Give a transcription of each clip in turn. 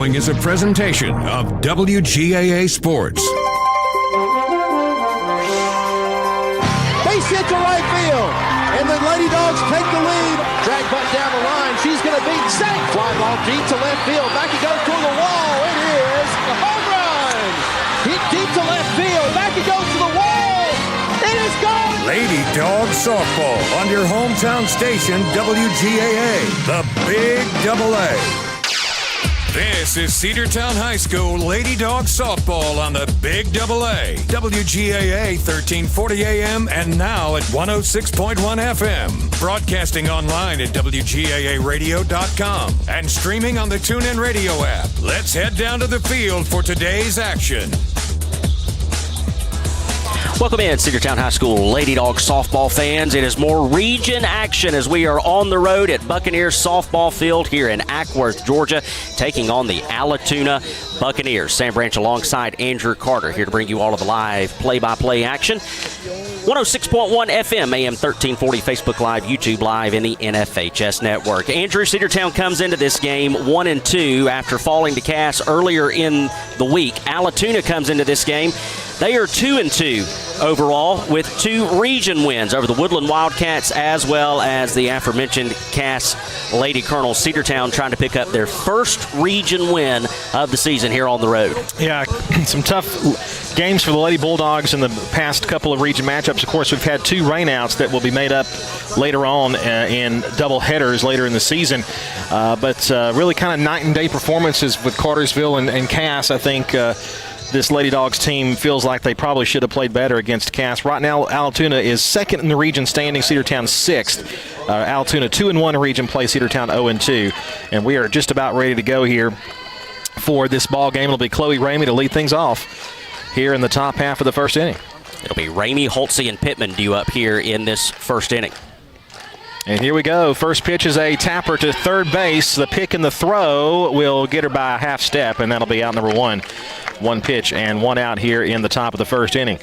Is a presentation of WGAA Sports. Base hit to right field, and the Lady Dogs take the lead. Drag butt down the line. She's going to be safe. Fly ball deep to left field. Back it goes toward the wall. It is a home run. Hit deep to left field. Back it goes to the wall. It is gone. Lady Dogs softball on your hometown station, WGAA, the Big AA. This is Cedartown High School Lady Dogs softball on the Big AA, WGAA 1340 AM and now at 106.1 FM. Broadcasting online at WGAAradio.com and streaming on the TuneIn Radio app. Let's head down to the field for today's action. Welcome in, Cedartown High School Lady Dogs softball fans. It is more region action as we are on the road at Buccaneers softball field here in Ackworth, Georgia, taking on the Allatoona Buccaneers. Sam Branch alongside Andrew Carter here to bring you all of the live play-by-play action. 106.1 FM, AM 1340, Facebook Live, YouTube Live, and the NFHS Network. Andrew, Cedartown comes into this game 1-2 after falling to Cass earlier in the week. Allatoona comes into this game. They are 2-2 overall with 2 region wins over the Woodland Wildcats as well as the aforementioned Cass Lady Colonels. Cedartown trying to pick up their first region win of the season here on the road. Yeah, some tough games for the Lady Bulldogs in the past couple of region matchups. Of course, we've had 2 rainouts that will be made up later on in double headers later in the season. But really kind of night and day performances with Cartersville and Cass. I think this Lady Dogs team feels like they probably should have played better against Cass. Right now, Allatoona is second in the region standing, Cedartown 6th. Allatoona 2-1 in region play, Cedartown 0-2. And we are just about ready to go here for this ball game. It'll be Chloe Ramey to lead things off here in the top half of the first inning. It'll be Ramey, Holtze, and Pittman due up here in this first inning. And here we go. First pitch is a tapper to third base. The pick and the throw will get her by a half step, and that'll be out number 1. 1 pitch and 1 out here in the top of the first inning.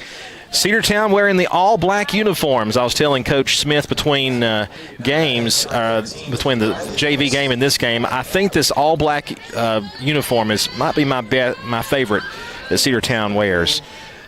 Cedartown wearing the all-black uniforms. I was telling Coach Smith between games, between the JV game and this game, I think this all-black uniform might be my favorite that Cedartown wears.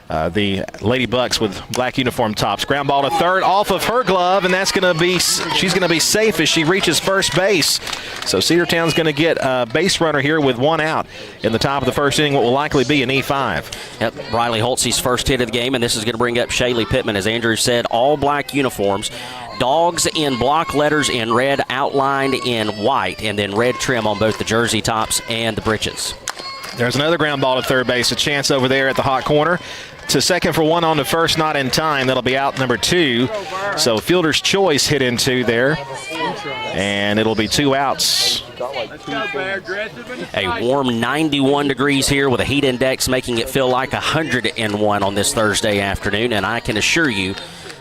The Lady Bucks with black uniform tops. Ground ball to third off of her glove, and she's going to be safe as she reaches first base. So Cedartown's going to get a base runner here with 1 out in the top of the first inning, what will likely be an E5. Yep, Riley Holtze's first hit of the game, and this is going to bring up Shaylee Pittman, as Andrew said, all black uniforms. Dogs in block letters in red, outlined in white, and then red trim on both the jersey tops and the breeches. There's another ground ball to third base, a chance over there at the hot corner. To second for 1 on to first, not in time. That'll be out number 2. So fielder's choice hit into there, and it'll be 2 outs. A warm 91 degrees here with a heat index making it feel like 101 on this Thursday afternoon, and I can assure you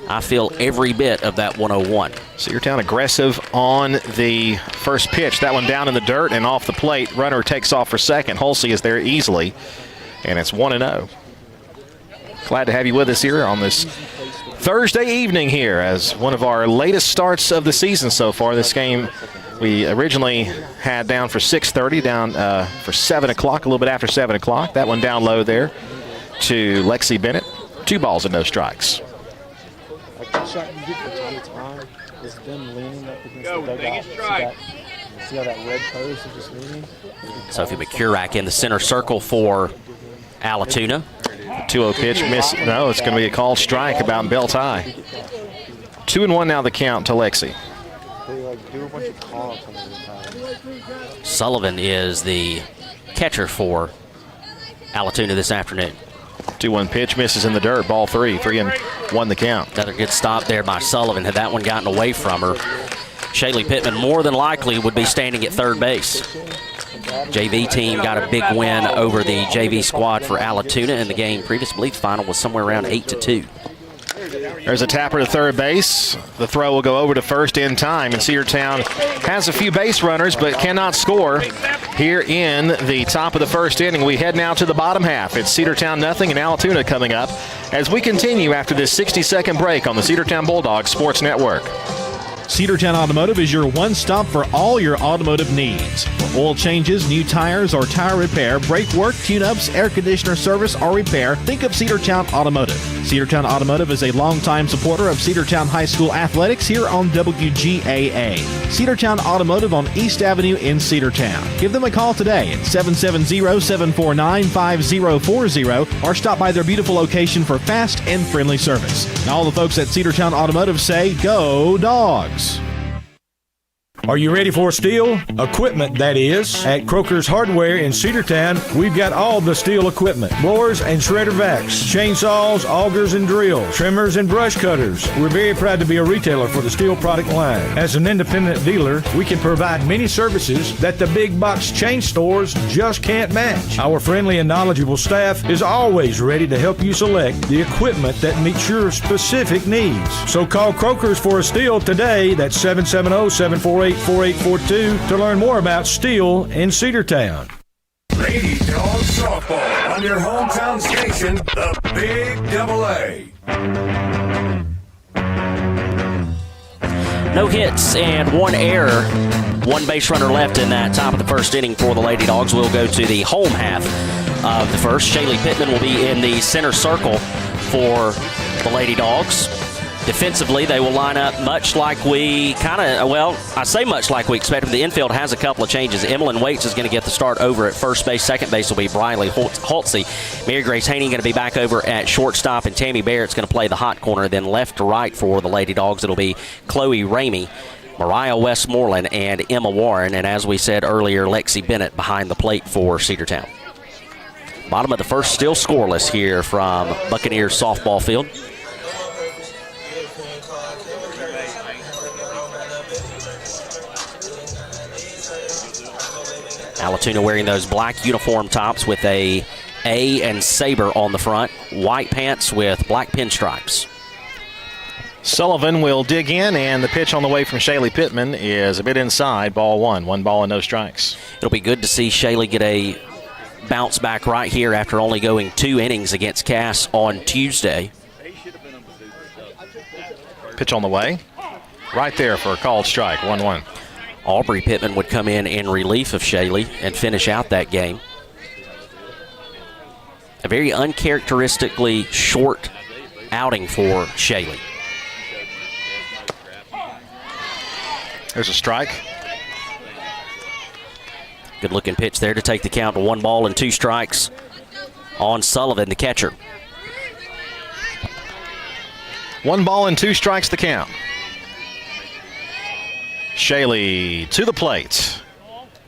I feel every bit of that 101. Cedartown aggressive on the first pitch. That one down in the dirt and off the plate. Runner takes off for second. Holsey is there easily, and it's 1-0. Glad to have you with us here on this Thursday evening here as one of our latest starts of the season so far. This game we originally had down for 6:30, down for 7 o'clock, a little bit after 7 o'clock. That one down low there to Lexi Bennett. 2 balls and no strikes. Shot you get from time to time is them leaning up against the dugout. See how that red post is just leaning? Sophie McCurack in the center circle for Allatoona. 2-0 pitch, miss. No, it's going to be a called strike about in belt high. 2-1 now the count to Lexi. They do a bunch of call-ups on the time. Sullivan is the catcher for Allatoona this afternoon. 2-1 pitch, misses in the dirt, ball 3. 3-1 the count. Another good stop there by Sullivan. Had that one gotten away from her, Shaylee Pittman more than likely would be standing at third base. JV team got a big win over the JV squad for Allatoona in the game previous. I believe the final was somewhere around 8-2. There's a tapper to third base. The throw will go over to first in time, and Cedartown has a few base runners but cannot score here in the top of the first inning. We head now to the bottom half. It's Cedartown nothing and Allatoona coming up as we continue after this 60-second break on the Cedartown Bulldogs Sports Network. Cedartown Automotive is your one-stop for all your automotive needs. For oil changes, new tires, or tire repair, brake work, tune-ups, air conditioner service, or repair, think of Cedartown Automotive. Cedartown Automotive is a longtime supporter of Cedartown High School athletics here on WGAA. Cedartown Automotive on East Avenue in Cedartown. Give them a call today at 770-749-5040 or stop by their beautiful location for fast and friendly service. And all the folks at Cedartown Automotive say, go Dawgs! Are you ready for steel? Equipment, that is. At Croker's Hardware in Cedartown, we've got all the steel equipment. Blowers and shredder vacs, chainsaws, augers and drills, trimmers and brush cutters. We're very proud to be a retailer for the steel product line. As an independent dealer, we can provide many services that the big box chain stores just can't match. Our friendly and knowledgeable staff is always ready to help you select the equipment that meets your specific needs. So call Croker's for a steel today. That's 770-748-4842 to learn more about steel in Cedartown. Lady Dogs Softball on your hometown station, the Big Double A. No hits and one error. One base runner left in that top of the first inning for the Lady Dogs. We'll go to the home half of the first. Shaylee Pittman will be in the center circle for the Lady Dogs. Defensively, they will line up much like we I say much like we expected. The infield has a couple of changes. Emmeline Waits is going to get the start over at first base. Second base will be Briley Holtze. Mary Grace Haney going to be back over at shortstop, and Tammy Barrett's going to play the hot corner. Then left to right for the Lady Dogs, it'll be Chloe Ramey, Mariah Westmoreland, and Emma Warren. And as we said earlier, Lexi Bennett behind the plate for Cedartown. Bottom of the first, still scoreless here from Buccaneers softball field. Allatoona wearing those black uniform tops with a and saber on the front. White pants with black pinstripes. Sullivan will dig in, and the pitch on the way from Shaylee Pittman is a bit inside, ball one. 1 ball and no strikes. It'll be good to see Shaylee get a bounce back right here after only going 2 innings against Cass on Tuesday. Pitch on the way. Right there for a called strike, 1-1. Aubrey Pittman would come in relief of Shaylee and finish out that game. A very uncharacteristically short outing for Shaylee. There's a strike. Good looking pitch there to take the count to 1 ball and 2 strikes on Sullivan, the catcher. 1 ball and 2 strikes the count. Shaylee to the plate,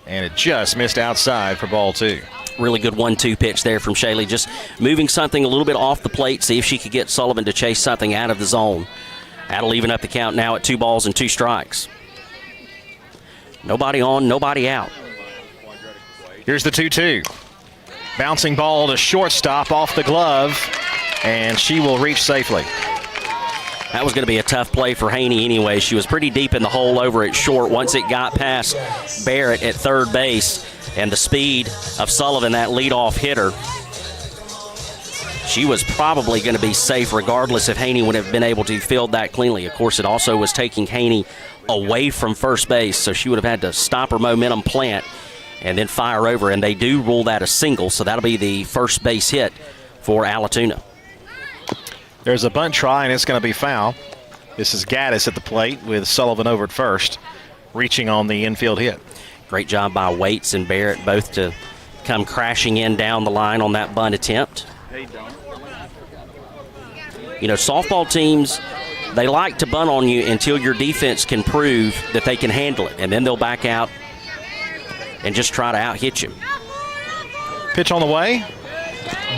and it just missed outside for ball 2. Really good 1-2 pitch there from Shaylee, just moving something a little bit off the plate, see if she could get Sullivan to chase something out of the zone. That'll even up the count now at 2 balls and 2 strikes. Nobody on, nobody out. Here's the 2-2. Bouncing ball to shortstop off the glove, and she will reach safely. That was going to be a tough play for Haney anyway. She was pretty deep in the hole over at short. Once it got past Barrett at third base and the speed of Sullivan, that leadoff hitter, she was probably going to be safe regardless if Haney would have been able to field that cleanly. Of course, it also was taking Haney away from first base, so she would have had to stop her momentum plant and then fire over, and they do rule that a single, so that'll be the first base hit for Allatoona. There's a bunt try, and it's going to be foul. This is Gaddis at the plate with Sullivan over at first, reaching on the infield hit. Great job by Waits and Barrett both to come crashing in down the line on that bunt attempt. You know, softball teams, they like to bunt on you until your defense can prove that they can handle it, and then they'll back out and just try to out-hit you. Pitch on the way.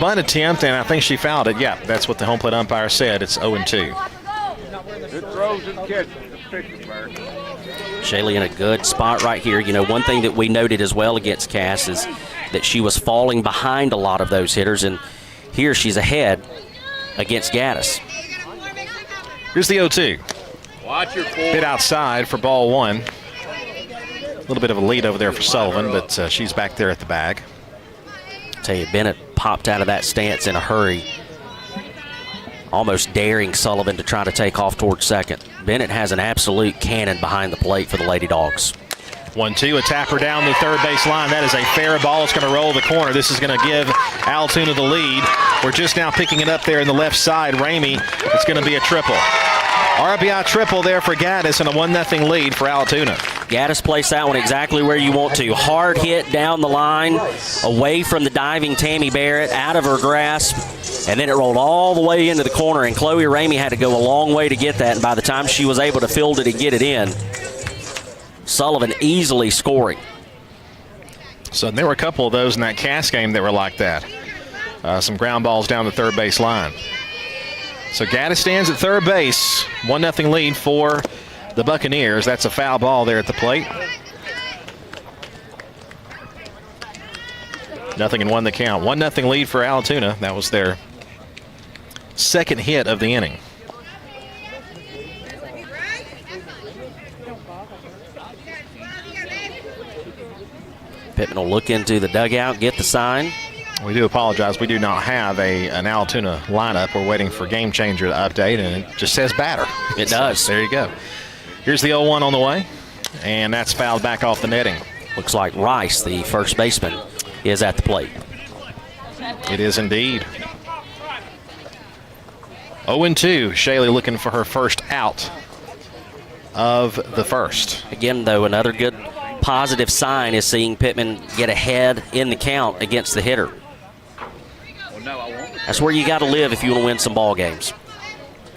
Bunt attempt, and I think she fouled it. Yeah, that's what the home plate umpire said. It's 0-2. Good throws and catches. Shaylee in a good spot right here. You know, one thing that we noted as well against Cass is that she was falling behind a lot of those hitters, and here she's ahead against Gaddis. Here's the 0-2. Watch your bit outside for ball 1. A little bit of a lead over there for Sullivan, but she's back there at the bag. Tell you, Bennett popped out of that stance in a hurry almost daring Sullivan to try to take off towards second. Bennett has an absolute cannon behind the plate for the Lady Dogs. 1-2, a tapper down the third base line. That is a fair ball. It's going to roll the corner. This is going to give Allatoona the lead. We're just now picking it up there in the left side. Ramey, it's going to be a triple. RBI triple there for Gaddis and a 1-0 lead for Allatoona. Gaddis placed that one exactly where you want to. Hard hit down the line, away from the diving Tammy Barrett, out of her grasp, and then it rolled all the way into the corner, and Chloe Ramey had to go a long way to get that, and by the time she was able to field it and get it in, Sullivan easily scoring. So there were a couple of those in that Cass game that were like that. Some ground balls down the third base line. So Gaddis stands at third base. 1-0 lead for the Buccaneers. That's a foul ball there at the plate. 0-1 the count. 1-0 lead for Allatoona. That was their second hit of the inning. Pittman will look into the dugout, get the sign. We do apologize. We do not have an Allatoona lineup. We're waiting for Game Changer to update, and it just says batter. It does. So, there you go. Here's the 0-1 on the way, and that's fouled back off the netting. Looks like Rice, the first baseman, is at the plate. It is indeed. 0-2. Shaley looking for her first out of the first. Again, though, another good positive sign is seeing Pittman get ahead in the count against the hitter. That's where you got to live if you want to win some ball games.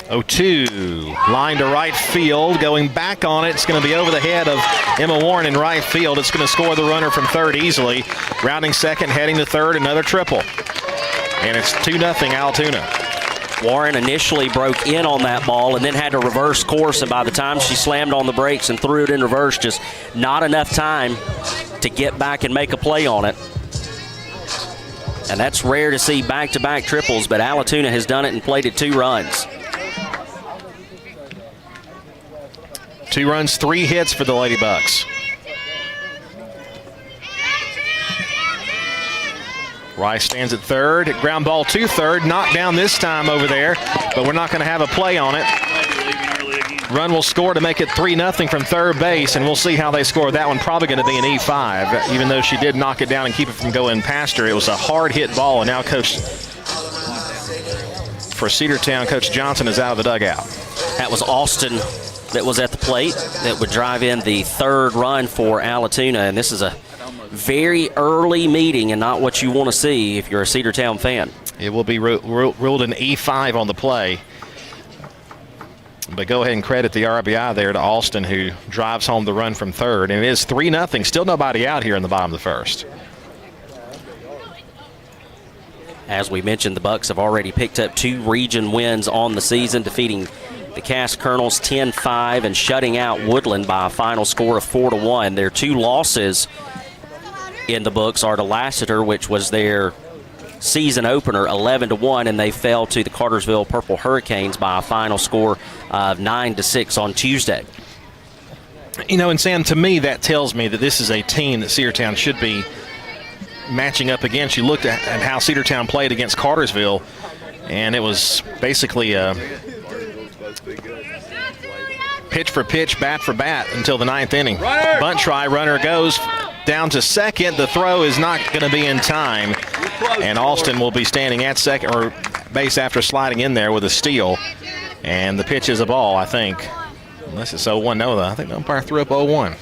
0-2. Line to right field. Going back on it. It's going to be over the head of Emma Warren in right field. It's going to score the runner from third easily. Rounding second, heading to third, another triple. And it's 2-0 Allatoona. Warren initially broke in on that ball and then had to reverse course, and by the time she slammed on the brakes and threw it in reverse, just not enough time to get back and make a play on it. And that's rare to see back-to-back triples, but Allatoona has done it and played it 2 runs. 2 runs, 3 hits for the Lady Bucks. Rice stands at third. Ground ball to third. Knocked down this time over there, but we're not going to have a play on it. Run will score to make it 3-0 from third base, and we'll see how they score. That one probably going to be an E5, even though she did knock it down and keep it from going past her. It was a hard hit ball, and now Coach for Cedartown, Coach Johnson, is out of the dugout. That was Austin that was at the plate that would drive in the third run for Allatoona, and this is a very early meeting and not what you want to see if you're a Cedartown fan. It will be ruled an E5 on the play. But go ahead and credit the RBI there to Austin, who drives home the run from third. And it is 3-0. Still nobody out here in the bottom of the first. As we mentioned, the Bucks have already picked up 2 region wins on the season, defeating the Cass Colonels 10-5 and shutting out Woodland by a final score of 4-1. Their 2 losses in the books are to Lassiter, which was their season opener, 11-1, and they fell to the Cartersville Purple Hurricanes by a final score of 9-6 on Tuesday. You know, and Sam, to me, that tells me that this is a team that Cedartown should be matching up against. You looked at how Cedartown played against Cartersville, and it was basically a pitch for pitch, bat for bat until the 9th inning. Bunt try, runner goes down to second. The throw is not going to be in time, and Austin will be standing at second or base after sliding in there with a steal. And the pitch is a ball, I think. Unless it's 0-1, no, I think the umpire threw up 0-1.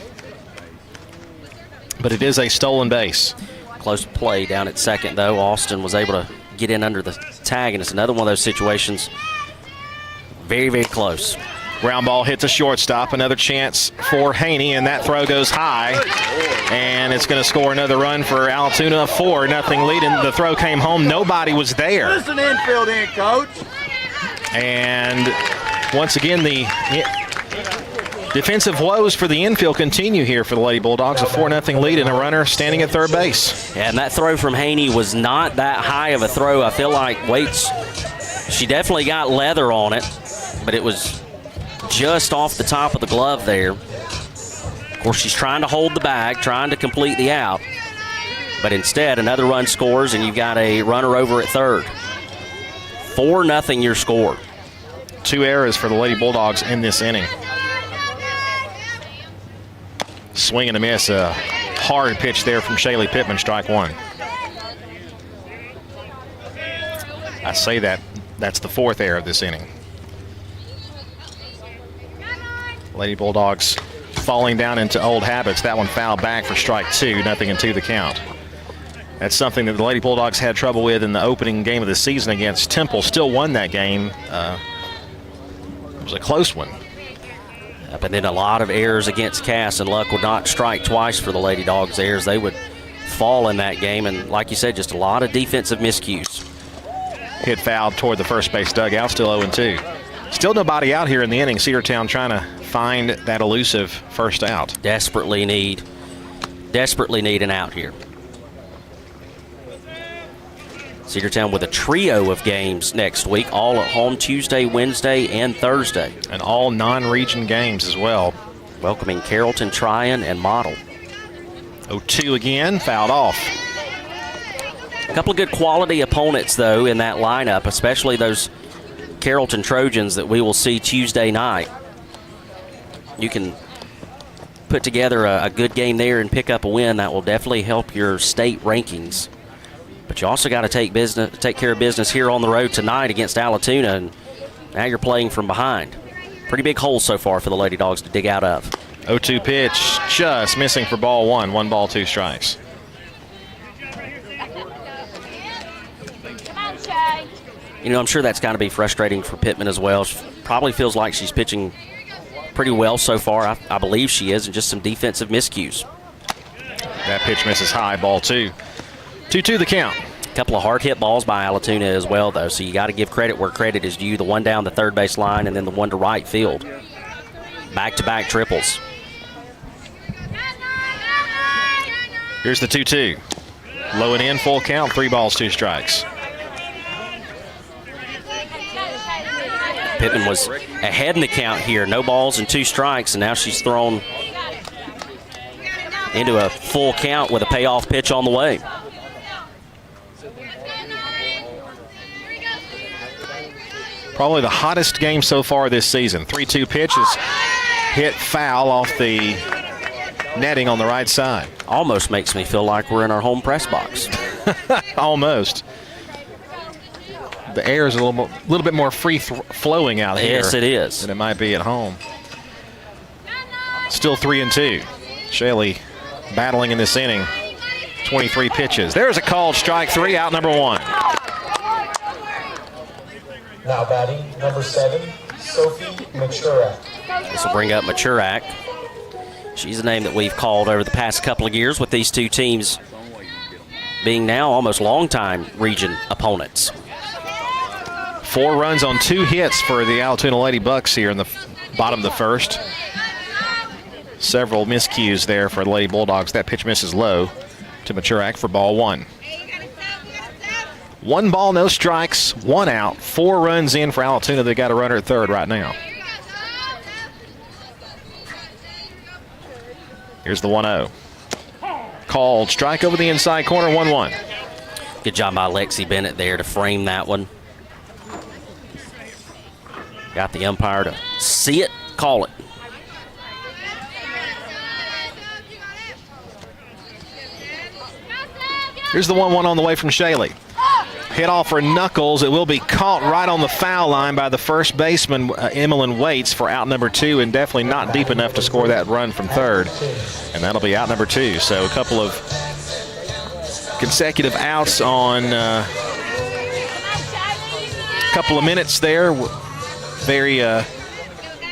But it is a stolen base. Close play down at second, though. Austin was able to get in under the tag, and it's another one of those situations. Very, very close. Ground ball hits a shortstop. Another chance for Haney, and that throw goes high. And it's going to score another run for Allatoona, 4-0 lead. And the throw came home. Nobody was there. Listen infield in, Coach. And once again, the defensive woes for the infield continue here for the Lady Bulldogs. A 4-0 lead and a runner standing at third base. And that throw from Haney was not that high of a throw. I feel like Waits, she definitely got leather on it, but it was just off the top of the glove there. Of course, she's trying to hold the bag, trying to complete the out. But instead, another run scores, and you've got a runner over at third. 4-0 your score. 2 errors for the Lady Bulldogs in this inning. Swing and a miss. A hard pitch there from Shaylee Pittman, strike one. I say that's the 4th error of this inning. Lady Bulldogs falling down into old habits. That one fouled back for strike 2, 0-2 the count. That's something that the Lady Bulldogs had trouble with in the opening game of the season against Temple. Still won that game. It was a close one. But then a lot of errors against Cass, and luck would not strike twice for the Lady Dogs there, as they would fall in that game. And like you said, just a lot of defensive miscues. Hit fouled toward the first base dugout, still 0-2. Still nobody out here in the inning. Cedartown trying to find that elusive first out. Desperately need an out here. Cedartown with a trio of games next week, all at home Tuesday, Wednesday, and Thursday. And all non-region games as well. Welcoming Carrollton, Tryon, and Model. 0-2 again, fouled off. A couple of good quality opponents, though, in that lineup, especially those Carrollton Trojans that we will see Tuesday night. You can put together a good game there and pick up a win. That will definitely help your state rankings. But you also got to take care of business here on the road tonight against Allatoona, and now you're playing from behind. Pretty big hole so far for the Lady Dogs to dig out of. 0-2 pitch, just missing for ball one. 1 ball, 2 strikes. You know, I'm sure that's got to be frustrating for Pittman as well. She probably feels like she's pitching pretty well so far. I believe she is, and just some defensive miscues. That pitch misses high, ball 2. 2-2 the count. A couple of hard hit balls by Allatoona as well, though, so you got to give credit where credit is due. The one down the third base line and then the one to right field. Back-to-back triples. Here's the 2-2. Low and in, full count, 3 balls, 2 strikes. Pittman was ahead in the count here. No balls and 2 strikes, and now she's thrown into a full count with a payoff pitch on the way. Probably the hottest game so far this season. 3-2 pitch is hit foul off the netting on the right side. Almost makes me feel like we're in our home press box. Almost. The air is a little bit more free-flowing out here. Yes, it is. Than it might be at home. Still 3-2. Shaylee battling in this inning. 23 pitches. There's a called strike 3, out number 1. Now batting, number 7, Sophie Machurak. This will bring up Machurak. She's a name that we've called over the past couple of years, with these two teams being now almost longtime region opponents. 4 runs on 2 hits for the Allatoona Lady Bucks here in the bottom of the first. Several miscues there for the Lady Bulldogs. That pitch misses low to Machurak for ball 1. 1 ball, no strikes, 1 out. 4 runs in for Allatoona. They got a runner at third right now. Here's the 1-0. Called strike over the inside corner, 1-1. Good job by Lexi Bennett there to frame that one. Got the umpire to see it, call it. Here's the 1-1 on the way from Shaylee. Hit off her knuckles. It will be caught right on the foul line by the first baseman, Emmeline Waits, for out number 2, and definitely not deep enough to score that run from third. And that'll be out number 2. So a couple of consecutive outs on a couple of minutes there. Very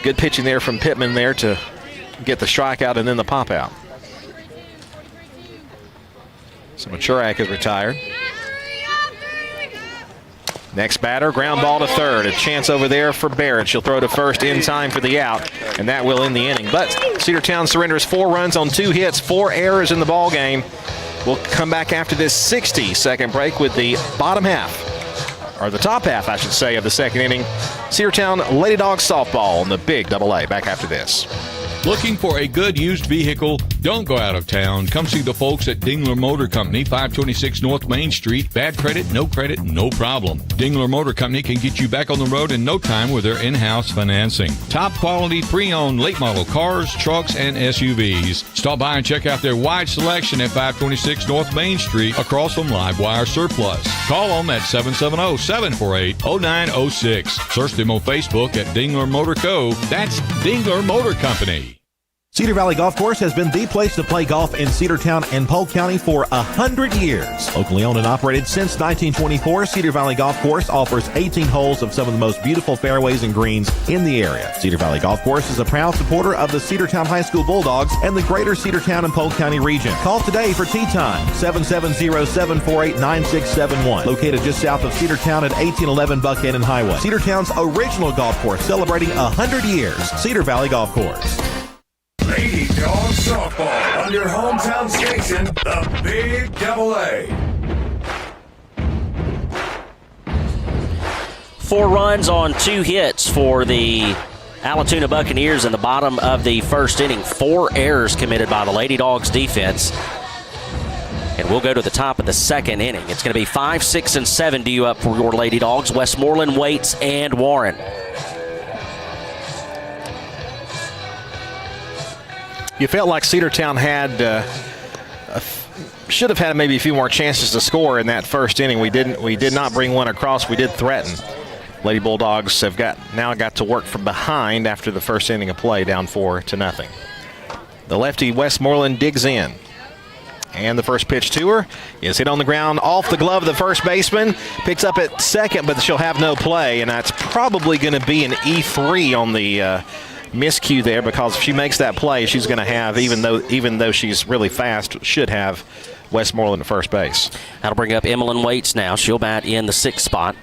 good pitching there from Pittman there to get the strikeout and then the pop out. So Machurak is retired. Next batter, ground ball to third. A chance over there for Barrett. She'll throw to first in time for the out, and that will end the inning. But Cedartown surrenders 4 runs on 2 hits, 4 errors in the ball game. We'll come back after this 60-second break with the bottom half, or the top half, I should say, of the second inning. Cedartown Lady Dogs softball on the Big AA. Back after this. Looking for a good used vehicle? Don't go out of town. Come see the folks at Dingler Motor Company, 526 North Main Street. Bad credit, no problem. Dingler Motor Company can get you back on the road in no time with their in-house financing. Top quality pre-owned late model cars, trucks, and SUVs. Stop by and check out their wide selection at 526 North Main Street across from Livewire Surplus. Call them at 770-748-0906. Search them on Facebook at Dingler Motor Co. That's Dingler Motor Company. Cedar Valley Golf Course has been the place to play golf in Cedartown and Polk County for 100 years. Locally owned and operated since 1924, Cedar Valley Golf Course offers 18 holes of some of the most beautiful fairways and greens in the area. Cedar Valley Golf Course is a proud supporter of the Cedartown High School Bulldogs and the greater Cedartown and Polk County region. Call today for tee time, 770-748-9671. Located just south of Cedartown at 1811 Buchanan Highway. Cedartown's original golf course celebrating 100 years. Cedar Valley Golf Course. Lady Dawgs Softball on your hometown station, the Big Double A. 4 runs on 2 hits for the Allatoona Buccaneers in the bottom of the first inning. 4 errors committed by the Lady Dogs defense. And we'll go to the top of the second inning. It's going to be 5, 6, and 7 due up for your Lady Dogs. Westmoreland, Waits, and Warren. You felt like Cedartown had should have had maybe a few more chances to score in that first inning. We did not bring one across. We did threaten. Lady Bulldogs have now got to work from behind after the first inning of play, down 4-0. The lefty Westmoreland digs in. And the first pitch to her is hit on the ground off the glove of the first baseman. Picks up at second, but she'll have no play, and that's probably going to be an E3 on the miscue there, because if she makes that play, she's going to have, even though she's really fast, should have Westmoreland at first base. That'll bring up Emmeline Waits now. She'll bat in the 6th spot.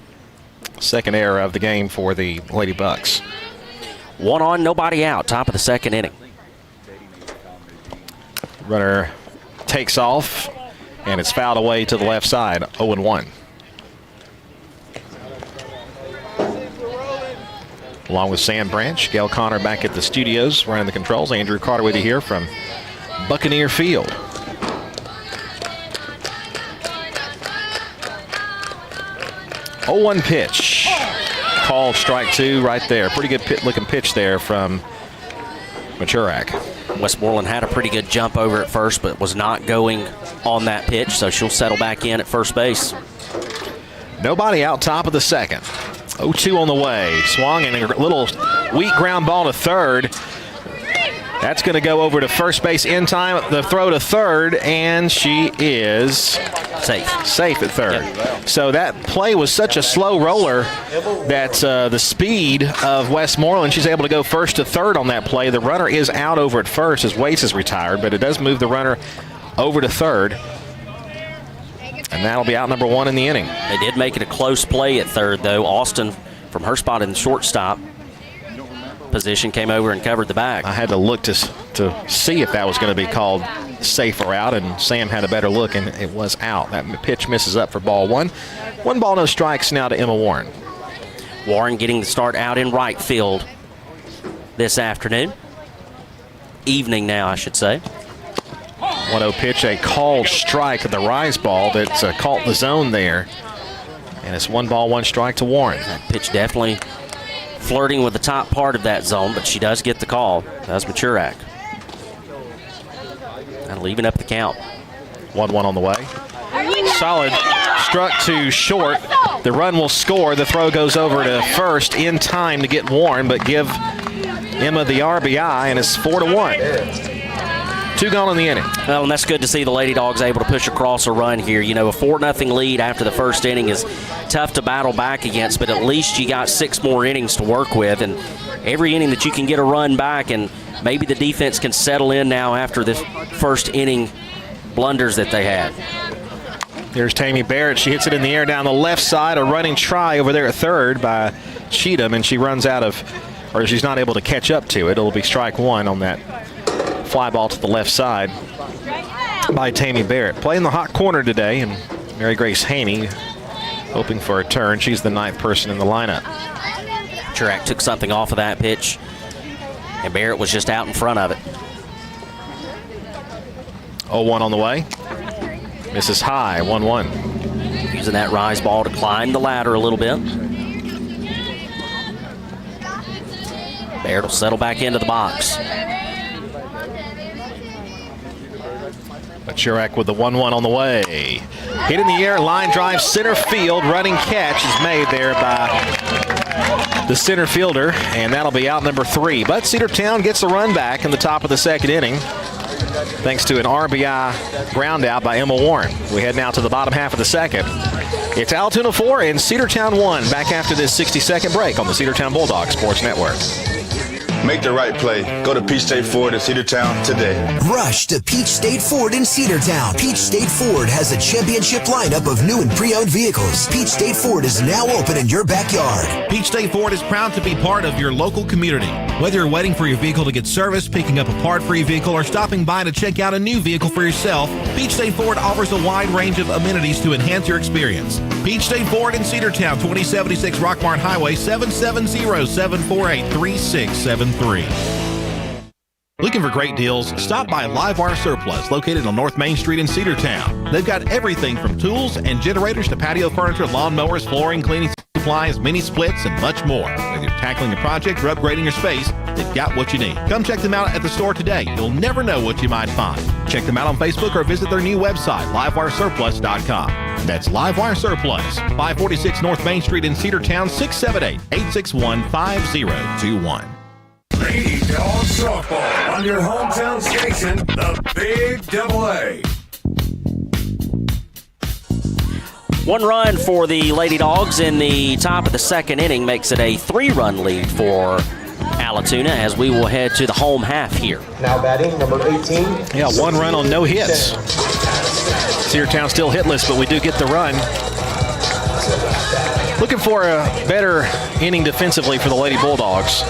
Second error of the game for the Lady Bucks. 1 on, nobody out, top of the second inning. Runner takes off, and it's fouled away to the left side, 0-1. Along with Sam Branch, Gail Connor back at the studios running the controls. Andrew Carter with you here from Buccaneer Field. 0-1 pitch. Called strike 2 right there. Pretty good looking pitch there from Machurak. Westmoreland had a pretty good jump over at first, but was not going on that pitch, so she'll settle back in at first base. Nobody out, top of the second. 0-2 on the way. Swung and a little weak ground ball to third. That's going to go over to first base in time. The throw to third, and she is safe at third. Yep. So that play was such a slow roller that the speed of Westmoreland, she's able to go first to third on that play. The runner is out over at first as Waits is retired, but it does move the runner over to third. And that'll be out number 1 in the inning. They did make it a close play at third, though. Austin, from her spot in the shortstop position, came over and covered the bag. I had to look to see if that was going to be called safe or out, and Sam had a better look, and it was out. That pitch misses up for ball 1. 1 ball, no strikes now to Emma Warren. Warren getting the start out in right field this afternoon. Evening now, I should say. 1-0 pitch, a called strike of the rise ball that's caught the zone there. And it's 1 ball, 1 strike to Warren. That pitch definitely flirting with the top part of that zone, but she does get the call. That's Machurak. That'll even up the count. 1-1 on the way. Solid. Struck to short. The run will score. The throw goes over to first in time to get Warren, but give Emma the RBI, and it's 4-1. 2 gone in the inning. Well, and that's good to see the Lady Dogs able to push across a run here. You know, a 4-0 lead after the first inning is tough to battle back against, but at least you got 6 more innings to work with. And every inning that you can get a run back, and maybe the defense can settle in now after the first inning blunders that they had. Here's Tammy Barrett. She hits it in the air down the left side. A running try over there at third by Cheatham, and she runs out of, or she's not able to catch up to it. It'll be strike 1 on that fly ball to the left side by Tammy Barrett. Playing the hot corner today, and Mary Grace Haney hoping for a turn. She's the 9th person in the lineup. Chirac took something off of that pitch, and Barrett was just out in front of it. 0-1 on the way. Misses high, 1-1. Using that rise ball to climb the ladder a little bit. Baird will settle back into the box. Chirac with the 1-1 on the way. Hit in the air, line drive, center field. Running catch is made there by the center fielder, and that'll be out number 3. But Cedartown gets the run back in the top of the second inning, thanks to an RBI ground out by Emma Warren. We head now to the bottom half of the second. It's Allatoona 4 and Cedartown 1. Back after this 60-second break on the Cedartown Bulldogs Sports Network. Make the right play. Go to Peach State Ford in Cedartown today. Rush to Peach State Ford in Cedartown. Peach State Ford has a championship lineup of new and pre-owned vehicles. Peach State Ford is now open in your backyard. Peach State Ford is proud to be part of your local community. Whether you're waiting for your vehicle to get serviced, picking up a part for your vehicle, or stopping by to check out a new vehicle for yourself, Peach State Ford offers a wide range of amenities to enhance your experience. Peach State Ford in Cedartown, 2076 Rockmart Highway, 770-748-3673. Looking for great deals? Stop by Livewire Surplus, located on North Main Street in Cedartown. They've got everything from tools and generators to patio furniture, lawn mowers, flooring, cleaning supplies, mini splits, and much more. Whether you're tackling a project or upgrading your space, they've got what you need. Come check them out at the store today. You'll never know what you might find. Check them out on Facebook or visit their new website, livewiresurplus.com. That's Livewire Surplus, 546 North Main Street in Cedartown, 678-861-5021. Lady Dog Softball on your hometown station, the Big Double A. 1 run for the Lady Dogs in the top of the second inning makes it a 3-run lead for Allatoona as we will head to the home half here. Now batting, number 18. Yeah, 1 run on no hits. Cedartown still hitless, but we do get the run. Looking for a better inning defensively for the Lady Bulldogs.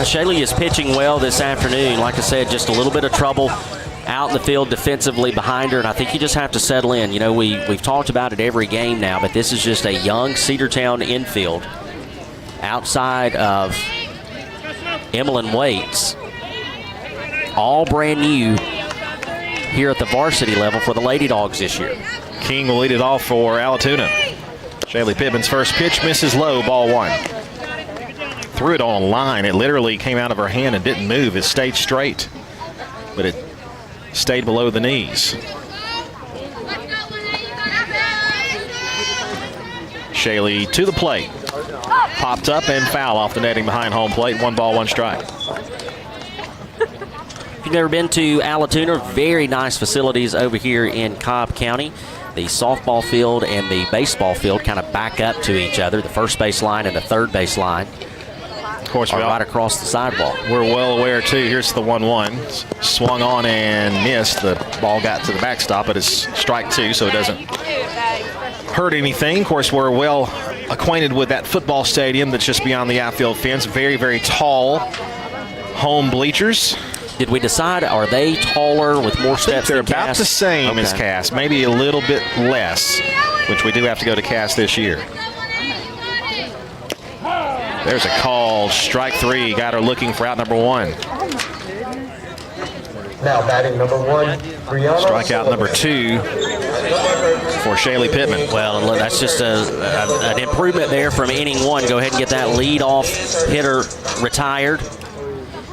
Shaylee is pitching well this afternoon. Like I said, just a little bit of trouble out in the field defensively behind her, and I think you just have to settle in. You know, we've talked about it every game now, but this is just a young Cedartown infield outside of Emmeline Waits. All brand new here at the varsity level for the Lady Dogs this year. King will lead it off for Allatoona. Shaylee Pittman's first pitch misses low, ball 1. Threw it on a line. It literally came out of her hand and didn't move. It stayed straight, but it stayed below the knees. Shaylee to the plate. Popped up and foul off the netting behind home plate. 1 ball, 1 strike. If you've never been to Allatoona, very nice facilities over here in Cobb County. The softball field and the baseball field kind of back up to each other, the first base line and the third base line. Of course, right across the sidewalk. We're well aware, too. Here's the 1-1. Swung on and missed. The ball got to the backstop, but it's strike 2, so it doesn't hurt anything. Of course, we're well acquainted with that football stadium that's just beyond the outfield fence. Very, very tall home bleachers. Did we decide, are they taller with more steps they're than Cass? About the same as Cass, maybe a little bit less, which we do have to go to Cass this year. There's a call, strike 3, got her looking for out number 1. Now batting number 1, Brianna. Strikeout number 2 for Shaylee Pittman. Well, that's just an improvement there from inning 1. Go ahead and get that lead-off hitter retired.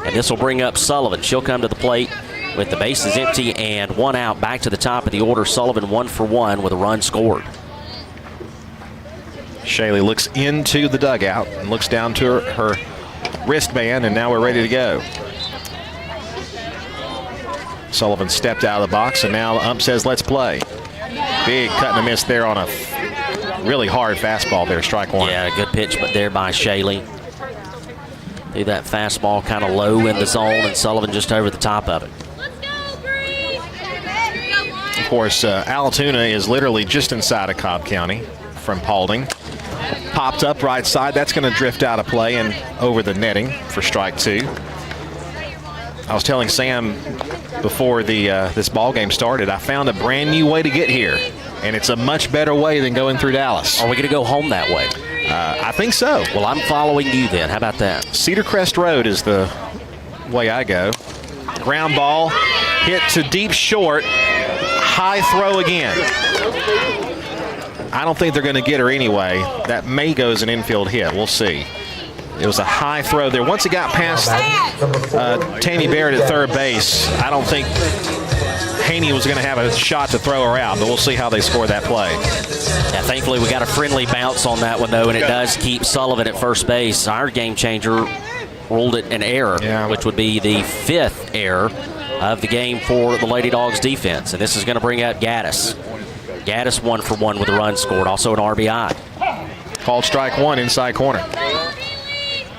And this will bring up Sullivan. She'll come to the plate with the bases empty and 1 out. Back to the top of the order. Sullivan 1 for 1 with a run scored. Shaylee looks into the dugout and looks down to her wristband, and now we're ready to go. Sullivan stepped out of the box, and now the ump says, let's play. Big cut and a miss there on a really hard fastball there, strike 1. Yeah, good pitch but there by Shaylee. Threw that fastball kind of low in the zone, and Sullivan just over the top of it. Of course, Allatoona is literally just inside of Cobb County from Paulding. Popped up right side. That's going to drift out of play and over the netting for strike 2. I was telling Sam before this ball game started, I found a brand new way to get here, and it's a much better way than going through Dallas. Are we going to go home that way? I think so. Well, I'm following you then. How about that? Cedar Crest Road is the way I go. Ground ball Hit to deep short. High throw again. I don't think they're going to get her anyway. That may go as an infield hit. We'll see. It was a high throw there. Once it got past Tammy Barrett at third base, I don't think Haney was going to have a shot to throw her out, but we'll see how they score that play. Yeah, thankfully we got a friendly bounce on that one, though, and it does keep Sullivan at first base. Our game changer ruled it an error, which would be the 5th error of the game for the Lady Dogs defense. And this is going to bring out Gaddis. Gaddis 1 for 1 with a run scored, also an RBI. Called strike 1 inside corner.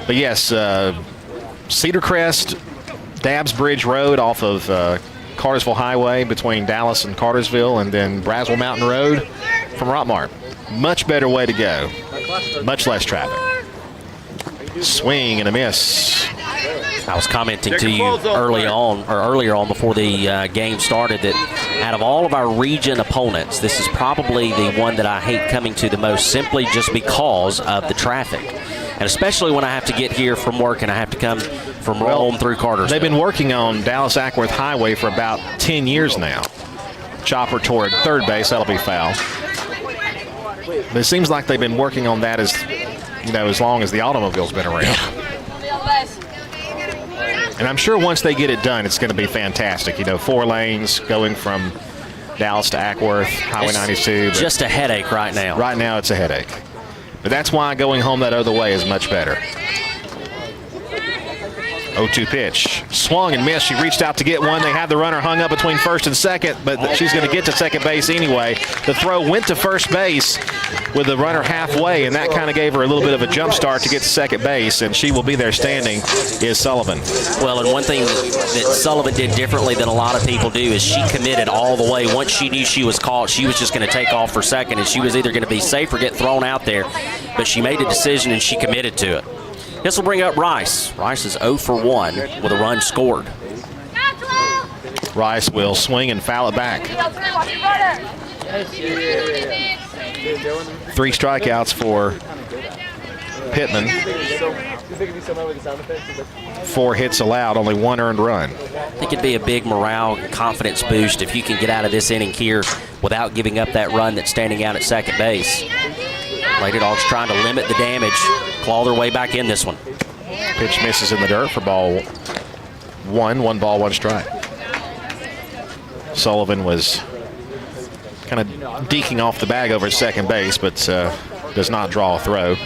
But yes, Cedar Crest, Dabbs Bridge Road off of Cartersville Highway between Dallas and Cartersville, and then Braswell Mountain Road from Rockmart. Much better way to go. Much less traffic. Swing and a miss. I was commenting to you earlier on before the game started that out of all of our region opponents, this is probably the one that I hate coming to the most, simply just because of the traffic. And especially when I have to get here from work and I have to come from Rome through Cartersville. They've been working on Dallas-Ackworth Highway for about 10 years now. Chopper toward third base, that'll be foul. But it seems like they've been working on that as long as the automobile's been around. Yeah. And I'm sure once they get it done, it's going to be fantastic. 4 lanes going from Dallas to Ackworth, Highway 92. Just a headache right now. Right now it's a headache. But that's why going home that other way is much better. 0-2 pitch. Swung and missed. She reached out to get one. They had the runner hung up between first and second, but she's going to get to second base anyway. The throw went to first base with the runner halfway, and that kind of gave her a little bit of a jump start to get to second base, and she will be there standing is Sullivan. Well, and one thing that Sullivan did differently than a lot of people do is she committed all the way. Once she knew she was caught, she was just going to take off for second, and she was either going to be safe or get thrown out there. But she made a decision, and she committed to it. This will bring up Rice. Rice is 0 for 1 with a run scored. Rice will swing and foul it back. 3 strikeouts for Pittman. 4 hits allowed, only 1 earned run. I think it'd be a big morale and confidence boost if you can get out of this inning here without giving up that run that's standing out at second base. Lady Dogs trying to limit the damage, claw their way back in this one. Pitch misses in the dirt for ball 1. 1 ball, 1 strike. Sullivan was kind of deking off the bag over at second base, but does not draw a throw.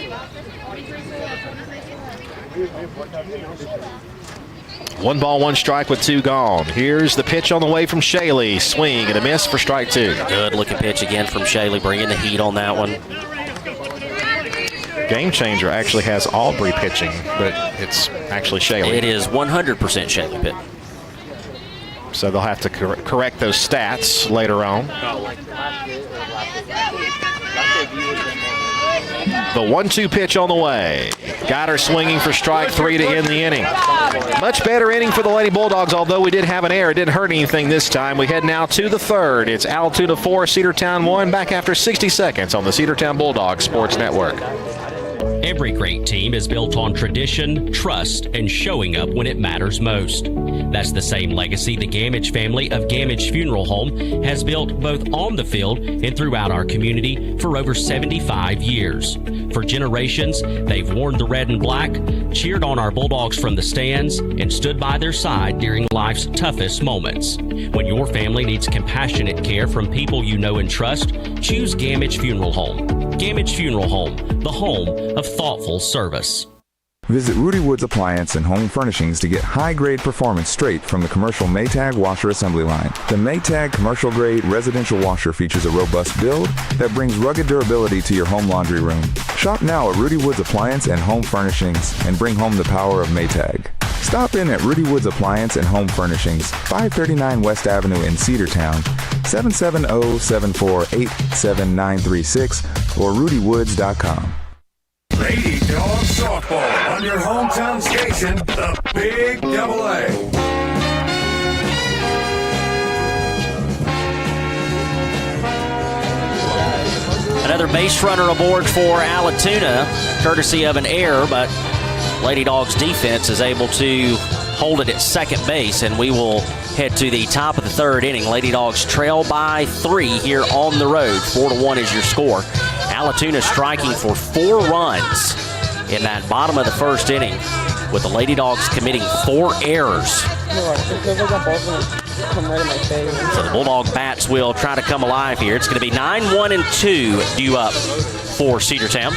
One ball, 1 strike with 2 gone. Here's the pitch on the way from Shaley. Swing and a miss for strike 2. Good looking pitch again from Shaley, bringing the heat on that one. Game changer actually has Aubrey pitching, but it's actually Shaley. It is 100% Shaley Pitt. So they'll have to correct those stats later on. The 1-2 pitch on the way. Got her swinging for strike 3 to end the inning. Much better inning for the Lady Bulldogs, although we did have an error. It didn't hurt anything this time. We head now to the 3rd. It's Allatoona 4, Cedartown 1, back after 60 seconds on the Cedartown Bulldogs Sports Network. Every great team is built on tradition, trust, and showing up when it matters most. That's the same legacy the Gamage family of Gamage Funeral Home has built both on the field and throughout our community for over 75 years. For generations, they've worn the red and black, cheered on our Bulldogs from the stands, and stood by their side during life's toughest moments. When your family needs compassionate care from people you know and trust, choose Gamage Funeral Home. Gamage Funeral Home, the home of thoughtful service. Visit Rudy Woods Appliance and Home Furnishings to get high-grade performance straight from the commercial Maytag washer assembly line. The Maytag commercial-grade residential washer features a robust build that brings rugged durability to your home laundry room. Shop now at Rudy Woods Appliance and Home Furnishings and bring home the power of Maytag. Stop in at Rudy Woods Appliance and Home Furnishings, 539 West Avenue in Cedartown, 770-748-7936 or rudywoods.com. Lady Dog Softball on your hometown station, the Big Double A. Another base runner aboard for Allatoona, courtesy of an error, but Lady Dogs defense is able to hold it at second base, and we will head to the top of the third inning. Lady Dogs trail by 3 here on the road. 4-1 is your score. Allatoona striking for 4 runs in that bottom of the first inning, with the Lady Dogs committing 4 errors. So the Bulldog bats will try to come alive here. It's going to be 9-1-2 due up for Cedartown.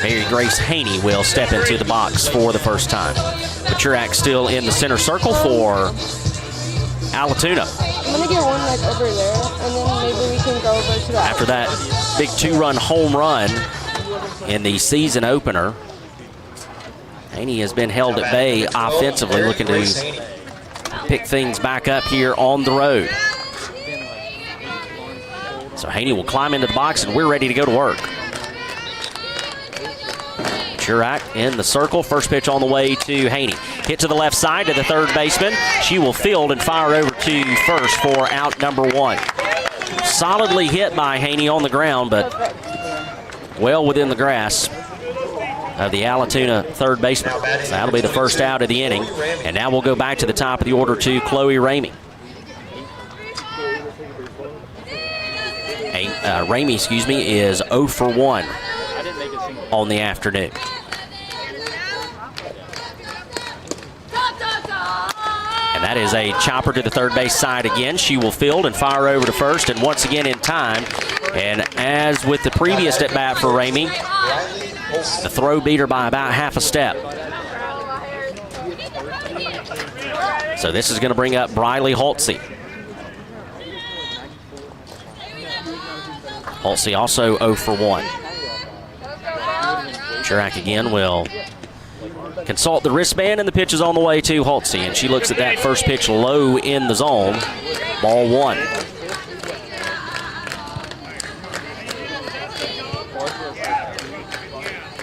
Mary Grace Haney will step into the box for the first time. Maturak still in the center circle for Allatoona. I'm going to get one like over there, and then maybe we can go over to the After that big 2-run home run in the season opener, Haney has been held at bay offensively, looking to pick things back up here on the road. So Haney will climb into the box, and we're ready to go to work. Churak in the circle. First pitch on the way to Haney. Hit to the left side to the third baseman. She will field and fire over to first for out number 1. Solidly hit by Haney on the ground, but well within the grasp of the Allatoona third baseman. So that'll be the first out of the inning. And now we'll go back to the top of the order to Chloe Ramey. Ramey, is 0 for 1 on the afternoon. And that is a chopper to the third base side again. She will field and fire over to first, and once again in time. And as with the previous at bat for Ramey, the throw beat her by about half a step. So this is going to bring up Briley Holtze. Holtze also 0 for 1. Churak again will consult the wristband, and the pitch is on the way to Holtze, and she looks at that first pitch low in the zone. Ball 1.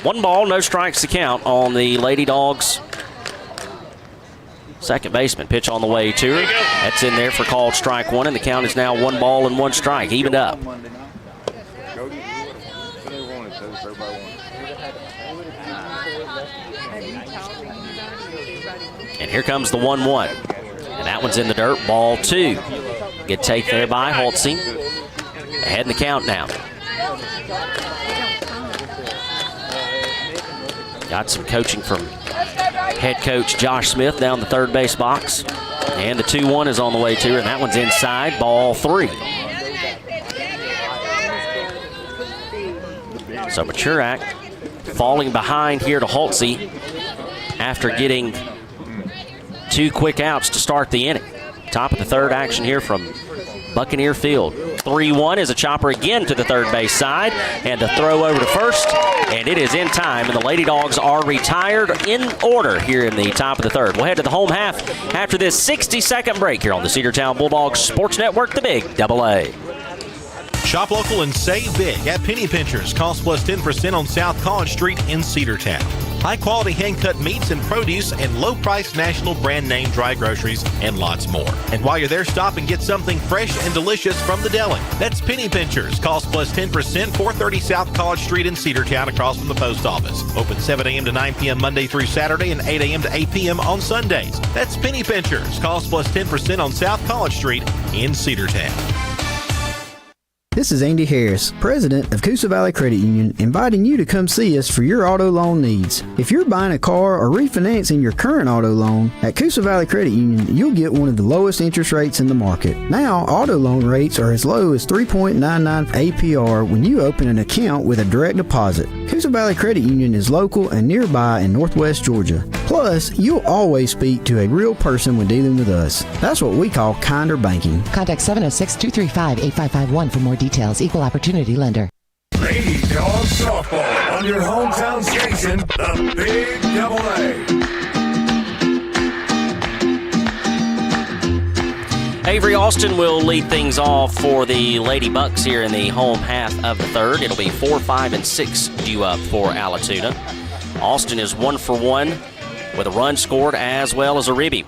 One ball, no strikes to count on the Lady Dogs. Second baseman, pitch on the way to her. That's in there for called strike 1, and the count is now 1 ball and 1 strike, evened up. And here comes the 1-1. And that one's in the dirt, ball 2. Good take there by Holtze. Ahead in the count now. Got some coaching from head coach Josh Smith down the third base box. And the 2-1 is on the way to her, and that one's inside, ball 3. So Maturak falling behind here to Holtze after getting 2 quick outs to start the inning. Top of the third action here from Buccaneer Field. 3-1 is a chopper again to the third base side, and the throw over to first, and it is in time, and the Lady Dogs are retired in order here in the top of the third. We'll head to the home half after this 60-second break here on the Cedartown Bulldogs Sports Network, the Big Double A. Shop local and save big at Penny Pinchers. Cost plus 10% on South College Street in Cedartown. High-quality hand-cut meats and produce and low-priced national brand name dry groceries and lots more. And while you're there, stop and get something fresh and delicious from the deli. That's Penny Pinchers. Cost plus 10%, 430 South College Street in Cedartown, across from the post office. Open 7 a.m. to 9 p.m. Monday through Saturday and 8 a.m. to 8 p.m. on Sundays. That's Penny Pinchers. Cost plus 10% on South College Street in Cedartown. This is Andy Harris, president of Coosa Valley Credit Union, inviting you to come see us for your auto loan needs. If you're buying a car or refinancing your current auto loan, at Coosa Valley Credit Union, you'll get one of the lowest interest rates in the market. Now, auto loan rates are as low as 3.99 APR when you open an account with a direct deposit. Coosa Valley Credit Union is local and nearby in Northwest Georgia. Plus, you'll always speak to a real person when dealing with us. That's what we call kinder banking. Contact 706-235-8551 for more details. Equal opportunity lender. Lady Dogs Softball on your hometown station, the Big Double A. Avery Austin will lead things off for the Lady Bucks here in the home half of the third. It'll be 4, 5, and 6 due up for Allatoona. Austin is 1 for 1 with a run scored as well as a ribby.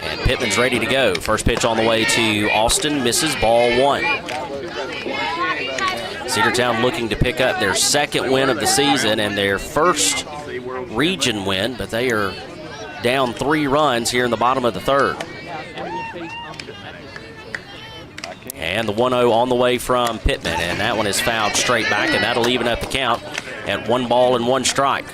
And Pittman's ready to go. First pitch on the way to Austin, misses, ball 1. Cedartown looking to pick up their second win of the season and their first region win, but they are down 3 runs here in the bottom of the third. And the 1-0 on the way from Pittman, and that one is fouled straight back, and that'll even up the count at 1 ball and 1 strike.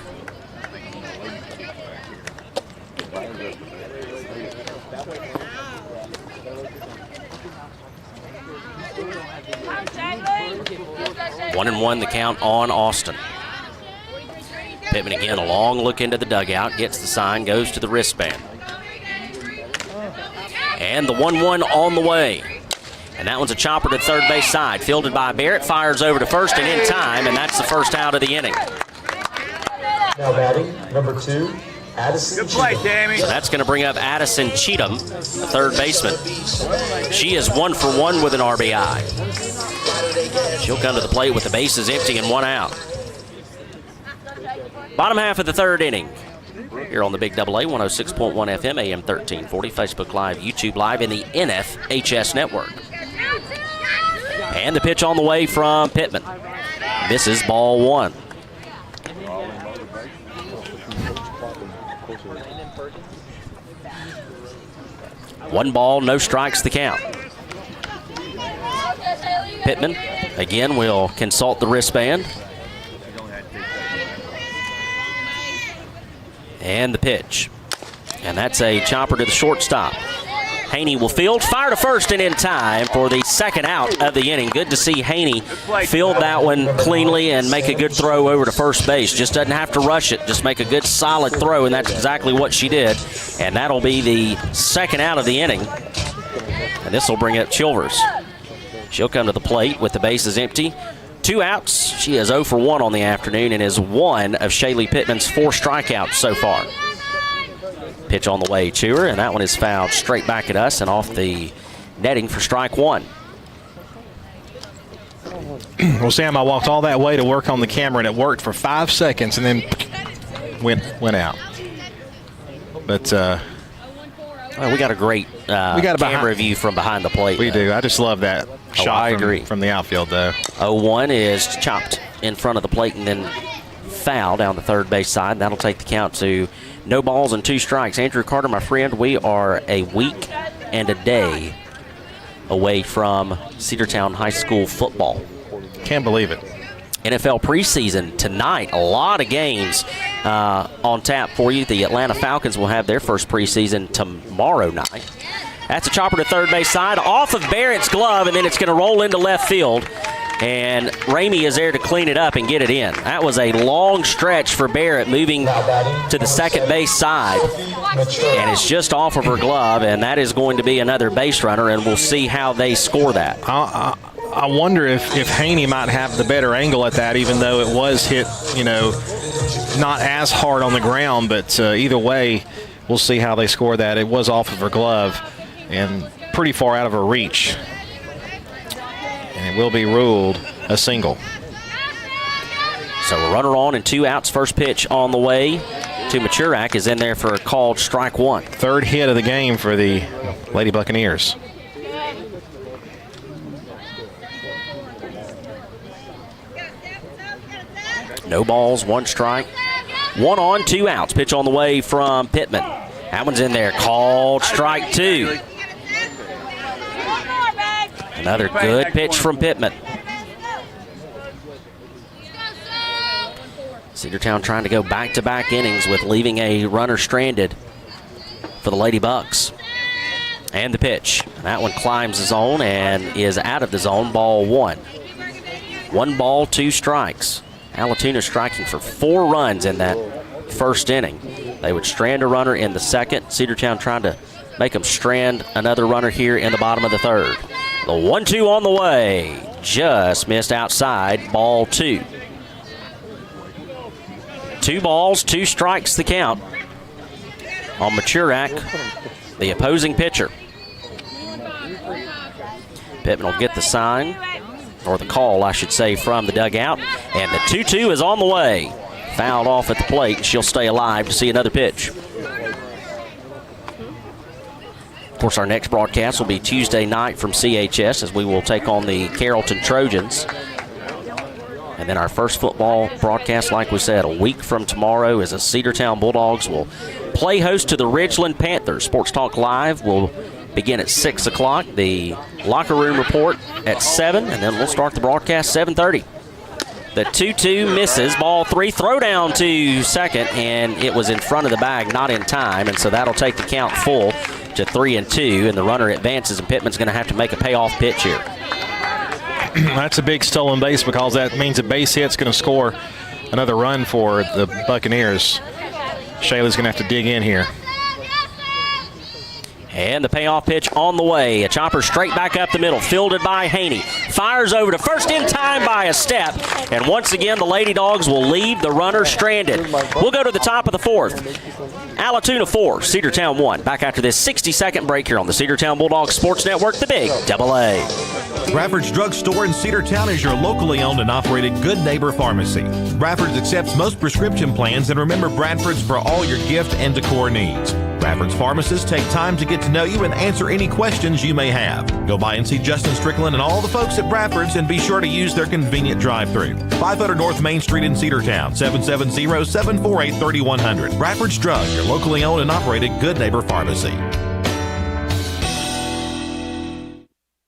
One and 1 the count on Austin. Pittman again, a long look into the dugout, gets the sign, goes to the wristband. And the 1-1 on the way. And that one's a chopper to third base side. Fielded by Barrett, fires over to first and in time, and that's the first out of the inning. Now batting, number 2, Addison. Good play, Tammy. So that's going to bring up Addison Cheatham, the third baseman. She is 1 for 1 with an RBI. She'll come to the plate with the bases empty and 1 out. Bottom half of the third inning. Here on the Big Double A, 106.1 FM, AM 1340, Facebook Live, YouTube Live, and the NFHS Network. And the pitch on the way from Pittman. This is ball 1. One ball, no strikes the count. Pittman, again, will consult the wristband. And the pitch. And that's a chopper to the shortstop. Haney will field, fire to first and in time for the second out of the inning. Good to see Haney field that one cleanly and make a good throw over to first base. Just doesn't have to rush it, just make a good solid throw, and that's exactly what she did. And that'll be the second out of the inning. And this will bring up Chilvers. She'll come to the plate with the bases empty. 2 outs. She is 0 for 1 on the afternoon and is one of Shaylee Pittman's 4 strikeouts so far. Pitch on the way to her, and that one is fouled straight back at us and off the netting for strike 1. Well, Sam, I walked all that way to work on the camera, and it worked for 5 seconds, and then went out. But well, we got a great camera view from behind the plate. We do. I just love that shot I agree. From the outfield, though. 0-1 is chopped in front of the plate and then foul down the third base side. That'll take the count to no balls and 2 strikes. Andrew Carter, my friend, we are a week and a day away from Cedartown High School football. Can't believe it. NFL preseason tonight. A lot of games on tap for you. The Atlanta Falcons will have their first preseason tomorrow night. That's a chopper to third base side off of Barrett's glove, and then it's going to roll into left field. And Ramey is there to clean it up and get it in. That was a long stretch for Barrett moving to the second base side. And it's just off of her glove, and that is going to be another base runner, and we'll see how they score that. I wonder if Haney might have the better angle at that, even though it was hit, not as hard on the ground. But either way, we'll see how they score that. It was off of her glove and pretty far out of her reach. And it will be ruled a single. So a runner on and 2 outs. First pitch on the way to Machurak is in there for a called strike 1. Third hit of the game for the Lady Buccaneers. No balls, 1 strike. 1 on, 2 outs. Pitch on the way from Pittman. That one's in there. Called strike 2. Another good pitch from Pittman. Cedartown trying to go back-to-back innings with leaving a runner stranded for the Lady Bucks. And the pitch. That one climbs the zone and is out of the zone. Ball 1. 1 ball, 2 strikes. Allatoona striking for 4 runs in that first inning. They would strand a runner in the second. Cedartown trying to make them strand another runner here in the bottom of the third. The 1-2 on the way. Just missed outside. Ball 2. 2 balls, 2 strikes the count on Machurak, the opposing pitcher. Pittman will get the sign, or the call, I should say, from the dugout. And the 2-2 is on the way. Fouled off at the plate. She'll stay alive to see another pitch. Of course, our next broadcast will be Tuesday night from CHS as we will take on the Carrollton Trojans And then our first football broadcast, like we said, a week from tomorrow, is the Cedartown Bulldogs will play host to the Ridgeland Panthers. Sports Talk Live will begin at 6 o'clock. The locker room report at 7, and then we'll start the broadcast 7:30. The 2-2 misses. Ball 3, throw down to second, and it was in front of the bag, not in time, and so that'll take the count full to 3-2, and the runner advances, and Pittman's going to have to make a payoff pitch here. That's a big stolen base because that means a base hit's going to score another run for the Buccaneers. Shayla's going to have to dig in here. And the payoff pitch on the way. A chopper straight back up the middle, fielded by Haney. Fires over to first in time by a step. And once again, the Lady Dogs will leave the runner stranded. We'll go to the top of the fourth. Allatoona 4, Cedartown 1. Back after this 60-second break here on the Cedartown Bulldogs Sports Network, the Big Double A. Bradford's Drug Store in Cedartown is your locally owned and operated good neighbor pharmacy. Bradford's accepts most prescription plans, and remember Bradford's for all your gift and decor needs. Bradford's pharmacists take time to get to know you and answer any questions you may have. Go by and see Justin Strickland and all the folks at Bradford's, and be sure to use their convenient drive-thru. 500 North Main Street in Cedartown, 770-748-3100. Bradford's Drug, your locally owned and operated good neighbor pharmacy.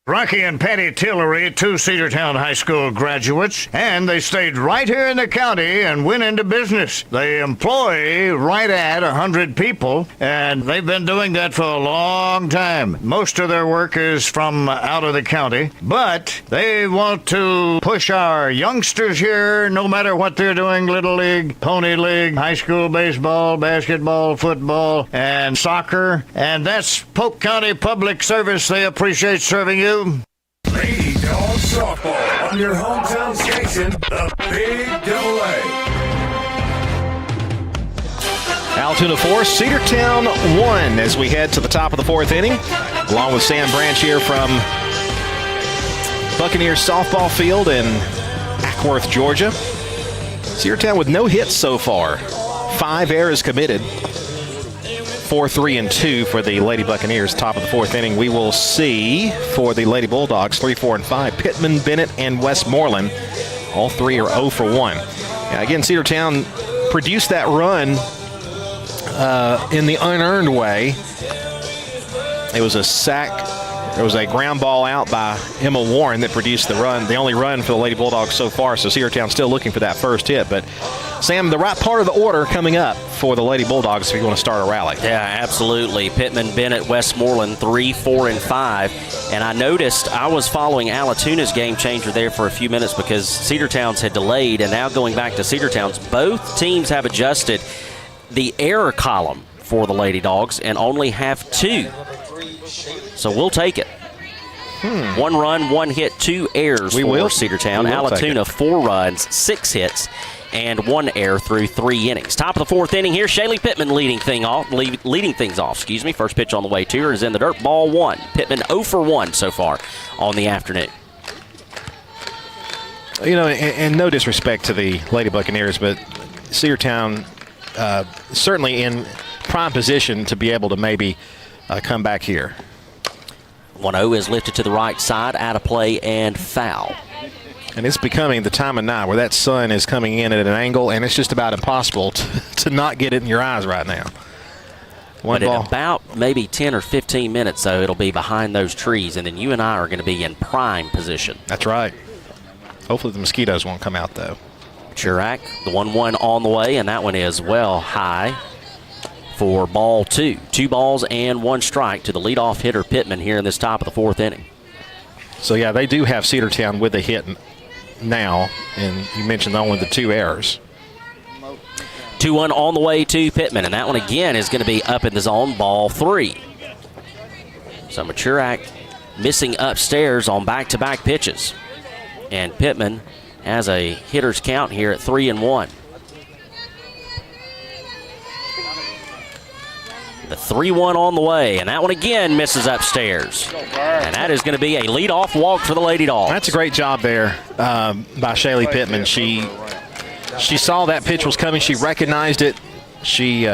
Rocky and Patty Tillery, 2 Cedartown High School graduates, and they stayed right here in the county and went into business. They employ right at 100 people, and they've been doing that for a long time. Most of their work is from out of the county, but they want to push our youngsters here, no matter what they're doing, Little League, Pony League, high school baseball, basketball, football, and soccer, and that's Polk County Public Service. They appreciate serving you. Lady Dogs Softball on your hometown station, the Big Double A. Allatoona 4, Cedartown 1 as we head to the top of the fourth inning. Along with Sam Branch here from Buccaneers softball field in Ackworth, Georgia. Cedartown with no hits so far. 5 errors committed. 4-3-2 for the Lady Buccaneers. Top of the fourth inning, we will see for the Lady Bulldogs 3-4-5. Pittman, Bennett, and Westmoreland. All 3 are 0 for 1. Again, Cedartown produced that run in the unearned way. It was a sack. There was a ground ball out by Emma Warren that produced the run, the only run for the Lady Bulldogs so far. So Cedartown still looking for that first hit. But Sam, the right part of the order coming up for the Lady Bulldogs if you want to start a rally. Yeah, absolutely. Pittman, Bennett, Westmoreland, 3, 4, and 5. And I noticed I was following Allatoona's game changer there for a few minutes because Cedartown's had delayed, and now going back to Cedartown's, both teams have adjusted the error column for the Lady Dogs and only have 2. So we'll take it. 1 run, 1 hit, 2 errors for Cedartown. Allatoona, 4 runs, 6 hits, and 1 error through 3 innings. Top of the fourth inning here, Shaylee Pittman leading things off. First pitch on the way to her is in the dirt, ball 1. Pittman 0 for 1 so far on the afternoon. You know, and no disrespect to the Lady Buccaneers, but Cedartown certainly in prime position to be able to maybe come back here. 1-0 is lifted to the right side, out of play and foul. And it's becoming the time of night where that sun is coming in at an angle, and it's just about impossible to not get it in your eyes right now. But in about maybe 10 or 15 minutes, though, it'll be behind those trees, and then you and I are going to be in prime position. That's right. Hopefully the mosquitoes won't come out, though. Chirac, the 1-1 on the way, and that one is well high for ball 2. 2 balls and 1 strike to the leadoff hitter Pittman here in this top of the fourth inning. So, yeah, they do have Cedartown with a hit now, and you mentioned only the 2 errors. 2-1 on the way to Pittman, and that one again is going to be up in the zone, ball 3. So Maturak missing upstairs on back-to-back pitches. And Pittman has a hitter's count here at 3-1. The 3-1 on the way, and that one again misses upstairs. And that is going to be a leadoff walk for the Lady Dogs. That's a great job there by Shaylee Pittman. She saw that pitch was coming. She recognized it. She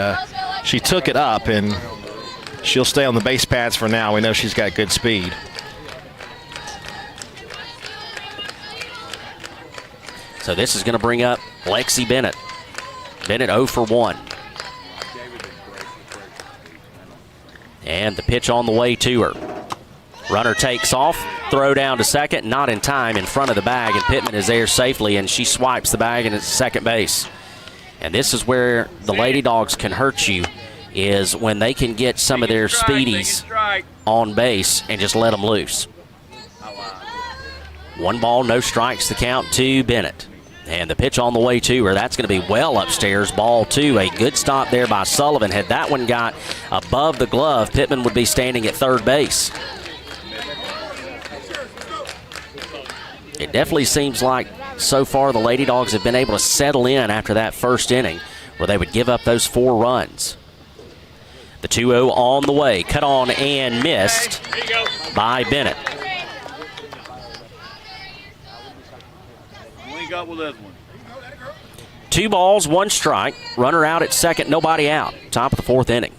took it up, and she'll stay on the base paths for now. We know she's got good speed. So this is going to bring up Lexi Bennett. Bennett 0 for 1. And the pitch on the way to her. Runner takes off, throw down to second, not in time, in front of the bag, and Pittman is there safely, and she swipes the bag, and it's second base. And this is where the Lady Dogs can hurt you, is when they can get some of their speedies on base and just let them loose. 1 ball, no strikes, the count to Bennett. And the pitch on the way to her, that's going to be well upstairs, ball 2. A good stop there by Sullivan. Had that one got above the glove, Pittman would be standing at third base. It definitely seems like so far the Lady Dogs have been able to settle in after that first inning where they would give up those 4 runs. The 2-0 on the way, cut on and missed by Bennett. Got with this one. 2 balls, 1 strike. Runner out at second, nobody out. Top of the 4th inning.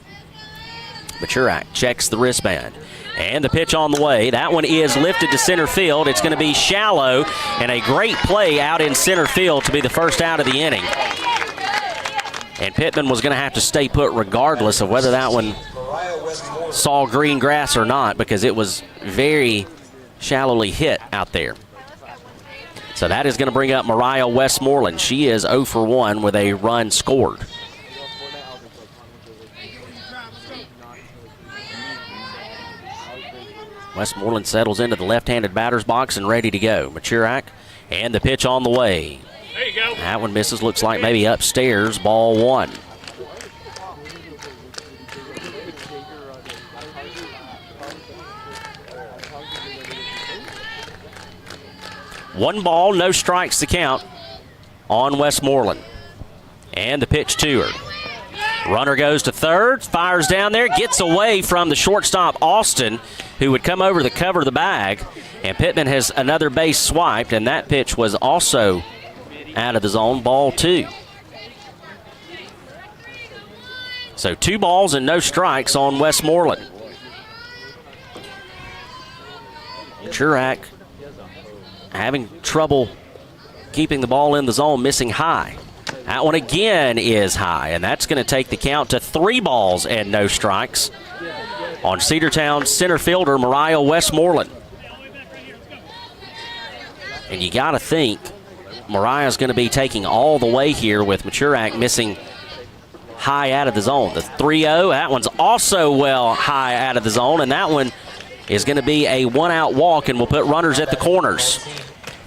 Machurak checks the wristband. And the pitch on the way. That one is lifted to center field. It's going to be shallow, and a great play out in center field to be the first out of the inning. And Pittman was going to have to stay put regardless of whether that one saw green grass or not, because it was very shallowly hit out there. So that is going to bring up Mariah Westmoreland. She is 0 for 1 with a run scored. Westmoreland settles into the left-handed batter's box and ready to go. Machurak, and the pitch on the way. There you go. That one misses, looks like maybe upstairs, ball 1. One ball, no strikes to count on Westmoreland. And the pitch to her. Runner goes to third, fires down there, gets away from the shortstop Austin, who would come over to cover the bag. And Pittman has another base swiped, and that pitch was also out of the zone, ball 2. So 2 balls and no strikes on Westmoreland. Churak having trouble keeping the ball in the zone, missing high. That one again is high, and that's going to take the count to 3 balls and no strikes on Cedartown center fielder Mariah Westmoreland. And you got to think Mariah's going to be taking all the way here with Machurak missing high out of the zone. The 3-0, that one's also well high out of the zone, and that one is going to be a 1-out walk, and will put runners at the corners.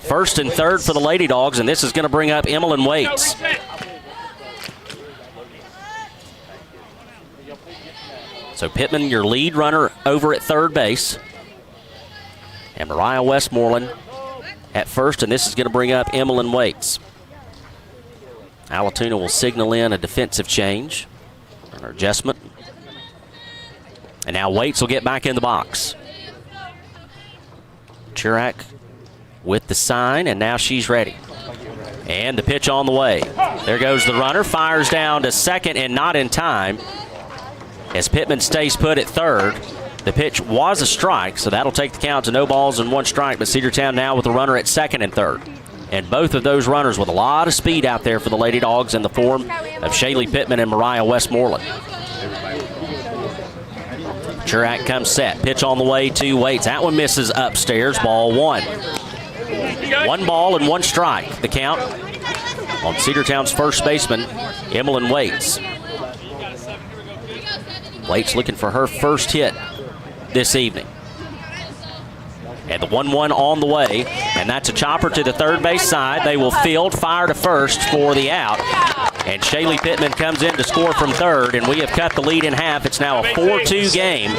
First and third for the Lady Dogs, and this is going to bring up Emmeline Waits. So Pittman, your lead runner over at third base, and Mariah Westmoreland at first, and this is going to bring up Emmeline Waits. Allatoona will signal in a defensive change, or adjustment. And now Waits will get back in the box. Churak with the sign, and now she's ready. And the pitch on the way. There goes the runner, fires down to second and not in time as Pittman stays put at third. The pitch was a strike, so that'll take the count to no balls and 1 strike, but Cedartown now with the runner at second and third. And both of those runners with a lot of speed out there for the Lady Dogs in the form of Shaylee Pittman and Mariah Westmoreland. Churak comes set. Pitch on the way to Waits. That one misses upstairs. Ball 1. 1 ball and 1 strike. The count on Cedartown's first baseman, Emmeline Waits. Waits looking for her first hit this evening. And the 1-1 on the way, and that's a chopper to the third base side. They will field, fire to first for the out. And Shaylee Pittman comes in to score from third, and we have cut the lead in half. It's now a 4-2 game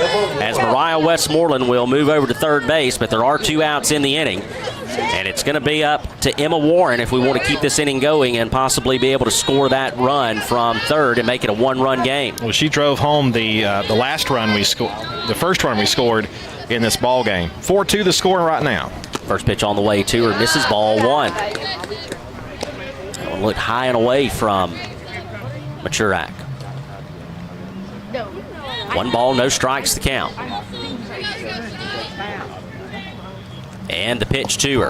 as Mariah Westmoreland will move over to third base, but there are 2 outs in the inning. And it's going to be up to Emma Warren if we want to keep this inning going and possibly be able to score that run from third and make it a 1-run game. Well, she drove home the last run we scored, the first run we scored in this ball game. 4-2 the score right now. First pitch on the way to her, misses, ball 1. That one looked high and away from Machurak. 1 ball, no strikes to count. And the pitch to her.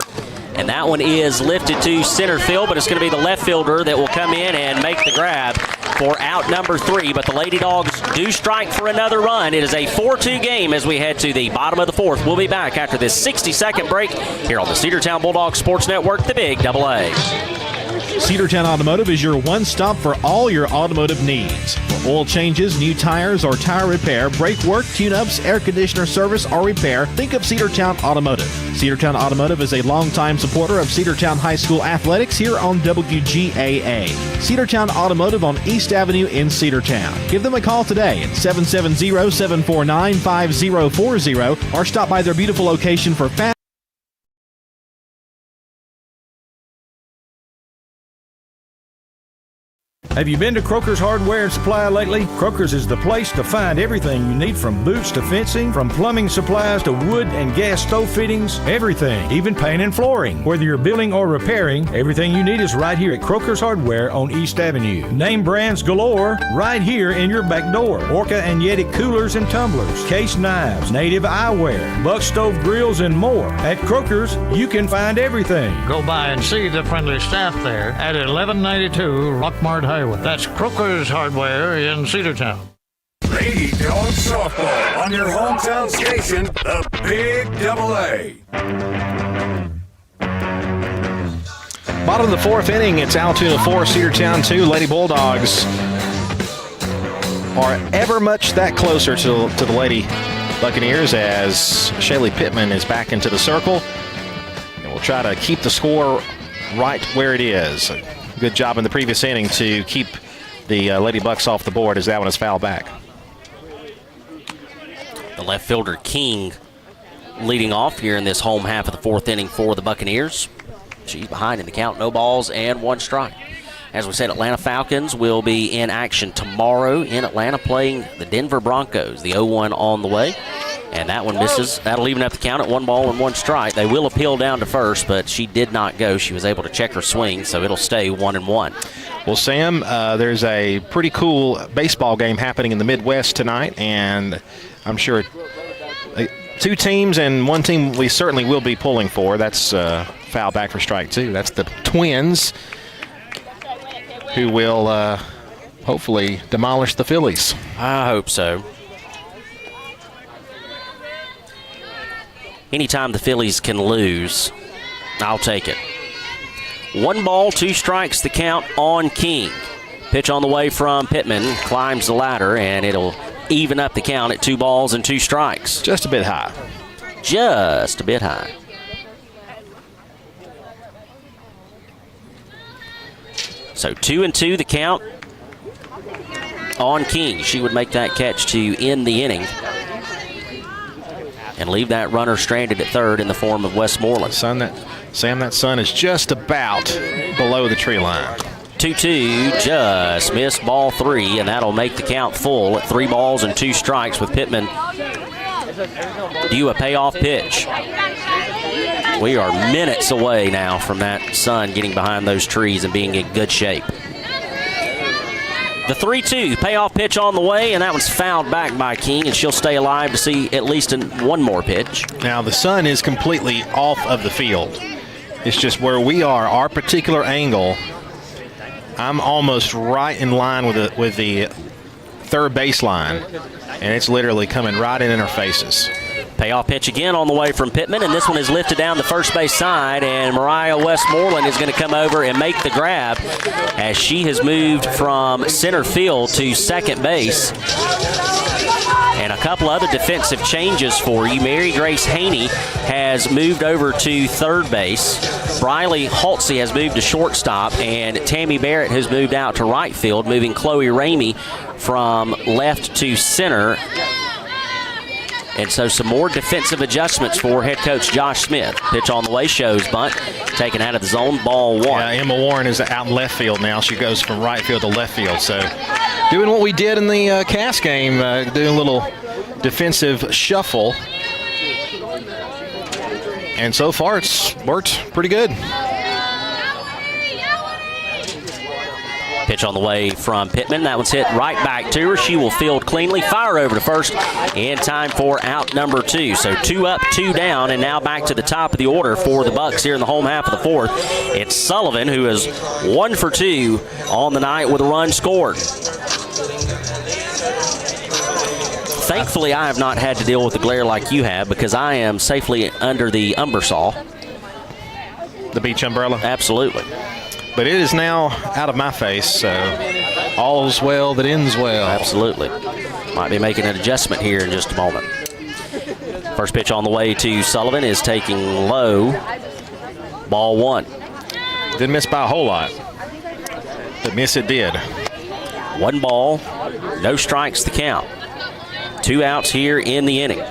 And that one is lifted to center field, but it's going to be the left fielder that will come in and make the grab for out number 3. But the Lady Dogs do strike for another run. It is a 4-2 game as we head to the bottom of the 4th. We'll be back after this 60-second break here on the Cedartown Bulldogs Sports Network, the Big Double A. Cedartown Automotive is your one-stop for all your automotive needs. For oil changes, new tires, or tire repair, brake work, tune-ups, air conditioner service, or repair, think of Cedartown Automotive. Cedartown Automotive is a longtime supporter of Cedartown High School athletics here on WGAA. Cedartown Automotive on East Avenue in Cedartown. Give them a call today at 770-749-5040 or stop by their beautiful location for fast. Have you been to Croker's Hardware and Supply lately? Croker's is the place to find everything you need, from boots to fencing, from plumbing supplies to wood and gas stove fittings, everything, even paint and flooring. Whether you're building or repairing, everything you need is right here at Croker's Hardware on East Avenue. Name brands galore right here in your back door. Orca and Yeti coolers and tumblers, case knives, native eyewear, buck stove grills, and more. At Croker's, you can find everything. Go by and see the friendly staff there at 1192 Rockmart Highway. That's Croker's Hardware in Cedartown. Lady Dogs Softball on your hometown station, the Big Double A. Bottom of the 4th inning, it's Allatoona 4, Cedartown 2. Lady Bulldogs are ever much that closer to the Lady Buccaneers as Shaylee Pittman is back into the circle. And we'll try to keep the score right where it is. Good job in the previous inning to keep the Lady Bucks off the board as that one is fouled back. The left fielder King leading off here in this home half of the 4th inning for the Buccaneers. She's behind in the count, no balls and 1 strike. As we said, Atlanta Falcons will be in action tomorrow in Atlanta playing the Denver Broncos. The 0-1 on the way. And that one misses. That'll even up the count at 1 ball and 1 strike. They will appeal down to first, but she did not go. She was able to check her swing, so it'll stay 1-1. Well, Sam, there's a pretty cool baseball game happening in the Midwest tonight, and I'm sure 2 teams and 1 team we certainly will be pulling for. That's foul back for strike 2. That's the Twins, who will hopefully demolish the Phillies. I hope so. Anytime the Phillies can lose, I'll take it. 1 ball, 2 strikes, the count on King. Pitch on the way from Pittman, climbs the ladder, and it'll even up the count at 2 balls and 2 strikes. Just a bit high. Just a bit high. So 2-2 the count on King. She would make that catch to end the inning and leave that runner stranded at third in the form of Westmoreland. Sam, that sun is just about below the tree line. 2-2, just missed ball 3, and that'll make the count full at 3 balls and 2 strikes with Pittman due a payoff pitch. We are minutes away now from that sun getting behind those trees and being in good shape. The 3-2 payoff pitch on the way, and that one's fouled back by King, and she'll stay alive to see at least 1 more pitch. Now, the sun is completely off of the field. It's just where we are, our particular angle. I'm almost right in line with the third baseline, and it's literally coming right in our faces. Payoff pitch again on the way from Pittman, and this one is lifted down the first base side, and Mariah Westmoreland is going to come over and make the grab as she has moved from center field to second base. And a couple other defensive changes for you. Mary Grace Haney has moved over to third base. Briley Halsey has moved to shortstop, and Tammy Barrett has moved out to right field, moving Chloe Ramey from left to center. And so some more defensive adjustments for head coach Josh Smith. Pitch on the way, shows bunt, taken out of the zone, ball 1. Yeah, Emma Warren is out in left field now. She goes from right field to left field. So doing what we did in the Cass game, doing a little defensive shuffle. And so far it's worked pretty good. Pitch on the way from Pittman. That one's hit right back to her. She will field cleanly, fire over to first in time for out number 2. So 2 up, 2 down, and now back to the top of the order for the Bucks here in the home half of the 4th. It's Sullivan, who is 1 for 2 on the night with a run scored. Thankfully, I have not had to deal with the glare like you have because I am safely under the umbrasaw. The beach umbrella? Absolutely. But it is now out of my face, so all's well that ends well. Absolutely. Might be making an adjustment here in just a moment. First pitch on the way to Sullivan is taking low. Ball 1. Didn't miss by a whole lot, but miss it did. 1 ball, no strikes to count. 2 outs here in the inning.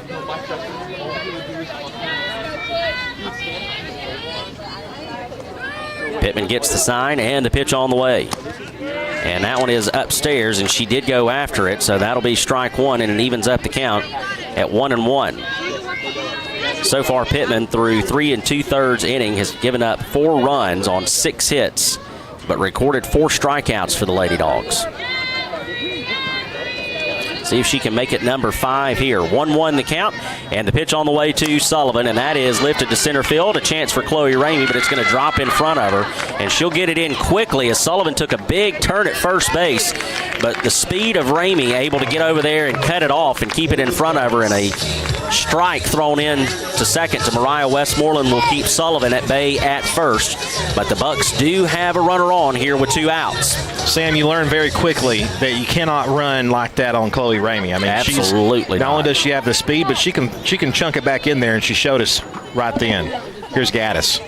Pittman gets the sign and the pitch on the way. And that one is upstairs, and she did go after it, so that'll be strike 1, and it evens up the count at 1-1. So far, Pittman, through 3 2/3 inning, has given up 4 runs on 6 hits, but recorded 4 strikeouts for the Lady Dogs. See if she can make it number 5 here. 1-1 the count, and the pitch on the way to Sullivan, and that is lifted to center field. A chance for Chloe Ramey, but it's going to drop in front of her, and she'll get it in quickly as Sullivan took a big turn at first base, but the speed of Ramey able to get over there and cut it off and keep it in front of her, and a strike thrown in to second to Mariah Westmoreland will keep Sullivan at bay at first, but the Bucks do have a runner on here with 2 outs. Sam, you learn very quickly that you cannot run like that on Chloe Ramey. I mean, absolutely not only does she have the speed, but she can chunk it back in there, and she showed us right then. Here's Gaddis.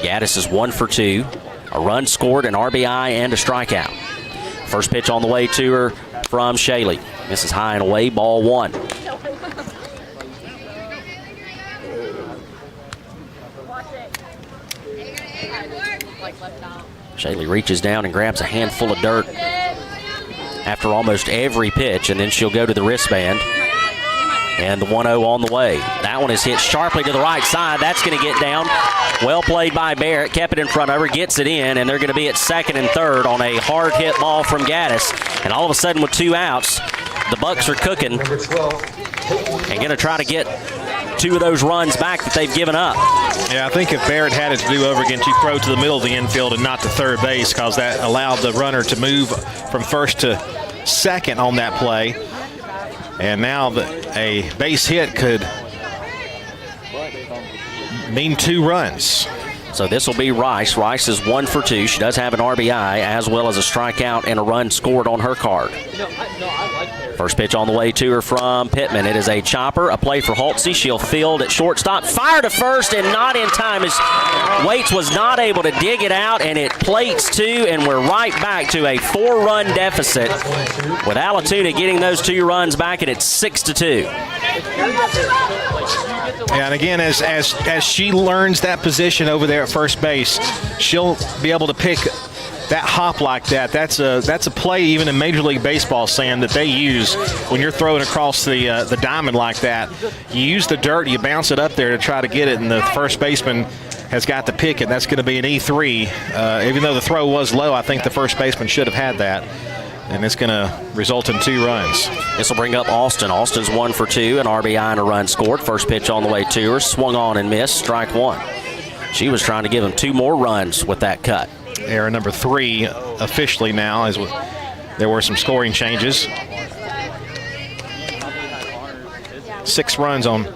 Gaddis is 1 for 2. A run scored, an RBI, and a strikeout. First pitch on the way to her from Shaley. Misses high and away, ball 1. Shaley reaches down and grabs a handful of dirt after almost every pitch, and then she'll go to the wristband. And the 1-0 on the way. That one is hit sharply to the right side. That's going to get down. Well played by Barrett. Kept it in front of her, gets it in, and they're going to be at second and third on a hard hit ball from Gaddis. And all of a sudden with 2 outs, the Bucks are cooking and going to try to get 2 of those runs back that they've given up. Yeah, I think if Barrett had it to do over again, she'd throw to the middle of the infield and not to third base, because that allowed the runner to move from first to second on that play. And now a base hit could mean 2 runs. So this will be Rice. Rice is 1 for 2. She does have an RBI as well as a strikeout and a run scored on her card. First pitch on the way to her from Pittman. It is a chopper, a play for Holtze. She'll field at shortstop. Fire to first and not in time as Waits was not able to dig it out, and it plates 2, and we're right back to a 4-run deficit with Allatoona getting those 2 runs back, and it's 6-2. And again, as she learns that position over there at first base, she'll be able to pick that hop like that. That's a play even in Major League Baseball, Sam, that they use when you're throwing across the diamond like that. You use the dirt, you bounce it up there to try to get it, and the first baseman has got to pick it. That's going to be an E3. Even though the throw was low, I think the first baseman should have had that. And it's going to result in 2 runs. This will bring up Austin. Austin's 1 for 2, an RBI and a run scored. First pitch on the way to her, swung on and missed, strike 1. She was trying to give him 2 more runs with that cut. Error number 3 officially now, as there were some scoring changes. 6 runs on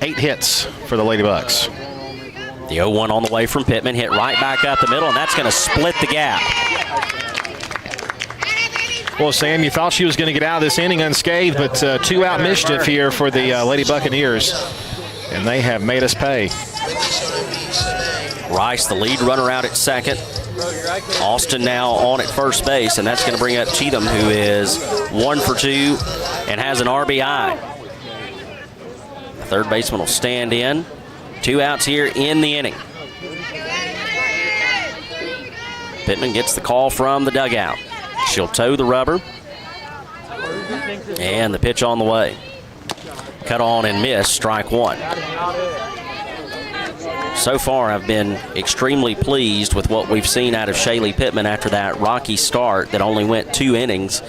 8 hits for the Lady Bucks. The 0-1 on the way from Pittman, hit right back up the middle, and that's going to split the gap. Well, Sam, you thought she was going to get out of this inning unscathed, but 2-out mischief here for the Lady Buccaneers, and they have made us pay. Rice, the lead runner, out at second. Austin now on at first base, and that's going to bring up Cheatham, who is 1 for 2 and has an RBI. The third baseman will stand in. 2 outs here in the inning. Pittman gets the call from the dugout. She'll toe the rubber. And the pitch on the way. Cut on and miss, strike 1. So far, I've been extremely pleased with what we've seen out of Shaylee Pittman after that rocky start that only went 2 innings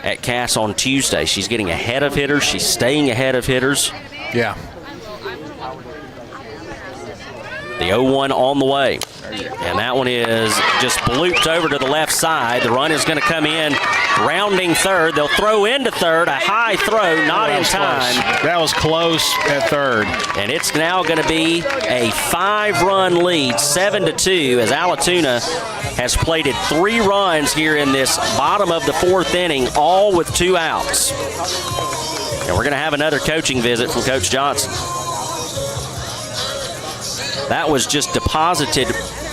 at Cass on Tuesday. She's getting ahead of hitters. She's staying ahead of hitters. Yeah. The 0-1 on the way. And that one is just blooped over to the left side. The run is going to come in, rounding third. They'll throw into third. A high throw, not in time. That was close at third. And it's now going to be a 5-run lead, 7-2, as Allatoona has plated 3 runs here in this bottom of the 4th inning, all with 2 outs. And we're going to have another coaching visit from Coach Johnson. That was just deposited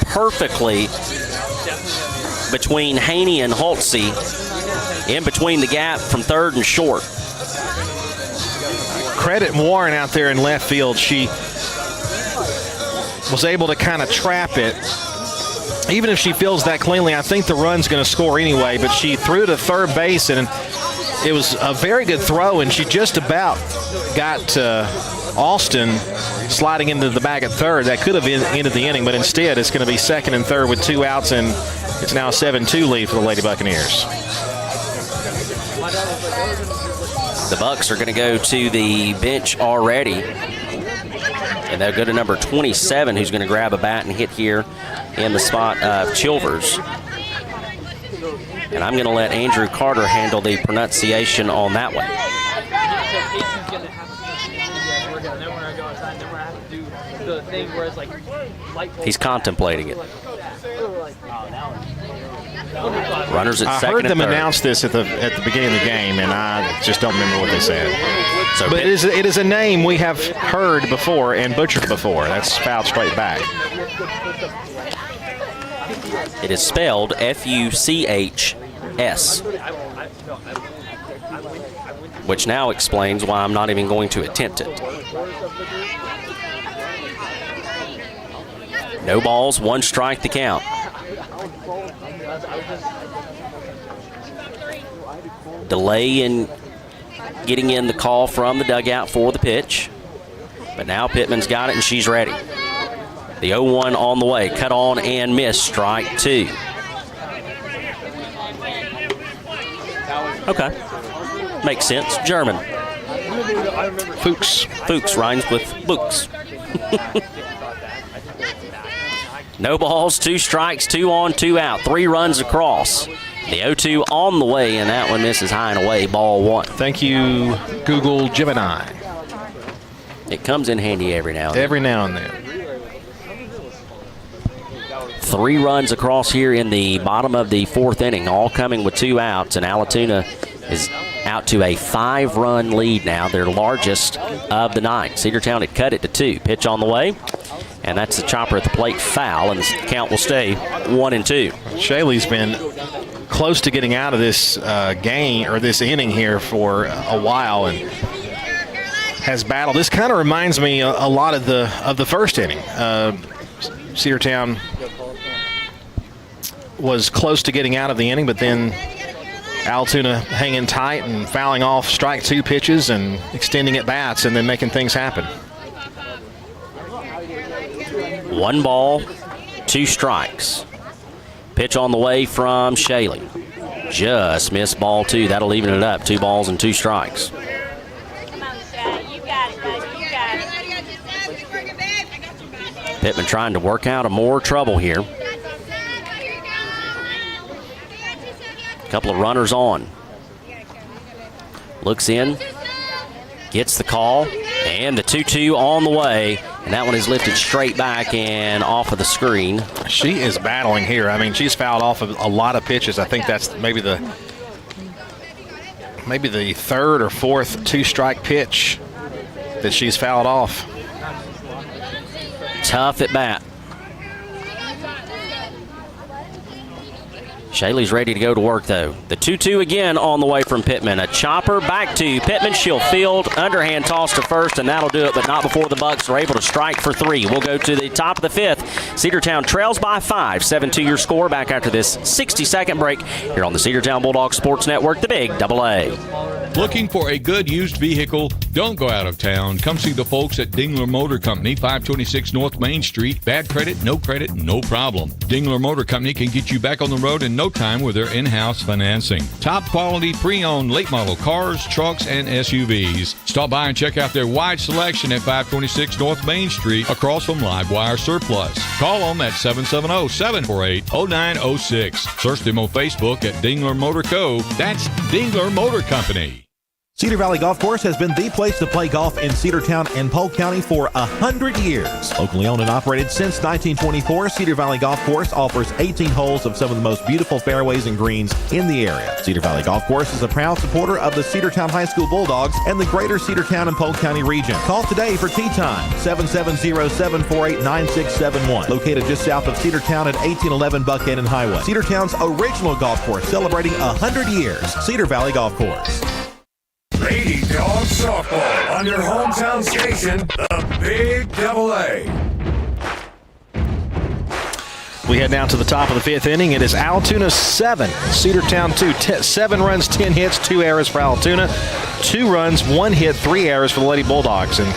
perfectly between Haney and Holtze, in between the gap from third and short. Credit Warren out there in left field. She was able to kind of trap it. Even if she fields that cleanly, I think the run's going to score anyway, but she threw to third base, and it was a very good throw, and she just about got Austin sliding into the bag at third. That could have ended the inning, but instead it's going to be second and third with 2 outs, and it's now a 7-2 lead for the Lady Buccaneers. The Bucks are going to go to the bench already, and they'll go to number 27, who's going to grab a bat and hit here in the spot of Chilvers. And I'm going to let Andrew Carter handle the pronunciation on that one. He's contemplating it. Runners at second and third. I heard them announce this at the beginning of the game, and I just don't remember what they said. So but it is a name we have heard before and butchered before. That's fouled straight back. It is spelled Fuchs, which now explains why I'm not even going to attempt it. No balls, 1 strike the count. Delay in getting in the call from the dugout for the pitch. But now Pittman's got it and she's ready. The 0-1 on the way. Cut on and miss. Strike 2. Okay. Makes sense. German. Fuchs. Fuchs rhymes with books. No balls, 2 strikes, 2 on, 2 out. 3 runs across. The 0-2 on the way, and that one misses high and away. Ball 1. Thank you, Google Gemini. It comes in handy every now and then. Every now and then. 3 runs across here in the bottom of the 4th inning, all coming with 2 outs, and Allatoona is out to a 5-run lead now, their largest of the night. Cedartown had cut it to 2. Pitch on the way, and that's the chopper at the plate, foul, and the count will stay 1-2. Shaylee's been close to getting out of this game or this inning here for a while, and has battled. This kind of reminds me a lot of the first inning. Cedartown was close to getting out of the inning, but then Allatoona hanging tight and fouling off strike 2 pitches and extending at bats and then making things happen. 1 ball, 2 strikes. Pitch on the way from Shaylee. Just missed ball 2. That'll even it up. 2 balls and 2 strikes. Pittman trying to work out more trouble here. A couple of runners on. Looks in. Gets the call. And the 2-2 on the way. And that one is lifted straight back and off of the screen. She is battling here. I mean, she's fouled off of a lot of pitches. I think that's maybe the 3rd or 4th 2-strike pitch that she's fouled off. Tough at bat. Shaylee's ready to go to work, though. The 2-2 again on the way from Pittman. A chopper back to Pittman. She'll field, underhand toss to first, and that'll do it, but not before the Bucks are able to strike for 3. We'll go to the top of the 5th. Cedartown trails by 5. 7-2 your score. Back after this 60-second break here on the Cedartown Bulldogs Sports Network, the Big Double A. Looking for a good used vehicle? Don't go out of town. Come see the folks at Dingler Motor Company, 526 North Main Street. Bad credit, no problem. Dingler Motor Company can get you back on the road in no time with their in-house financing. Top quality pre-owned late model cars, trucks, and SUVs. Stop by and check out their wide selection at 526 North Main Street across from Livewire Surplus. Call them at 770-748-0906. Search them on Facebook at Dingler Motor Co. That's Dingler Motor Company. Cedar Valley Golf Course has been the place to play golf in Cedartown and Polk County for 100 years. Locally owned and operated since 1924, Cedar Valley Golf Course offers 18 holes of some of the most beautiful fairways and greens in the area. Cedar Valley Golf Course is a proud supporter of the Cedartown High School Bulldogs and the greater Cedartown and Polk County region. Call today for tee time, 770-748-9671. Located just south of Cedartown at 1811 Buchanan Highway. Cedartown's original golf course celebrating 100 years. Cedar Valley Golf Course. Lady Dawgs Softball on your hometown station, the Big Double A. We head down to the top of the 5th inning. It is Allatoona 7, Cedartown 2. 7 runs, 10 hits, 2 errors for Allatoona. 2 runs, 1 hit, 3 errors for the Lady Bulldogs. And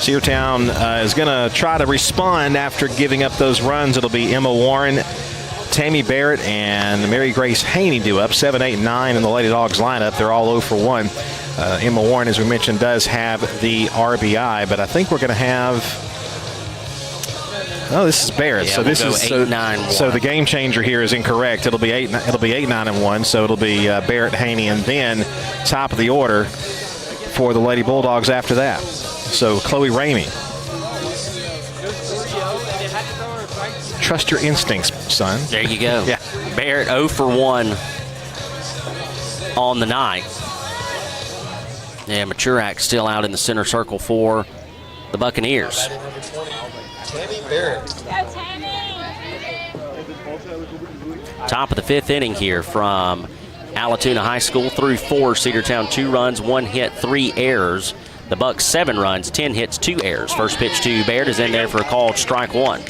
Cedartown is going to try to respond after giving up those runs. It'll be Emma Warren, Tammy Barrett, and Mary Grace Haney due up 7, 8, 9 in the Lady Dogs lineup. They're all 0 for 1. Emma Warren, as we mentioned, does have the RBI, but I think we're going to have. Oh, this is Barrett. Yeah, so this we'll is 8, 9, so the game changer here is incorrect. It'll be 8, 9, and 1. So it'll be Barrett, Haney, and then top of the order for the Lady Bulldogs after that. So Chloe Ramey. Trust your instincts, son. There you go. Yeah. Barrett 0 for 1 on the night. And Maturak still out in the center circle for the Buccaneers. Top of the 5th inning here from Allatoona High School through 4. Cedartown 2 runs, 1 hit, 3 errors. The Bucks 7 runs, 10 hits, 2 errors. First pitch to Barrett is in there for a called strike 1.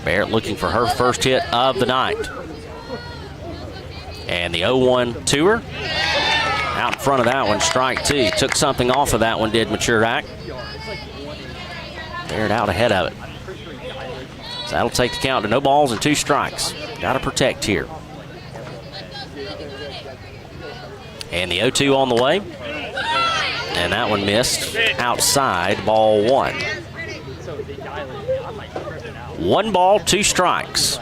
Barrett looking for her first hit of the night. And the 0-1 to her. Out in front of that one, strike 2. Took something off of that one, did Maturak. Barrett out ahead of it. So that'll take the count to no balls and 2 strikes. Got to protect here. And the 0-2 on the way. And that one missed outside, ball 1. 1 ball, 2 strikes.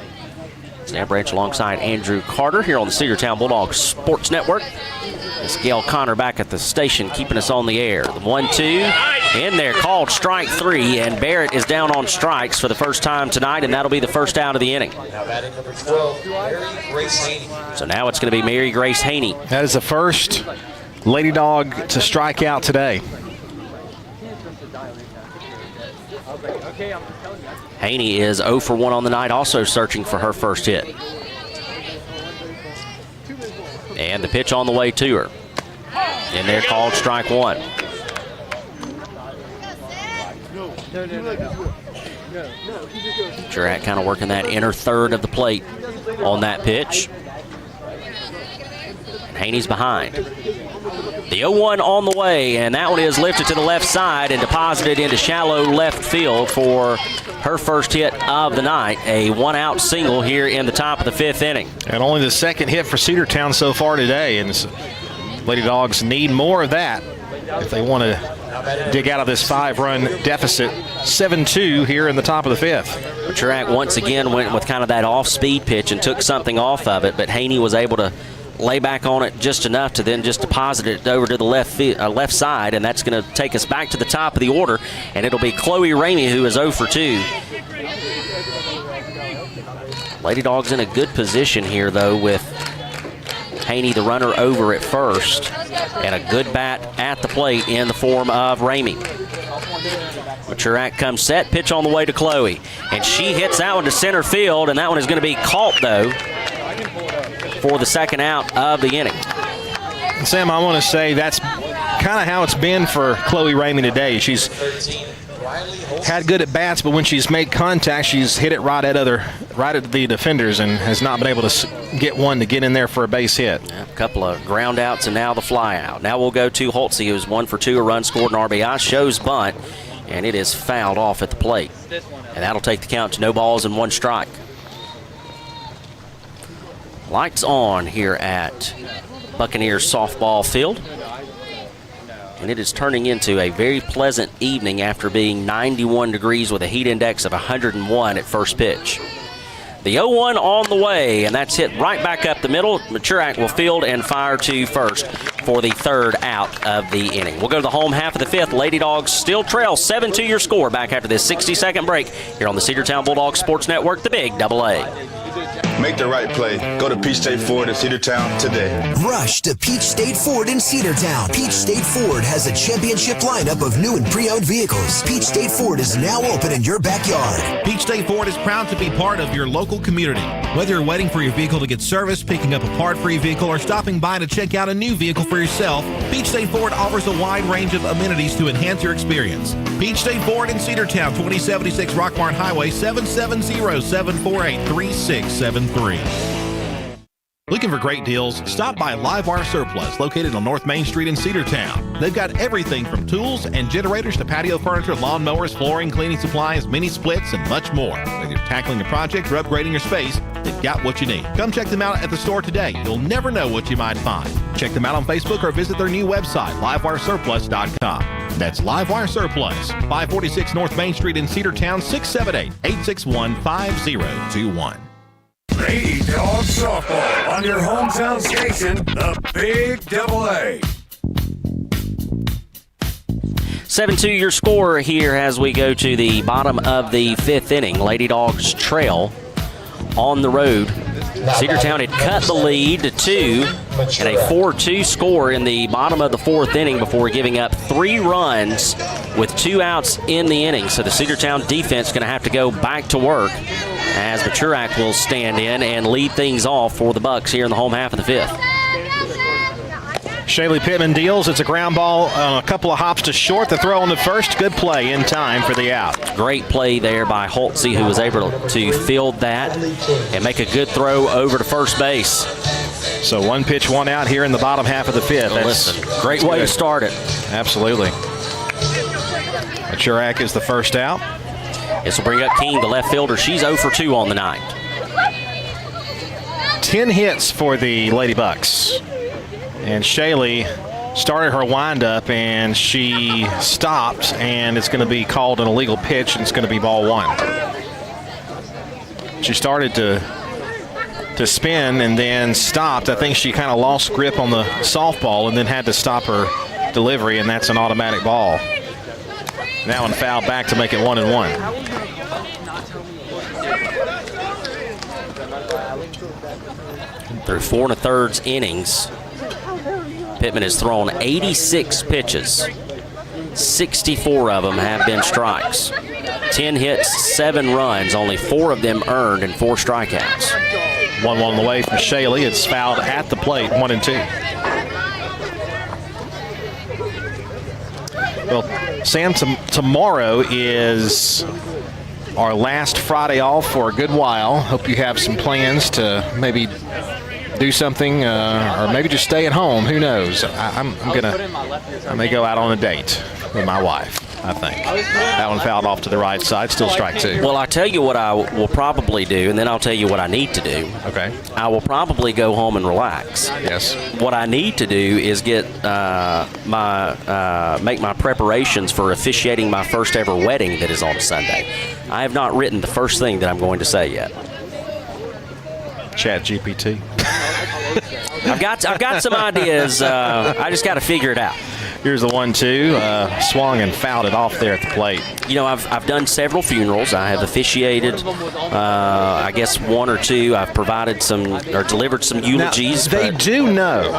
Sam Branch alongside Andrew Carter here on the Cedartown Bulldogs Sports Network. It's Gail Connor back at the station keeping us on the air. The 1-2 in there, called strike 3, and Barrett is down on strikes for the first time tonight, and that'll be the first out of the inning. Now batting number 12, Mary Grace Haney. So now it's going to be Mary Grace Haney. That is the first Lady Dog to strike out today. Haney is 0 for 1 on the night, also searching for her first hit. And the pitch on the way to her. In there, called strike 1. Jurak kind of working that inner third of the plate on that pitch. Haney's behind. The 0-1 on the way, and that one is lifted to the left side and deposited into shallow left field for her first hit of the night. A 1-out single here in the top of the 5th inning. And only the second hit for Cedartown so far today, and Lady Dogs need more of that if they want to dig out of this 5-run deficit. 7-2 here in the top of the 5th. Maturak once again went with kind of that off-speed pitch and took something off of it, but Haney was able to lay back on it just enough to then just deposit it over to the left side, and that's going to take us back to the top of the order, and it'll be Chloe Ramey who is 0 for 2. Lady Dogs in a good position here, though, with Haney, the runner, over at first, and a good bat at the plate in the form of Ramey. Maturak comes set, pitch on the way to Chloe. And she hits that one to center field, and that one is going to be caught, though, for the second out of the inning. Sam, I want to say that's kind of how it's been for Chloe Ramey today. She's had good at bats, but when she's made contact, she's hit it right at the defenders and has not been able to get one to get in there for a base hit. A couple of ground outs and now the fly out. Now we'll go to Holtze, who's 1 for 2, a run scored, an RBI, shows bunt, and it is fouled off at the plate. And that'll take the count to no balls and 1 strike. Lights on here at Buccaneers softball field. And it is turning into a very pleasant evening after being 91 degrees with a heat index of 101 at first pitch. The 0-1 on the way, and that's hit right back up the middle. Maturak will field and fire to first for the third out of the inning. We'll go to the home half of the fifth. Lady Dogs still trail 7-2 your score back after this 60-second break here on the Cedartown Bulldogs Sports Network, the Big Double A. Make the right play. Go to Peach State Ford in Cedartown today. Rush to Peach State Ford in Cedartown. Peach State Ford has a championship lineup of new and pre-owned vehicles. Peach State Ford is now open in your backyard. Peach State Ford is proud to be part of your local community. Whether you're waiting for your vehicle to get serviced, picking up a part for your vehicle, or stopping by to check out a new vehicle for yourself, Peach State Ford offers a wide range of amenities to enhance your experience. Peach State Ford in Cedartown, 2076 Rockmart Highway, 770-748-3673. Looking for great deals? Stop by Livewire Surplus, located on North Main Street in Cedartown. They've got everything from tools and generators to patio furniture, lawn mowers, flooring, cleaning supplies, mini splits, and much more. Whether you're tackling a project or upgrading your space, they've got what you need. Come check them out at the store today. You'll never know what you might find. Check them out on Facebook or visit their new website, livewiresurplus.com. That's Livewire Surplus, 546 North Main Street in Cedartown, 678-861-5021. Lady Dog Softball on your hometown station, the Big Double A. 7-2 your score here as we go to the bottom of the fifth inning. Lady Dogs trail on the road. Cedartown had cut the lead to 2 and a 4-2 score in the bottom of the fourth inning before giving up 3 runs with 2 outs in the inning. So the Cedartown defense is going to have to go back to work as Maturak will stand in and lead things off for the Bucks here in the home half of the fifth. Shaylee Pittman deals. It's a ground ball, a couple of hops to short. The throw on the first. Good play in time for the out. Great play there by Holtze, who was able to field that and make a good throw over to first base. So 1 pitch, 1 out here in the bottom half of the fifth. Listen, great way to start it. Absolutely. Maturak is the first out. This will bring up King, the left fielder. She's 0 for 2 on the night. 10 hits for the Lady Bucks. And Shaylee started her windup and she stopped, and it's going to be called an illegal pitch, and it's going to be ball 1. She started to spin and then stopped. I think she kind of lost grip on the softball and then had to stop her delivery, and that's an automatic ball. Now and foul back to make it 1-1. Through 4 1/3 innings, Pittman has thrown 86 pitches. 64 of them have been strikes. 10 hits, 7 runs, only 4 of them earned and 4 strikeouts. 1-1 on the way from Shaylee. It's fouled at the plate, 1-2. Well, Sam, tomorrow is our last Friday off for a good while. Hope you have some plans to maybe do something or maybe just stay at home. Who knows? I may go out on a date with my wife, I think. That one fouled off to the right side, still strike 2. Well, I'll tell you what I will probably do, and then I'll tell you what I need to do. Okay. I will probably go home and relax. Yes. What I need to do is get make my preparations for officiating my first ever wedding that is on Sunday. I have not written the first thing that I'm going to say yet. Chat GPT. I've got some ideas. I just got to figure it out. Here's the 1-2. Swung and fouled it off there at the plate. You know, I've done several funerals. I have officiated, I guess, 1 or 2. I've provided some or delivered some eulogies. Now, they do know.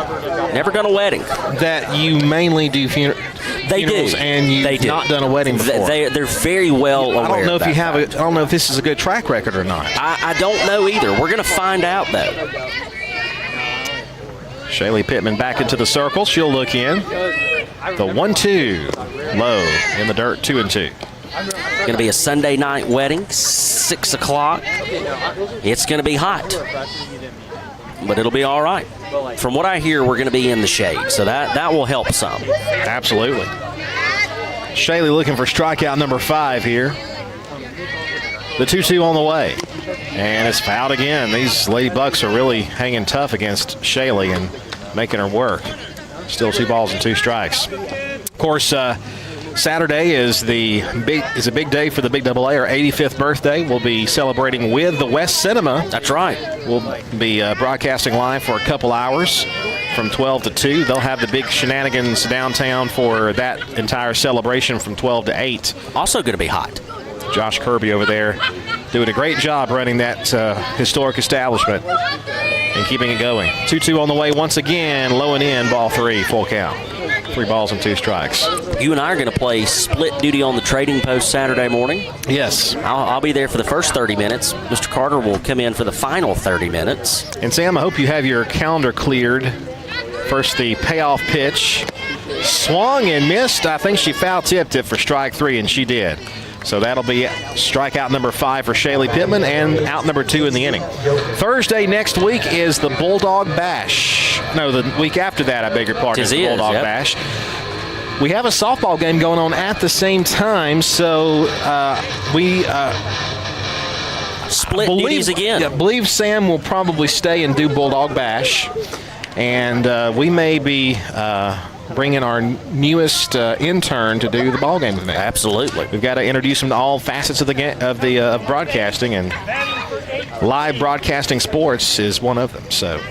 Never done a wedding. That you mainly do funerals. funerals and you've not done a wedding before. They're very well aware. I don't know of if you that have. I don't know if this is a good track record or not. I don't know either. We're going to find out though. Shaylee Pittman back into the circle. She'll look in. The 1-2 low in the dirt, 2-2. Going to be a Sunday night wedding, 6 o'clock. It's going to be hot, but it'll be all right. From what I hear, we're going to be in the shade, so that will help some. Absolutely. Shaylee looking for strikeout number 5 here. The 2-2 on the way. And it's fouled again. These Lady Bucks are really hanging tough against Shaylee and making her work. Still 2 balls and 2 strikes. Of course, Saturday is a big day for the Big AA. Our 85th birthday. We'll be celebrating with the West Cinema. That's right. We'll be broadcasting live for a couple hours from 12 to 2. They'll have the big shenanigans downtown for that entire celebration from 12 to 8. Also going to be hot. Josh Kirby over there doing a great job running that historic establishment and keeping it going. 2-2 on the way once again, low and in, ball 3, full count. 3 balls and 2 strikes. You and I are going to play split duty on the trading post Saturday morning. Yes. I'll be there for the first 30 minutes. Mr. Carter will come in for the final 30 minutes. And Sam, I hope you have your calendar cleared. First, the payoff pitch. Swung and missed. I think she foul-tipped it for strike 3, and she did. So that'll be strikeout number 5 for Shaylee Pittman and out number 2 in the inning. Thursday next week is the Bulldog Bash. No, the week after that, I beg your pardon, is the Bulldog Bash. We have a softball game going on at the same time, so we split duties again. I believe Sam will probably stay and do Bulldog Bash, and we may be bringing our newest intern to do the ball game tonight. Absolutely. We've got to introduce him to all facets of of broadcasting, and live broadcasting sports is one of them. So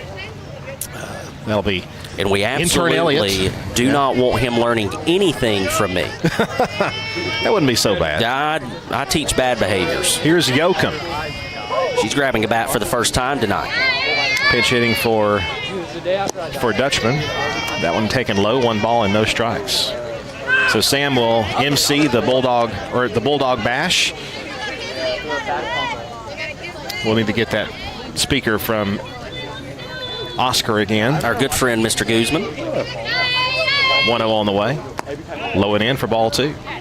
that'll be. And we absolutely do not want him learning anything from me. That wouldn't be so bad. I teach bad behaviors. Here's Yoakum. She's grabbing a bat for the first time tonight. Pitch hitting for Dutchman. That one taken low, 1 ball and no strikes. So Sam will MC the Bulldog Bash. We'll need to get that speaker from Oscar again. Our good friend, Mr. Guzman. 1-0 on the way. Low and in for ball 2. I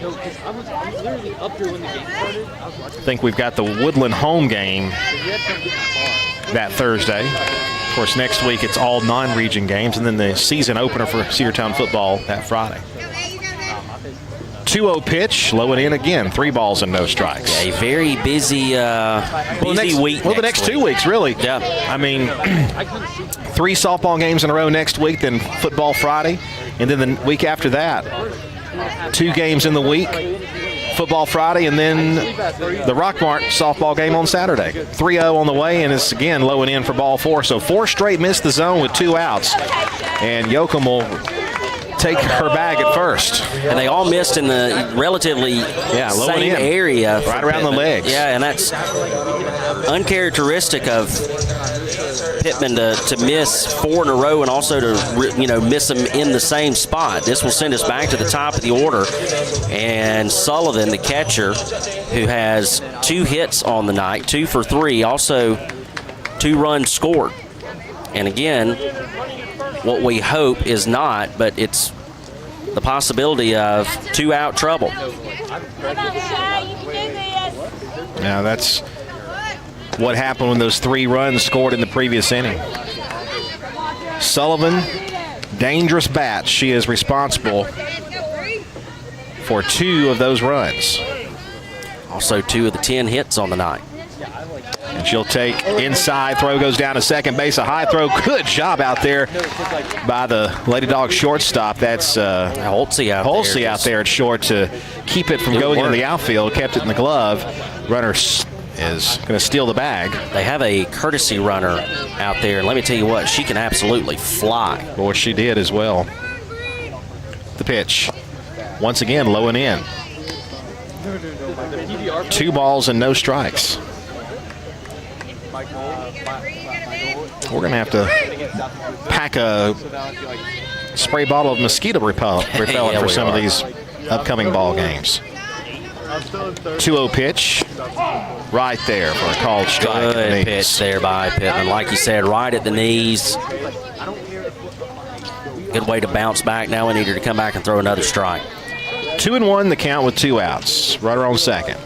think we've got the Woodland home game that Thursday. Of course, next week it's all non-region games, and then the season opener for Cedartown football that Friday. 2-0 pitch, low and in again, 3 balls and no strikes. A very busy week. Well, the next 2 weeks, really. Yeah. I mean, 3 softball games in a row next week, then football Friday, and then the week after that, 2 games in the week, football Friday, and then the Rockmart softball game on Saturday. 3-0 on the way, and it's again low and in for ball 4. So 4 straight missed the zone with 2 outs, and Yoakum will take her bag at first. And they all missed in the relatively same area. Right around the legs. Yeah, and that's uncharacteristic of Pittman to miss 4 in a row and also to miss them in the same spot. This will send us back to the top of the order. And Sullivan, the catcher, who has 2 hits on the night, 2 for 3, also 2 runs scored. And again, what we hope is not, but it's the possibility of 2-out trouble. Now that's what happened when those 3 runs scored in the previous inning. Sullivan, dangerous bat. She is responsible for 2 of those runs. Also 2 of the 10 hits on the night. And she'll take inside. Throw goes down to second base. A high throw. Good job out there by the Lady Dawgs shortstop. That's Holtze out there at short to keep it from going into the outfield. Kept it in the glove. Runner is going to steal the bag. They have a courtesy runner out there, and let me tell you what, she can absolutely fly. Boy, she did as well. The pitch. Once again, low and in. 2 balls and no strikes. We're going to have to pack a spray bottle of mosquito repellent for some of these upcoming ball games. 2-0 pitch right there for a called strike. Good pitch there by Pittman. Like you said, right at the knees. Good way to bounce back. Now we need her to come back and throw another strike. 2-1 the count with 2 outs. Runner on second.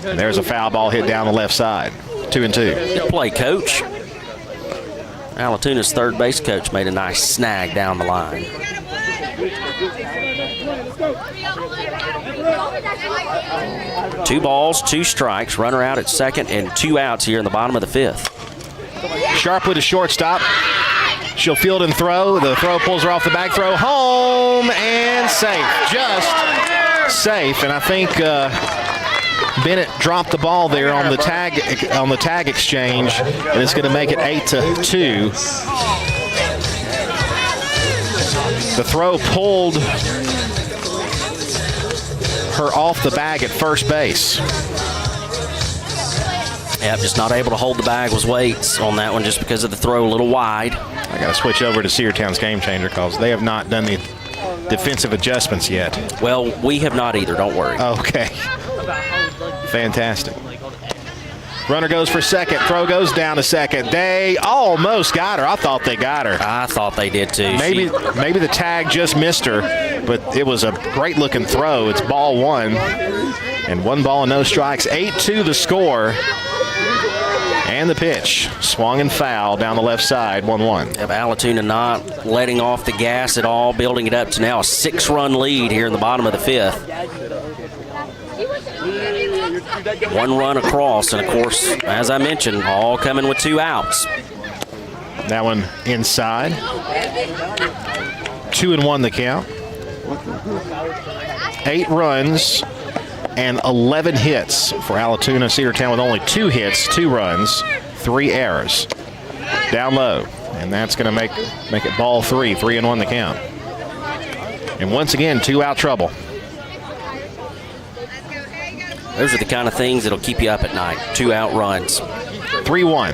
And there's a foul ball hit down the left side. 2-2. Good play, coach. Allatoona's third base coach made a nice snag down the line. Two balls, 2 strikes. Runner out at second and 2 outs here in the bottom of the 5th. Sharply to shortstop. She'll field and throw. The throw pulls her off the back throw. Home and safe. Just safe. And I think Bennett dropped the ball there on the tag exchange, and it's going to make it 8-2. The throw pulled her off the bag at first base. Yep, just not able to hold the bag with weights on that one just because of the throw a little wide. I got to switch over to Cedartown's game changer because they have not done the defensive adjustments yet. Well, we have not either, don't worry. Okay. Fantastic. Runner goes for second. Throw goes down to second. They almost got her. I thought they got her. I thought they did too. Maybe the tag just missed her, but it was a great-looking throw. It's ball 1, and 1 ball and no strikes. 8-2 the score. And the pitch, swung and foul down the left side, 1-1. Yep, Allatoona not letting off the gas at all, building it up to now a 6-run lead here in the bottom of the 5th. 1 run across, and of course, as I mentioned, all coming with 2 outs. That one inside. 2-1 the count. 8 runs and 11 hits for Allatoona. Cedartown with only 2 hits, 2 runs, 3 errors. Down low, and that's going to make it ball 3, 3-1 the count. And once again, 2-out trouble. Those are the kind of things that'll keep you up at night. 2-out runs. 3-1.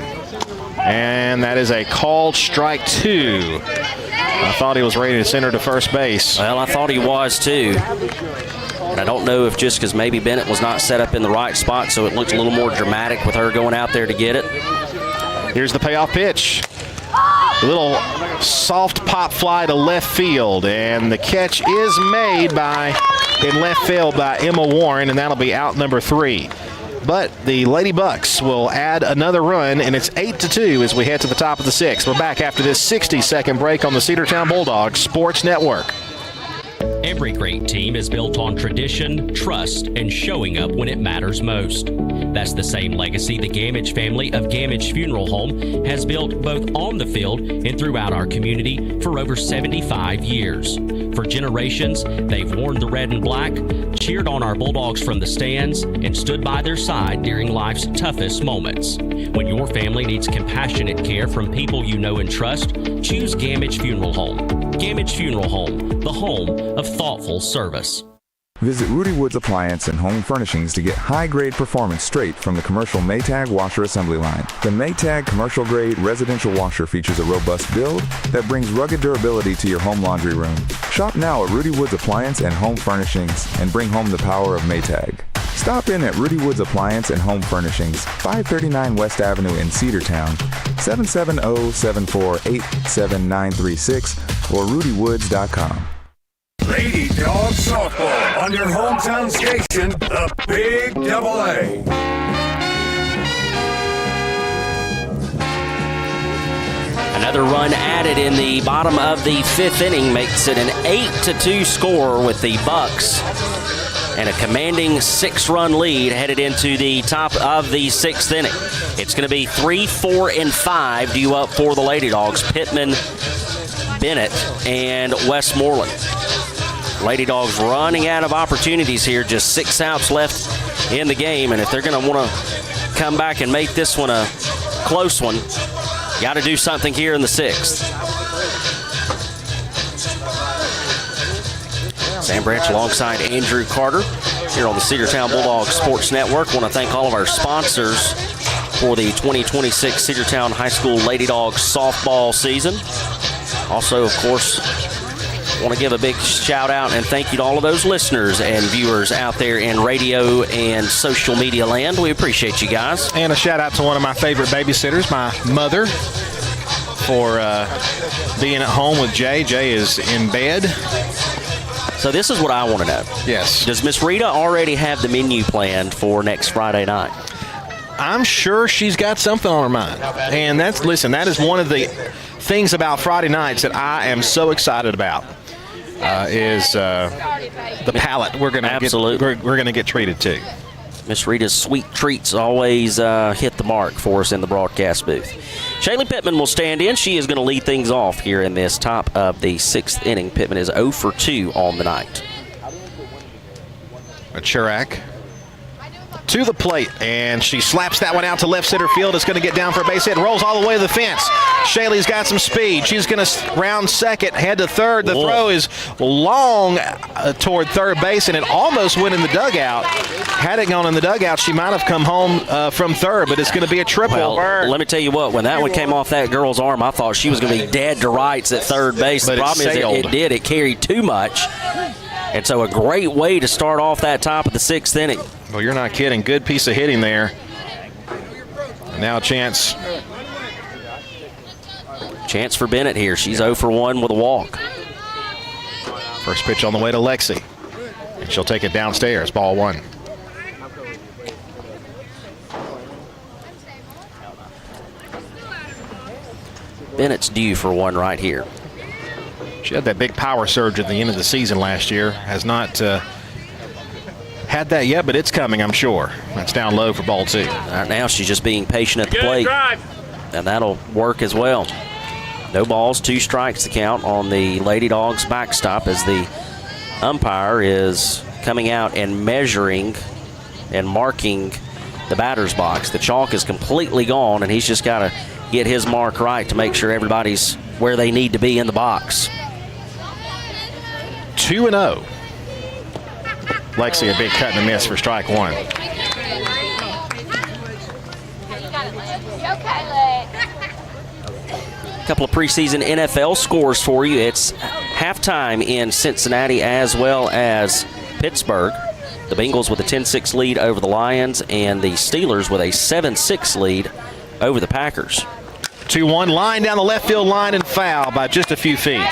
And that is a called strike 2. I thought he was ready to center to first base. Well, I thought he was too. And I don't know if just because maybe Bennett was not set up in the right spot, so it looks a little more dramatic with her going out there to get it. Here's the payoff pitch. A little soft pop fly to left field, and the catch is made in left field by Emma Warren, and that'll be out number 3. But the Lady Bucks will add another run, and it's 8-2 as we head to the top of the 6th. We're back after this 60-second break on the Cedartown Bulldogs Sports Network. Every great team is built on tradition, trust, and showing up when it matters most. That's the same legacy the Gamage family of Gamage Funeral Home has built both on the field and throughout our community for over 75 years. For generations, they've worn the red and black, cheered on our Bulldogs from the stands, and stood by their side during life's toughest moments. When your family needs compassionate care from people you know and trust, choose Gamage Funeral Home. Gamage Funeral Home, the home of thoughtful service. Visit Rudy Woods Appliance and Home Furnishings to get high-grade performance straight from the commercial Maytag washer assembly line. The Maytag commercial-grade residential washer features a robust build that brings rugged durability to your home laundry room. Shop now at Rudy Woods Appliance and Home Furnishings and bring home the power of Maytag. Stop in at Rudy Woods Appliance and Home Furnishings, 539 West Avenue in Cedartown, 770-748-7936 or rudywoods.com. Lady Dawgs Softball on your hometown station, the Big Double A. Another run added in the bottom of the 5th inning makes it an 8-2 score with the Bucks. And a commanding 6-run lead headed into the top of the 6th inning. It's going to be 3, 4, and 5 due up for the Lady Dogs. Pittman, Bennett, and Westmoreland. Lady Dogs running out of opportunities here. Just 6 outs left in the game. And if they're going to want to come back and make this one a close one, got to do something here in the 6th. Sam Branch alongside Andrew Carter here on the Cedartown Bulldogs Sports Network. Want to thank all of our sponsors for the 2026 Cedartown High School Lady Dogs softball season. Also, of course, want to give a big shout out and thank you to all of those listeners and viewers out there in radio and social media land. We appreciate you guys. And a shout out to one of my favorite babysitters, my mother, for being at home with Jay. Jay is in bed. So this is what I want to know. Yes. Does Miss Rita already have the menu planned for next Friday night? I'm sure she's got something on her mind. And that is one of the things about Friday nights that I am so excited about, is the palate we're going to get treated to. Miss Rita's sweet treats always hit the mark for us in the broadcast booth. Shaylee Pittman will stand in. She is going to lead things off here in this top of the 6th inning. Pittman is 0 for 2 on the night. A Churak to the plate, and she slaps that one out to left center field. It's going to get down for a base hit. Rolls all the way to the fence. Shaylee's got some speed. She's going to round second, head to third. The throw is long toward third base, and it almost went in the dugout. Had it gone in the dugout, she might have come home from third, but it's going to be a triple. Well, let me tell you what, when that one came off that girl's arm, I thought she was going to be dead to rights at third base. The problem is it did. It carried too much. And so a great way to start off that top of the 6th inning. Well, you're not kidding. Good piece of hitting there. Now a chance. Chance for Bennett here. She's 0 for 1 with a walk. First pitch on the way to Lexi. And she'll take it downstairs. Ball 1. Bennett's due for one right here. She had that big power surge at the end of the season last year. Has not had that yet, but it's coming, I'm sure. That's down low for ball 2. Right now she's just being patient at the plate. And that'll work as well. No balls, 2 strikes to count on the Lady Dogs backstop as the umpire is coming out and measuring and marking the batter's box. The chalk is completely gone, and he's just got to get his mark right to make sure everybody's where they need to be in the box. 2-0. Lexi a big cut and a miss for strike 1. A couple of preseason NFL scores for you. It's halftime in Cincinnati as well as Pittsburgh. The Bengals with a 10-6 lead over the Lions, and the Steelers with a 7-6 lead over the Packers. 2-1, line down the left field line and foul by just a few feet.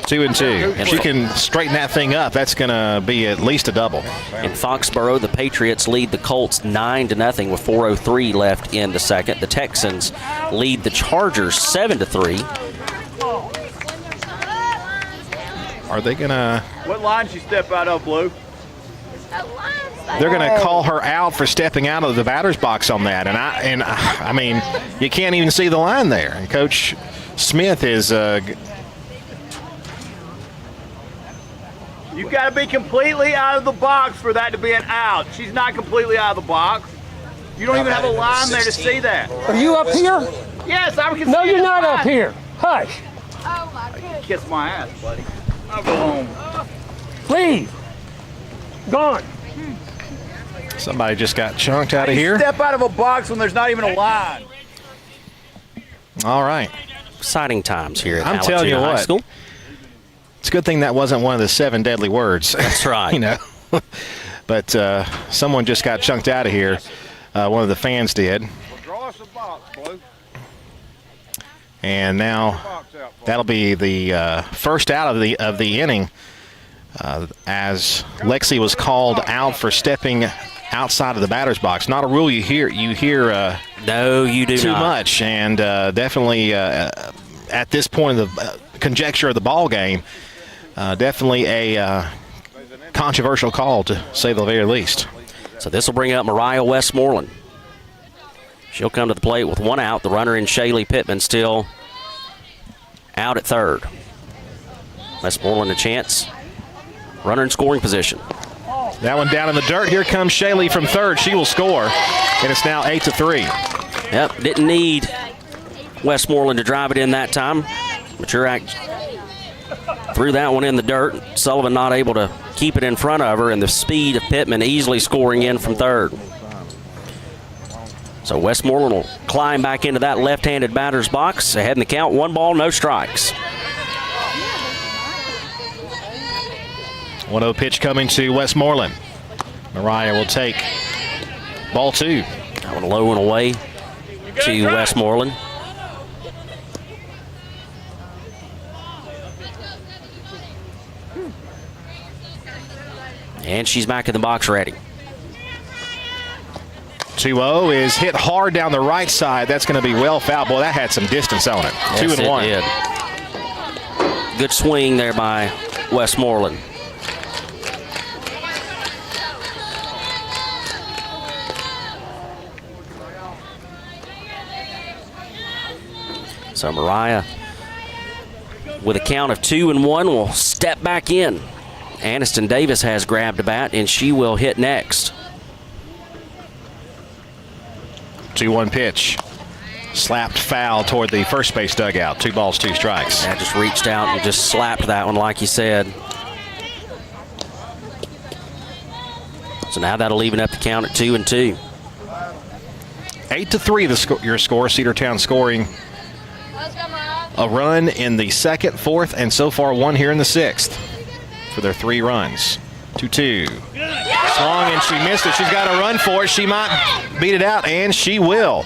2-2. If she can straighten that thing up, that's going to be at least a double. In Foxborough, the Patriots lead the Colts 9-0 with 4:03 left in the second. The Texans lead the Chargers 7-3. Are they going to... What line did she step out of, Blue? They're going to call her out for stepping out of the batter's box on that. And I mean, you can't even see the line there. And Coach Smith is... You've got to be completely out of the box for that to be an out. She's not completely out of the box. You don't even have a line there to see that. Are you up here? Yes, I can. No, see you're it. not up here. Hush. Oh my goodness. Kiss my ass, buddy. I'll go home. Leave. Gone. Somebody just got chunked out of here. Step out of a box when there's not even a line. All right. Exciting times here at I'm telling you Allatoona High what. School. It's a good thing that wasn't one of the 7 deadly words. That's right. You know, but someone just got chunked out of here. One of the fans did. Well, draw us a box, Blue. And now that'll be the first out of the inning, as Lexi was called out for stepping outside of the batter's box. Not a rule you hear. No, you do too not. much, and definitely at this point of the conjecture of the ball game. Definitely a controversial call, to say the very least. So this will bring up Mariah Westmoreland. She'll come to the plate with 1 out. The runner in Shaylee Pittman still out at third. Westmoreland a chance. Runner in scoring position. That one down in the dirt. Here comes Shaylee from third. She will score, and it's now 8-3. Yep, didn't need Westmoreland to drive it in that time. Maturak threw that one in the dirt. Sullivan not able to keep it in front of her, and the speed of Pittman easily scoring in from third. So Westmoreland will climb back into that left-handed batter's box. Ahead in the count, 1 ball, no strikes. 1-0 pitch coming to Westmoreland. Mariah will take ball 2. That one low and away to Westmoreland. And she's back in the box ready. 2-0 is hit hard down the right side. That's going to be well fouled. Boy, that had some distance on it. Yes, 2-1. It did. Good swing there by Westmoreland. So Mariah, with a count of 2-1, will step back in. Aniston Davis has grabbed a bat, and she will hit next. 2-1 pitch. Slapped foul toward the first base dugout. 2 balls, 2 strikes. Yeah, just reached out and just slapped that one like you said. So now that'll even up the count at 2-2. 8-3 your score. Cedartown scoring a run in the 2nd, 4th, and so far 1 here in the 6th for their 3 runs. 2-2. Swung and she missed it. She's got a run for it. She might beat it out, and she will.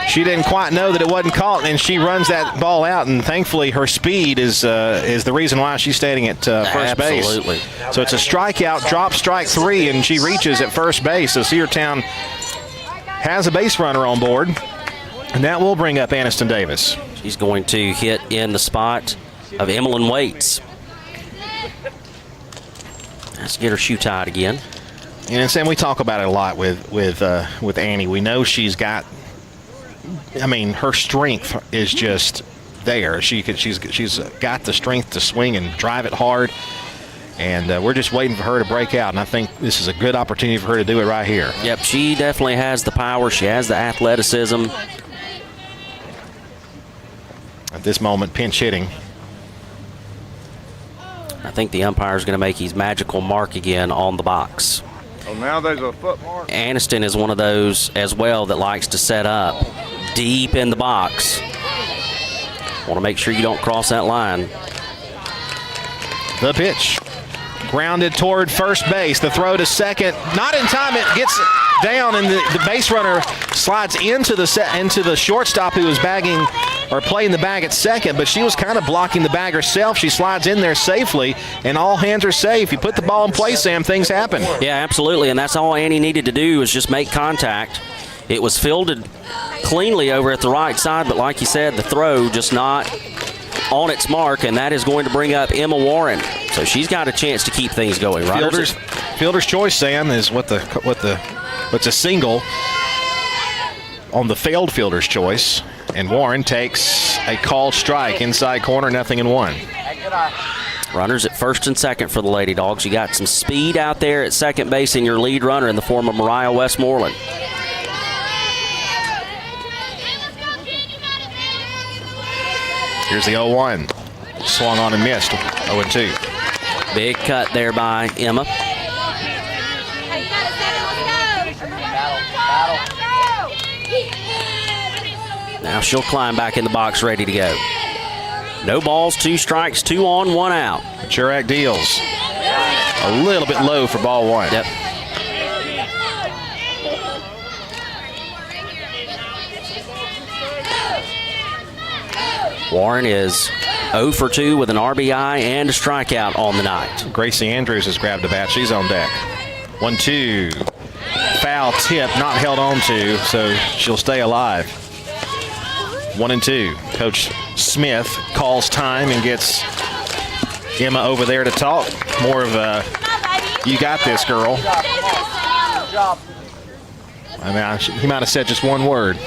She didn't quite know that it wasn't caught, and she runs that ball out, and thankfully her speed is the reason why she's standing at first base. Absolutely. So it's a strikeout, drop strike 3, and she reaches at first base. So Cedartown has a base runner on board, and that will bring up Aniston Davis. She's going to hit in the spot of Emmeline Waits. Let's get her shoe tied again. And Sam, we talk about it a lot with Annie. We know she's got. I mean, her strength is just there. She's got the strength to swing and drive it hard. And we're just waiting for her to break out. And I think this is a good opportunity for her to do it right here. Yep, she definitely has the power. She has the athleticism. At this moment, pinch hitting. I think the umpire is going to make his magical mark again on the box. Oh, now there's a foot mark. Aniston is one of those as well that likes to set up deep in the box. Want to make sure you don't cross that line. The pitch. Grounded toward first base. The throw to second. Not in time. It gets down, and the base runner slides into the shortstop who was bagging or playing the bag at second, but she was kind of blocking the bag herself. She slides in there safely, and all hands are safe. You put the ball in play, Sam, things happen. Yeah, absolutely, and that's all Annie needed to do was just make contact. It was fielded cleanly over at the right side, but like you said, the throw just not on its mark, and that is going to bring up Emma Warren. So she's got a chance to keep things going, right? Fielder's choice, Sam, is what's a single on the failed fielder's choice, and Warren takes a called strike inside corner, 0-1. Runners at first and second for the Lady Dogs. You got some speed out there at second base in your lead runner in the form of Mariah Westmoreland. Here's the 0-1. Swung on and missed. 0-2. Big cut there by Emma. Now she'll climb back in the box ready to go. No balls, 2 strikes, 2 on, 1 out. Churack deals. A little bit low for ball 1. Yep. Warren is 0 for 2 with an RBI and a strikeout on the night. Gracie Andrews has grabbed a bat. She's on deck. 1-2. Foul tip, not held on to, so she'll stay alive. 1-2. Coach Smith calls time and gets Emma over there to talk. More of a, you got this, girl. I mean, he might have said just one word.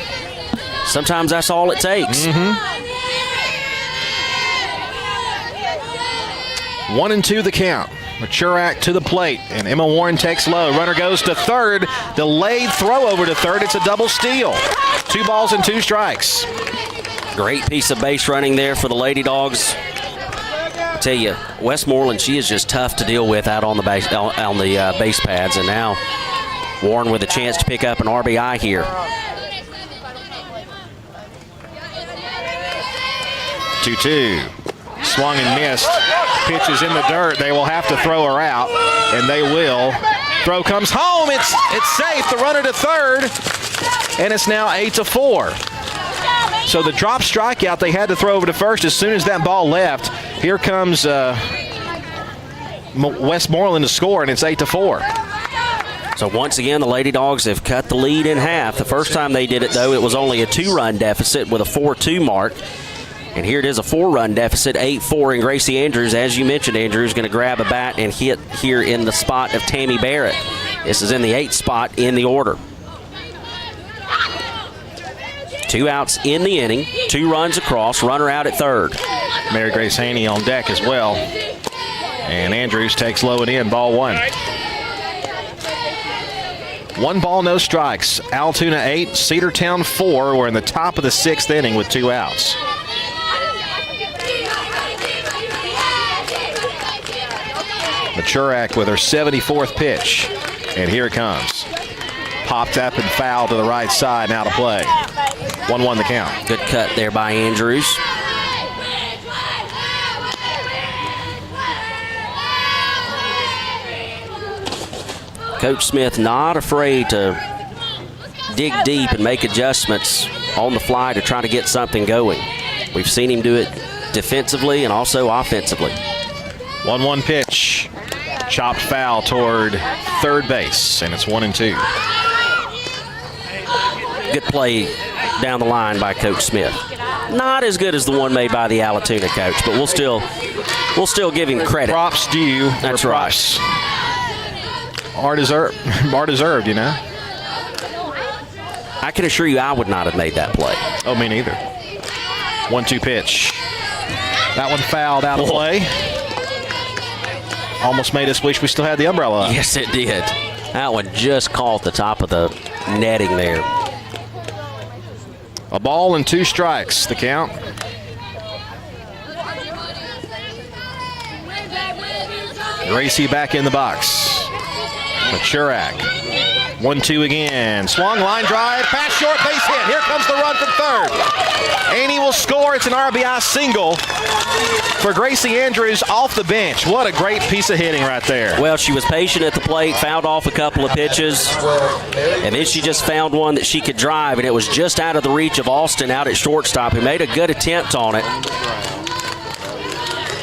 Sometimes that's all it takes. 1-2 the count. Churack to the plate, and Emma Warren takes low. Runner goes to third. Delayed throw over to third. It's a double steal. 2 balls and 2 strikes. Great piece of base running there for the Lady Dogs. I tell you, Westmoreland, she is just tough to deal with out on the base base pads, and now Warren with a chance to pick up an RBI here. 2-2. swung and missed. Pitch is in the dirt. They will have to throw her out, and they will. Throw comes home. It's safe. The runner to third, and it's now 8-4. So the drop strikeout they had to throw over to first as soon as that ball left. Here comes Westmoreland to score, and it's 8-4. So once again, the Lady Dogs have cut the lead in half. The first time they did it, though, it was only a 2-run deficit with a 4-2 mark. And here it is, a 4-run deficit, 8-4. And Gracie Andrews, as you mentioned, Andrew, is going to grab a bat and hit here in the spot of Tammy Barrett. This is in the 8th spot in the order. 2 outs in the inning, 2 runs across, runner out at third. Mary Grace Haney on deck as well. And Andrews takes low and in, ball 1. 1 ball, no strikes. Allatoona 8, Cedartown 4. We're in the top of the 6th inning with 2 outs. Machurak with her 74th pitch. And here it comes. Popped up and fouled to the right side, now to play. 1-1 the count. Good cut there by Andrews. Coach Smith not afraid to dig deep and make adjustments on the fly to try to get something going. We've seen him do it defensively and also offensively. 1-1 pitch. Chopped foul toward third base, and it's 1-2. Good play down the line by Coach Smith. Not as good as the one made by the Allatoona coach, but we'll still give him credit. Props due. That's right. Are deserved, you know. I can assure you I would not have made that play. Oh, me neither. 1-2 pitch. That one fouled out of play. Almost made us wish we still had the umbrella up. Yes, it did. That one just caught the top of the netting there. A ball and 2 strikes, the count. Gracie back in the box. Machurak. 1-2 again. Swung, line drive, pass short, base hit. Here comes the run from third. Annie will score. It's an RBI single for Gracie Andrews off the bench. What a great piece of hitting right there. Well, she was patient at the plate, fouled off a couple of pitches, and then she just found one that she could drive, and it was just out of the reach of Austin out at shortstop, who made a good attempt on it.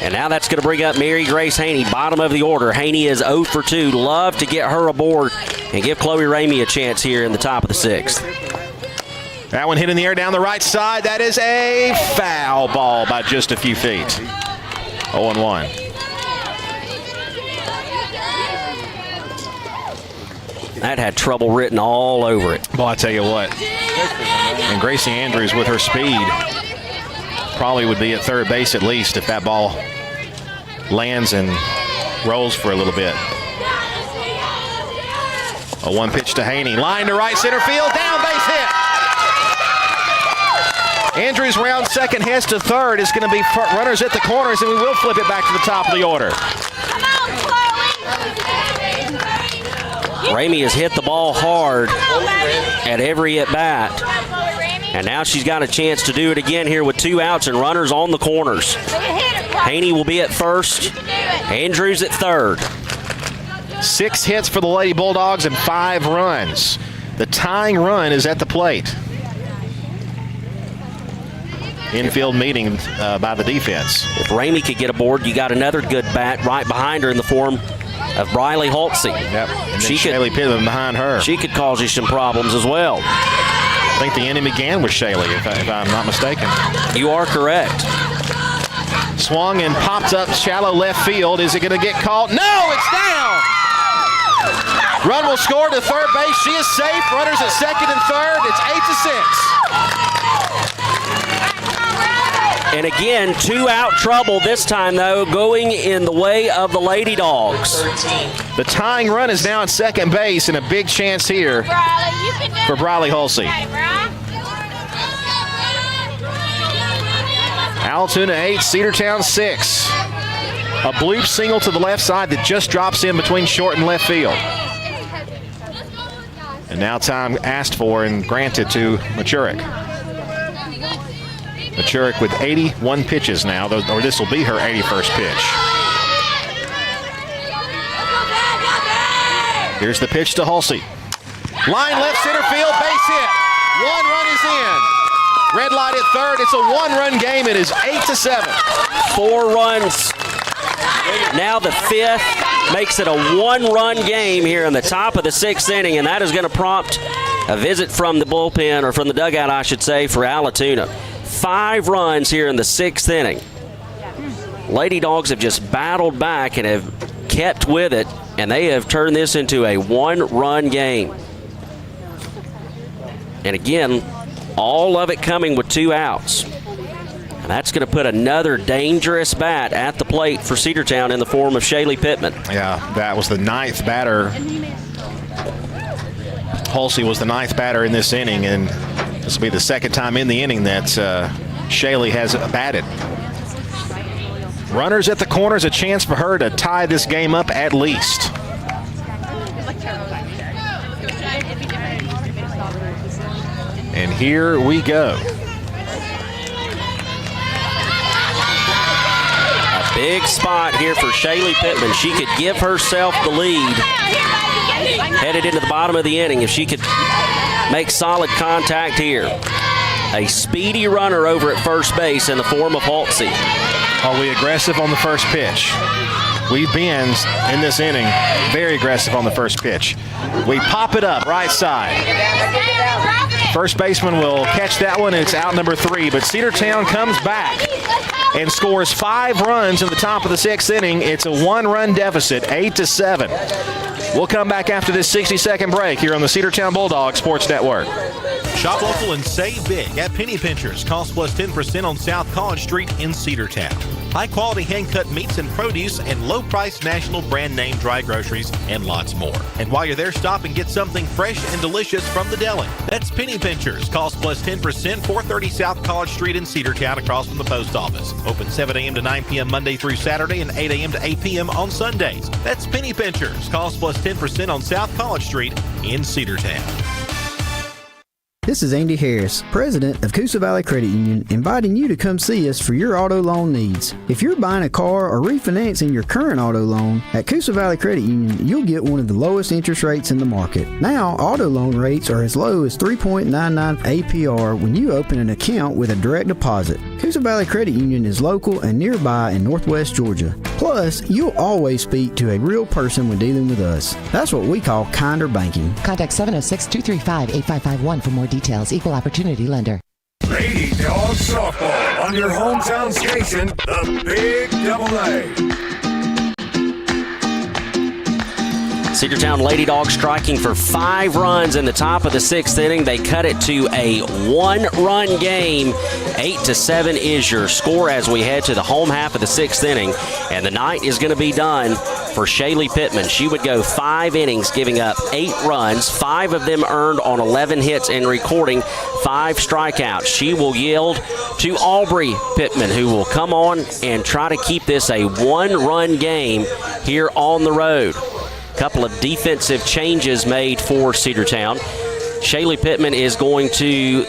And now that's going to bring up Mary Grace Haney, bottom of the order. Haney is 0 for 2. Love to get her aboard and give Chloe Ramey a chance here in the top of the 6th. That one hit in the air down the right side. That is a foul ball by just a few feet. 0-1. That had trouble written all over it. Well, I tell you what. And Gracie Andrews with her speed probably would be at third base at least if that ball lands and rolls for a little bit. A 1 pitch to Haney. Line to right center field. Down base hit. Andrews round second, heads to third. It's going to be runners at the corners, and we will flip it back to the top of the order. Ramey has hit the ball hard at every at-bat. And now she's got a chance to do it again here with 2 outs and runners on the corners. Haney will be at first. Andrews at third. 6 hits for the Lady Bulldogs and 5 runs. The tying run is at the plate. Infield meeting by the defense. If Ramey could get aboard, you got another good bat right behind her in the form of Briley Holtzy. Yep. And then Shaylee Pittman behind her. She could cause you some problems as well. I think the inning began with Shaylee, if I'm not mistaken. You are correct. Swung and popped up shallow left field. Is it going to get caught? No, it's down! Run will score to third base. She is safe. Runners at second and third. It's 8-6. And again, 2-out trouble this time, though, going in the way of the Lady Dogs. The tying run is now at second base, and a big chance here for Briley Holsey. Allatoona 8, Cedartown 6. A bloop single to the left side that just drops in between short and left field. And now time asked for and granted to Machurak. Machurik with 81 pitches now, or this will be her 81st pitch. Here's the pitch to Halsey. Line left center field, base hit. 1 run is in. Red light at third. It's a 1-run game. It is 8-7. 4 runs. Now the 5th makes it a 1-run game here in the top of the 6th inning, and that is going to prompt a visit from the bullpen, or from the dugout, I should say, for Allatoona. 5 runs here in the 6th inning. Lady Dogs have just battled back and have kept with it, and they have turned this into a 1-run game. And again, all of it coming with 2 outs. And that's going to put another dangerous bat at the plate for Cedartown in the form of Shaylee Pittman. Yeah, that was the 9th batter. Halsey was the 9th batter in this inning, and this will be the 2nd time in the inning that Shaylee has batted. Runners at the corners, a chance for her to tie this game up at least. And here we go. A big spot here for Shaylee Pittman. She could give herself the lead headed into the bottom of the inning if she could make solid contact here. A speedy runner over at first base in the form of Halsey. Are we aggressive on the first pitch? We've been, in this inning, very aggressive on the first pitch. We pop it up right side. First baseman will catch that one, and it's out number 3. But Cedartown comes back and scores 5 runs in the top of the 6th inning. It's a 1-run deficit, 8-7. We'll come back after this 60-second break here on the Cedartown Bulldogs Sports Network. Shop local and save big at Penny Pinchers. Cost plus 10% on South College Street in Cedartown. High-quality hand-cut meats and produce and low-price national brand name dry groceries and lots more. And while you're there, stop and get something fresh and delicious from the deli. That's Penny Pinchers. Cost plus 10%, 430 South College Street in Cedartown, across from the post office. Open 7 a.m. to 9 p.m. Monday through Saturday and 8 a.m. to 8 p.m. on Sundays. That's Penny Pinchers. Cost plus 10% on South College Street in Cedartown. This is Andy Harris, president of Coosa Valley Credit Union, inviting you to come see us for your auto loan needs. If you're buying a car or refinancing your current auto loan, at Coosa Valley Credit Union, you'll get one of the lowest interest rates in the market. Now, auto loan rates are as low as 3.99 APR when you open an account with a direct deposit. Coosa Valley Credit Union is local and nearby in Northwest Georgia. Plus, you'll always speak to a real person when dealing with us. That's what we call kinder banking. Contact 706-235-8551 for more details. Equal opportunity lender. Lady Dogs Softball on your hometown station, the Big AA. Cedartown Lady Dogs striking for 5 runs in the top of the 6th inning. They cut it to a 1-run game. 8-7 is your score as we head to the home half of the 6th inning. And the night is going to be done for Shaylee Pittman. She would go 5 innings, giving up 8 runs, 5 of them earned on 11 hits and recording 5 strikeouts. She will yield to Aubrey Pittman, who will come on and try to keep this a 1-run game here on the road. Couple of defensive changes made for Cedartown. Shaylee Pittman is going to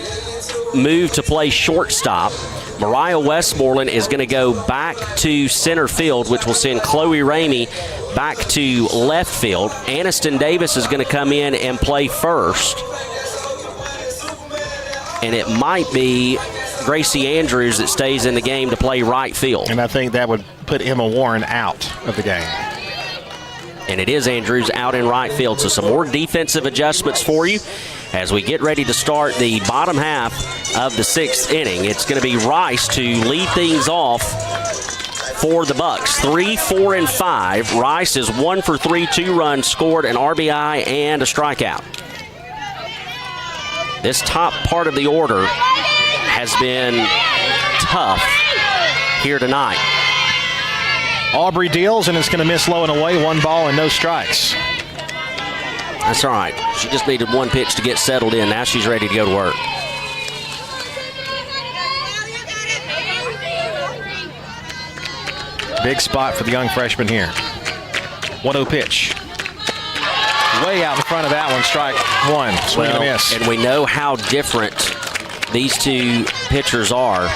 move to play shortstop. Mariah Westmoreland is going to go back to center field, which will send Chloe Ramey back to left field. Aniston Davis is going to come in and play first. And it might be Gracie Andrews that stays in the game to play right field. And I think that would put Emma Warren out of the game. And it is Andrews out in right field. So some more defensive adjustments for you as we get ready to start the bottom half of the 6th inning. It's going to be Rice to lead things off for the Bucks. 3, 4, and 5. Rice is 1 for 3, 2 runs scored, an RBI, and a strikeout. This top part of the order has been tough here tonight. Aubrey deals, and it's going to miss low and away. 1 ball and no strikes. That's all right. She just needed 1 pitch to get settled in. Now she's ready to go to work. Big spot for the young freshman here. 1-0 pitch. Way out in front of that one. Strike 1. Swing and a miss. And we know how different these two pitchers are.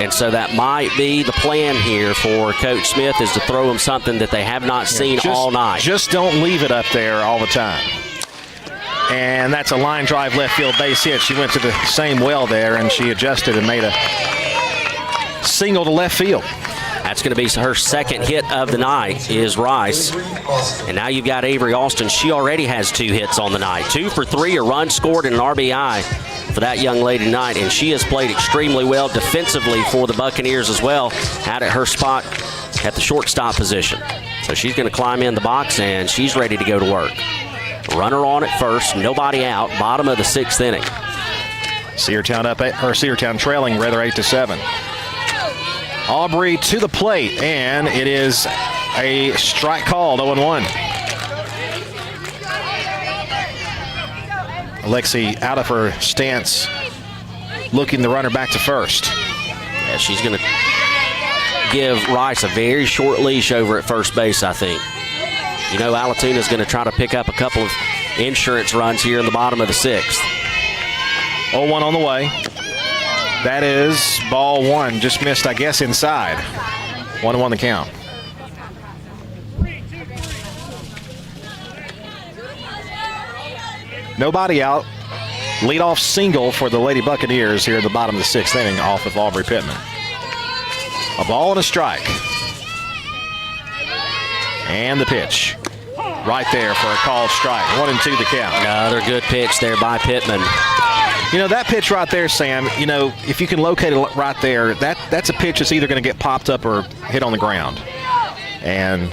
And so that might be the plan here for Coach Smith, is to throw them something that they have not seen all night. Just don't leave it up there all the time. And that's a line drive left field base hit. She went to the same well there, and she adjusted and made a single to left field. That's going to be her second hit of the night is Rice. And now you've got Avery Austin. She already has 2 hits on the night. 2 for 3, a run scored and an RBI for that young lady tonight. And she has played extremely well defensively for the Buccaneers as well, out at her spot at the shortstop position. So she's going to climb in the box, and she's ready to go to work. Runner on at first, nobody out, bottom of the 6th inning. Cedartown trailing 8-7. Aubrey to the plate, and it is a strike called, 0-1. Alexi out of her stance, looking the runner back to first. Yeah, she's going to give Rice a very short leash over at first base, I think. You know, Allatoona's going to try to pick up a couple of insurance runs here in the bottom of the 6th. 0-1 on the way. That is ball 1. Just missed, I guess, inside. 1-1 the count. Nobody out. Leadoff single for the Lady Buccaneers here in the bottom of the 6th inning off of Aubrey Pittman. A ball and a strike. And the pitch. Right there for a called strike. 1-2 the count. Another good pitch there by Pittman. You know, that pitch right there, Sam, you know, if you can locate it right there, that's a pitch that's either going to get popped up or hit on the ground. And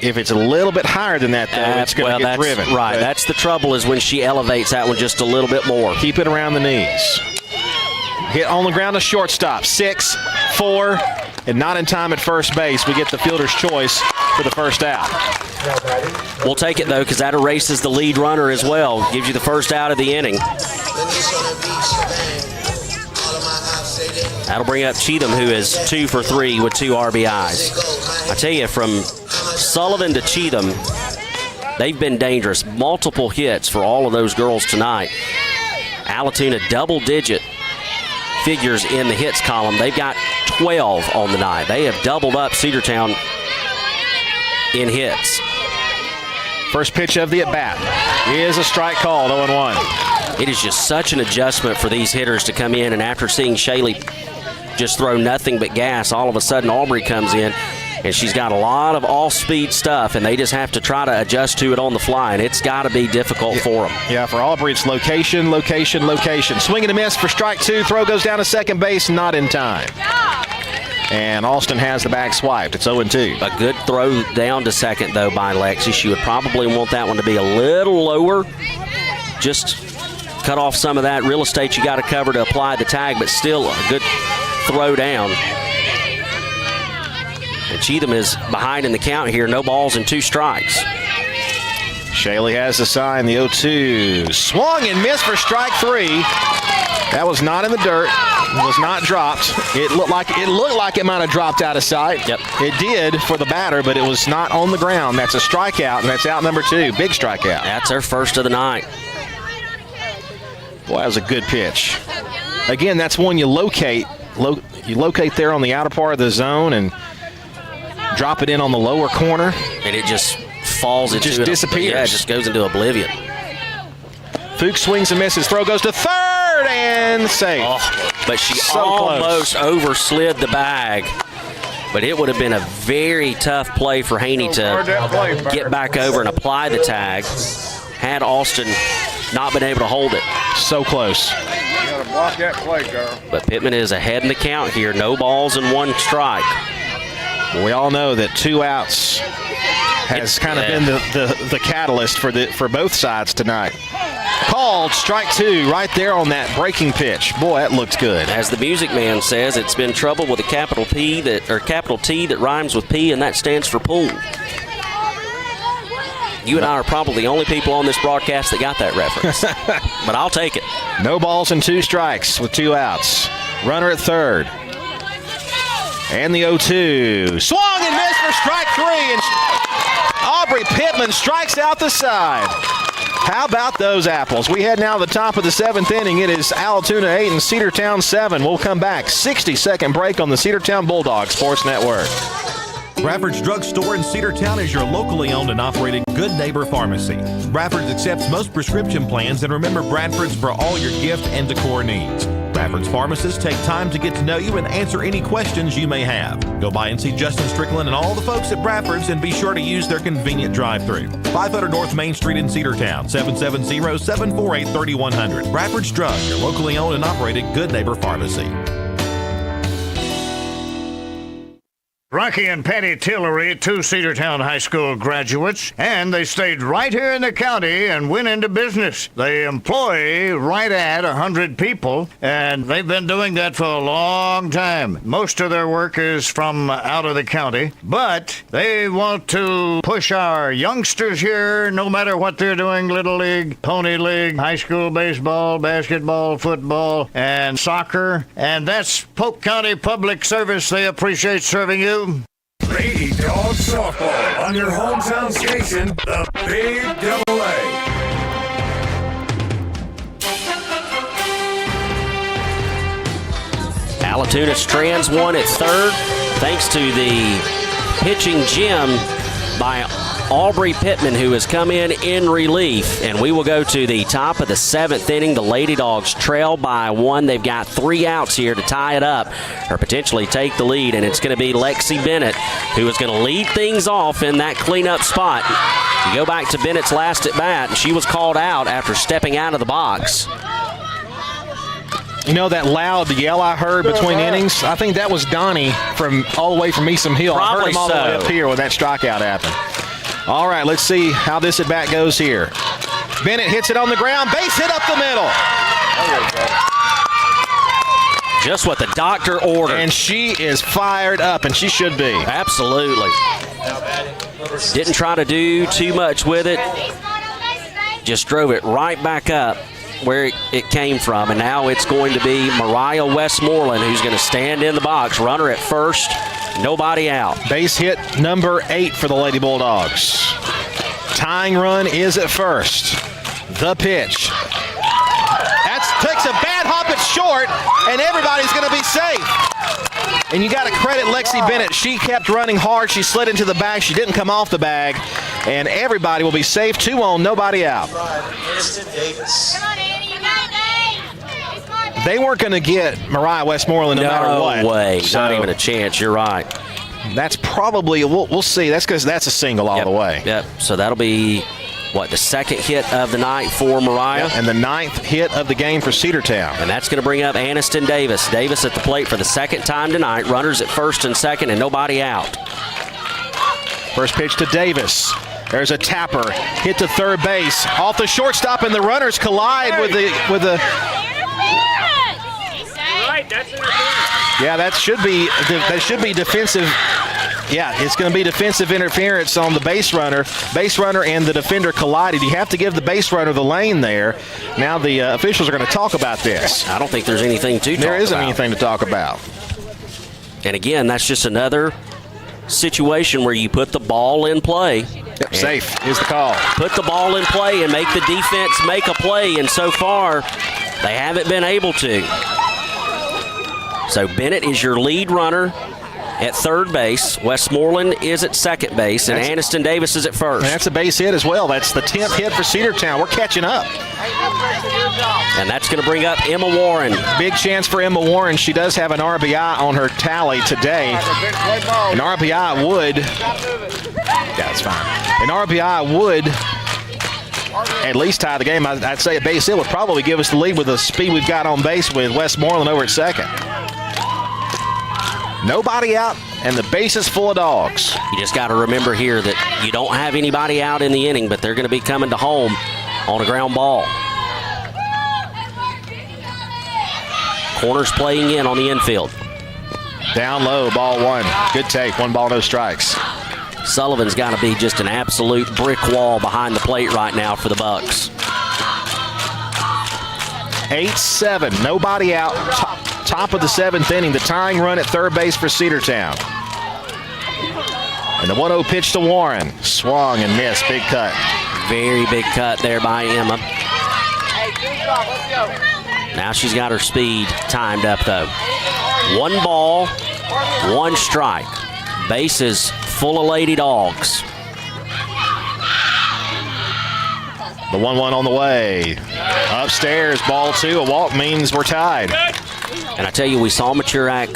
if it's a little bit higher than that, though, it's going to get driven. Right. But that's the trouble, is when she elevates that one just a little bit more. Keep it around the knees. Hit on the ground to shortstop. 6, 4, and not in time at first base. We get the fielder's choice for the first out. We'll take it, though, because that erases the lead runner as well. Gives you the first out of the inning. That'll bring up Cheatham, who is 2 for 3 with 2 RBIs. I tell you, from Sullivan to Cheatham, they've been dangerous. Multiple hits for all of those girls tonight. Allatoona double-digit figures in the hits column. They've got 12 on the night. They have doubled up Cedartown in hits. First pitch of the at-bat is a strike called, 0-1. It is just such an adjustment for these hitters to come in, and after seeing Shaylee just throw nothing but gas, all of a sudden Aubrey comes in, and she's got a lot of off-speed stuff, and they just have to try to adjust to it on the fly, and it's got to be difficult for them. Yeah, for Aubrey, it's location, location, location. Swing and a miss for strike 2. Throw goes down to second base, not in time. And Austin has the bag swiped. It's 0-2. A good throw down to second, though, by Lexi. She would probably want that one to be a little lower. Just cut off some of that real estate you got to cover to apply the tag, but still a good throw down. And Cheatham is behind in the count here. No balls and 2 strikes. Shaylee has the sign, the 0-2. Swung and missed for strike 3. That was not in the dirt. Was not dropped. It looked like it might have dropped out of sight. Yep. It did for the batter, but it was not on the ground. That's a strikeout, and that's out number 2. Big strikeout. That's her first of the night. Boy, that was a good pitch. Again, that's one you locate. You locate there on the outer part of the zone and drop it in on the lower corner. And it just falls into just disappears. Yeah, it just goes into oblivion. Fuchs swings and misses. Throw goes to third and safe. Oh, but she so almost close. overslid the bag. But it would have been a very tough play for Haney to get back over and apply the tag had Austin not been able to hold it. So close. You gotta block that play, girl. But Pittman is ahead in the count here. No balls and 1 strike. We all know that 2 outs has kind of been the catalyst for both sides tonight. Called strike 2 right there on that breaking pitch. Boy, that looks good. As the music man says, it's been trouble with a capital T that rhymes with P, and that stands for pool. You and I are probably the only people on this broadcast that got that reference. But I'll take it. No balls and 2 strikes with 2 outs. Runner at third. And the 0-2. Swung and missed for strike 3. And Aubrey Pittman strikes out the side. How about those apples? We head now to the top of the 7th inning. It is Allatoona 8 and Cedartown 7. We'll come back. 60-second break on the Cedartown Bulldogs Sports Network. Bradford's Drug Store in Cedartown is your locally owned and operated good neighbor pharmacy. Bradford's accepts most prescription plans, and remember Bradford's for all your gift and decor needs. Bradford's pharmacists take time to get to know you and answer any questions you may have. Go by and see Justin Strickland and all the folks at Bradford's, and be sure to use their convenient drive-thru. 500 North Main Street in Cedartown, 770-748-3100. Bradford's Drug, your locally owned and operated good neighbor pharmacy. Rocky and Patty Tillery, 2 Cedartown High School graduates, and they stayed right here in the county and went into business. They employ right at 100 people, and they've been doing that for a long time. Most of their work is from out of the county, but they want to push our youngsters here, no matter what they're doing, Little League, Pony League, high school baseball, basketball, football, and soccer, and that's Polk County Public Service. They appreciate serving you. Lady Dawgs Softball on your hometown station, the Big Double A. Allatoona strands one at third, thanks to the pitching gem by Aubrey Pittman, who has come in relief. And we will go to the top of the 7th inning. The Lady Dogs trail by 1. They've got 3 outs here to tie it up or potentially take the lead. And it's going to be Lexi Bennett who is going to lead things off in that cleanup spot. You go back to Bennett's last at bat, and she was called out after stepping out of the box. You know that loud yell I heard between innings? I think that was Donnie from all the way from Eastham Hill. Probably I heard him all the way up here when that strikeout happened. All right, let's see how this at bat goes here. Bennett hits it on the ground, base hit up the middle. Just what the doctor ordered. And she is fired up, and she should be. Absolutely. Didn't try to do too much with it. Just drove it right back up where it came from, and now it's going to be Mariah Westmoreland who's going to stand in the box. Runner at first, nobody out. Base hit number 8 for the Lady Bulldogs. Tying run is at first. The pitch. That takes a bad hop at short, and everybody's going to be safe. And you got to credit Lexi Bennett. She kept running hard. She slid into the bag. She didn't come off the bag. And everybody will be safe. 2 on, nobody out. They weren't going to get Mariah Westmoreland no matter what. No way. So, not even a chance. You're right. That's probably, we'll see. That's because that's a single all the way. Yep. So that'll be, the 2nd hit of the night for Mariah? Yep. And the 9th hit of the game for Cedartown. And that's going to bring up Aniston Davis. Davis at the plate for the 2nd time tonight. Runners at first and 2nd, and nobody out. First pitch to Davis. There's a tapper. Hit to third base. Off the shortstop, and the runners collide with the. Yeah, that should be defensive. Yeah, it's going to be defensive interference on the base runner. Base runner and the defender collided. You have to give the base runner the lane there. Now the officials are going to talk about this. I don't think there's anything to talk about. There isn't anything to talk about. And again, that's just another situation where you put the ball in play. Yep, safe is the call. Put the ball in play and make the defense make a play, and so far they haven't been able to. So Bennett is your lead runner at third base. Westmoreland is at second base, and Aniston Davis is at first. And that's a base hit as well. That's the 10th hit for Cedartown. We're catching up. And that's going to bring up Emma Warren. Big chance for Emma Warren. She does have an RBI on her tally today. An RBI would. Yeah, it's fine. An RBI would at least tie the game. I'd say a base hit would probably give us the lead with the speed we've got on base with Westmoreland over at second. Nobody out, and the base is full of dogs. You just got to remember here that you don't have anybody out in the inning, but they're going to be coming to home on a ground ball. Corners playing in on the infield. Down low, ball 1. Good take, 1 ball, no strikes. Sullivan's got to be just an absolute brick wall behind the plate right now for the Bucks. 8-7, nobody out. Top of the 7th inning, the tying run at third base for Cedartown. And the 1-0 pitch to Warren. Swung and missed, big cut. Very big cut there by Emma. Now she's got her speed timed up, though. 1 ball, 1 strike. Bases full of Lady Dogs. The 1-1 on the way. Upstairs, ball 2. A walk means we're tied. And I tell you, we saw Maturak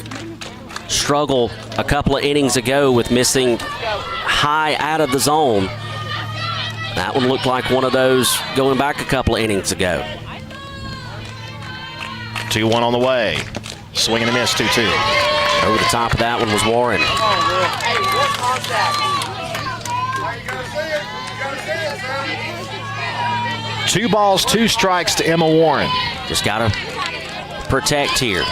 struggle a couple of innings ago with missing high out of the zone. That one looked like one of those going back a couple of innings ago. 2-1 on the way. Swing and a miss, 2-2. Over the top of that one was Warren. 2 balls, 2 strikes to Emma Warren. Just got to protect here.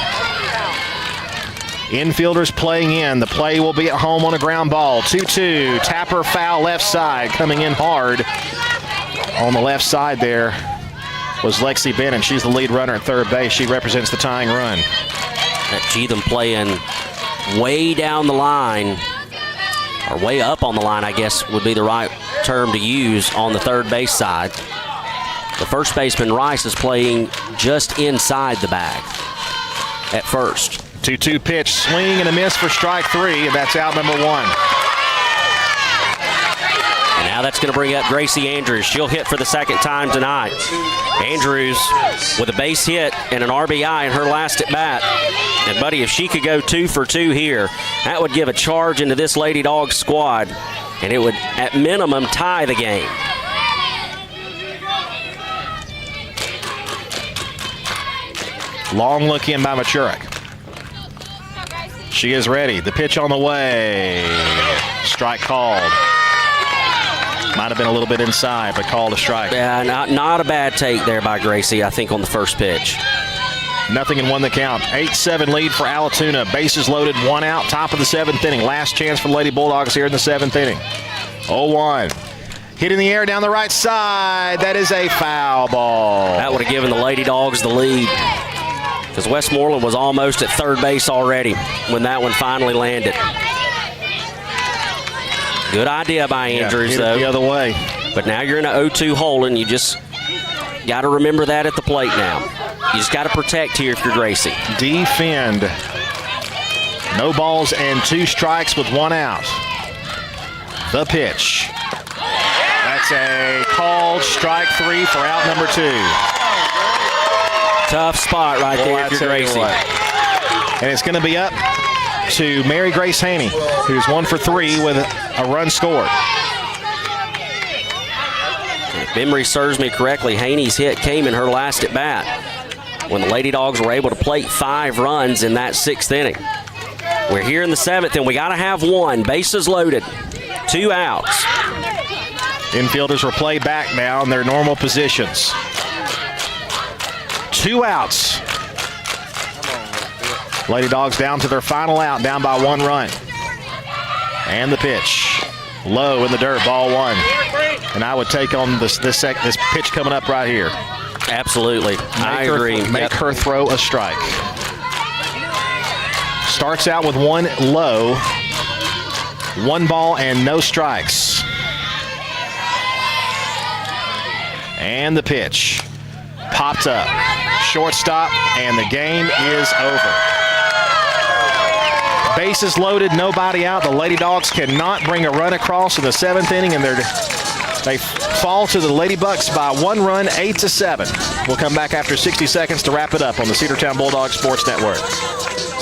Infielders playing in. The play will be at home on a ground ball. 2-2. Tapper foul left side. Coming in hard on the left side there was Lexi Bennett. She's the lead runner at third base. She represents the tying run. That Cheatham playing way down the line, or way up on the line, I guess would be the right term to use on the third base side. The first baseman, Rice, is playing just inside the bag at first. 2-2 pitch, swing and a miss for strike 3, and that's out number 1. And now that's going to bring up Gracie Andrews. She'll hit for the second time tonight. Andrews with a base hit and an RBI in her last at bat. And, buddy, if she could go 2 for 2 here, that would give a charge into this Lady Dogs squad, and it would, at minimum, tie the game. Long look in by Maturak. She is ready. The pitch on the way. Strike called. Might have been a little bit inside, but called a strike. Yeah, not a bad take there by Gracie, I think, on the first pitch. Nothing in 1 the count. 8-7 lead for Allatoona. Bases loaded, 1 out, top of the 7th inning. Last chance for the Lady Bulldogs here in the 7th inning. 0-1. Hit in the air down the right side. That is a foul ball. That would have given the Lady Dogs the lead, because Westmoreland was almost at third base already when that one finally landed. Good idea by Andrews, hit it though. the other way. But now you're in an 0-2 hole, and you just got to remember that at the plate now. You just got to protect here if you're Gracie. Defend. No balls and 2 strikes with 1 out. The pitch. That's a called strike 3 for out number 2. Tough spot right there if you're Gracie. And it's going to be up to Mary Grace Haney, who's 1 for 3 with a run scored. If memory serves me correctly, Haney's hit came in her last at bat when the Lady Dogs were able to plate 5 runs in that 6th inning. We're here in the 7th, and we got to have 1. Bases loaded, 2 outs. Infielders will play back now in their normal positions. 2 outs. Lady Dogs down to their final out, down by 1 run. And the pitch. Low in the dirt, ball 1. And I would take on this pitch coming up right here. Absolutely. I agree. Make her throw a strike. Starts out with 1 low. 1 ball and no strikes. And the pitch. Popped up. Shortstop, and the game is over. Bases loaded, nobody out. The Lady Dogs cannot bring a run across in the 7th inning, and they fall to the Lady Bucks by 1 run, 8-7. We'll come back after 60 seconds to wrap it up on the Cedartown Bulldogs Sports Network.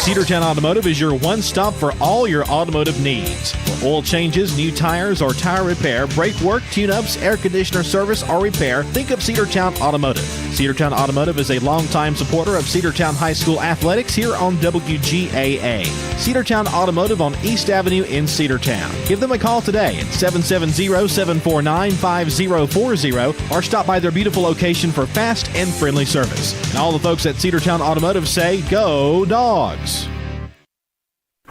Cedartown Automotive is your one-stop for all your automotive needs. For oil changes, new tires, or tire repair, brake work, tune-ups, air conditioner service, or repair, think of Cedartown Automotive. Cedartown Automotive is a longtime supporter of Cedartown High School athletics here on WGAA. Cedartown Automotive on East Avenue in Cedartown. Give them a call today at 770-749-5040 or stop by their beautiful location for fast and friendly service. And all the folks at Cedartown Automotive say, go Dogs!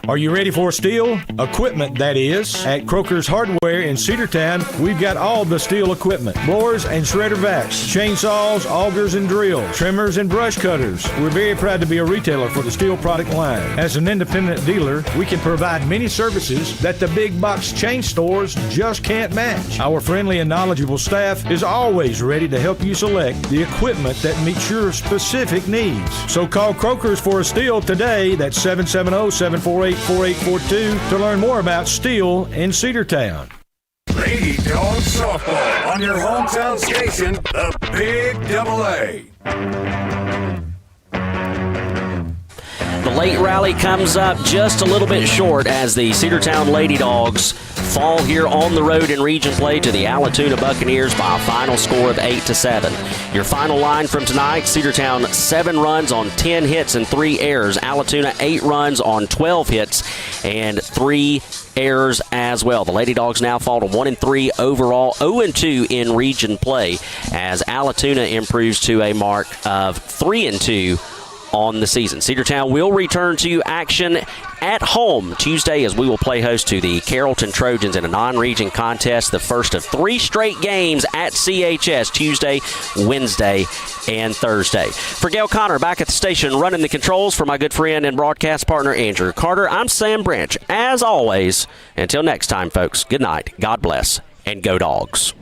Are you ready for steel? Equipment, that is. At Croker's Hardware in Cedartown, we've got all the steel equipment. Blowers and shredder vacs, chainsaws, augers and drills, trimmers and brush cutters. We're very proud to be a retailer for the steel product line. As an independent dealer, we can provide many services that the big box chain stores just can't match. Our friendly and knowledgeable staff is always ready to help you select the equipment that meets your specific needs. So call Croker's for a steel today. That's 770-748-4842 to learn more about steel in Cedartown. Lady Dawgs softball on your hometown station, the Big AA. The late rally comes up just a little bit short as the Cedartown Lady Dogs fall here on the road in region play to the Allatoona Buccaneers by a final score of 8-7. Your final line from tonight: Cedartown 7 runs on 10 hits and 3 errors. Allatoona 8 runs on 12 hits and 3 errors as well. The Lady Dogs now fall to 1-3 overall, 0-2 in region play as Allatoona improves to a mark of 3-2 on the season. Cedartown will return to action at home Tuesday as we will play host to the Carrollton Trojans in a non-region contest, the first of 3 straight games at CHS, Tuesday, Wednesday, and Thursday. For Gail Connor back at the station running the controls, for my good friend and broadcast partner Andrew Carter, I'm Sam Branch. As always, until next time, folks, good night, God bless, and go Dogs.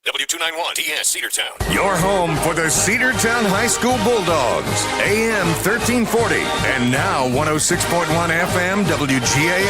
W291 TS Cedartown. Your home for the Cedartown High School Bulldogs. AM 1340 and now 106.1 FM WGAA.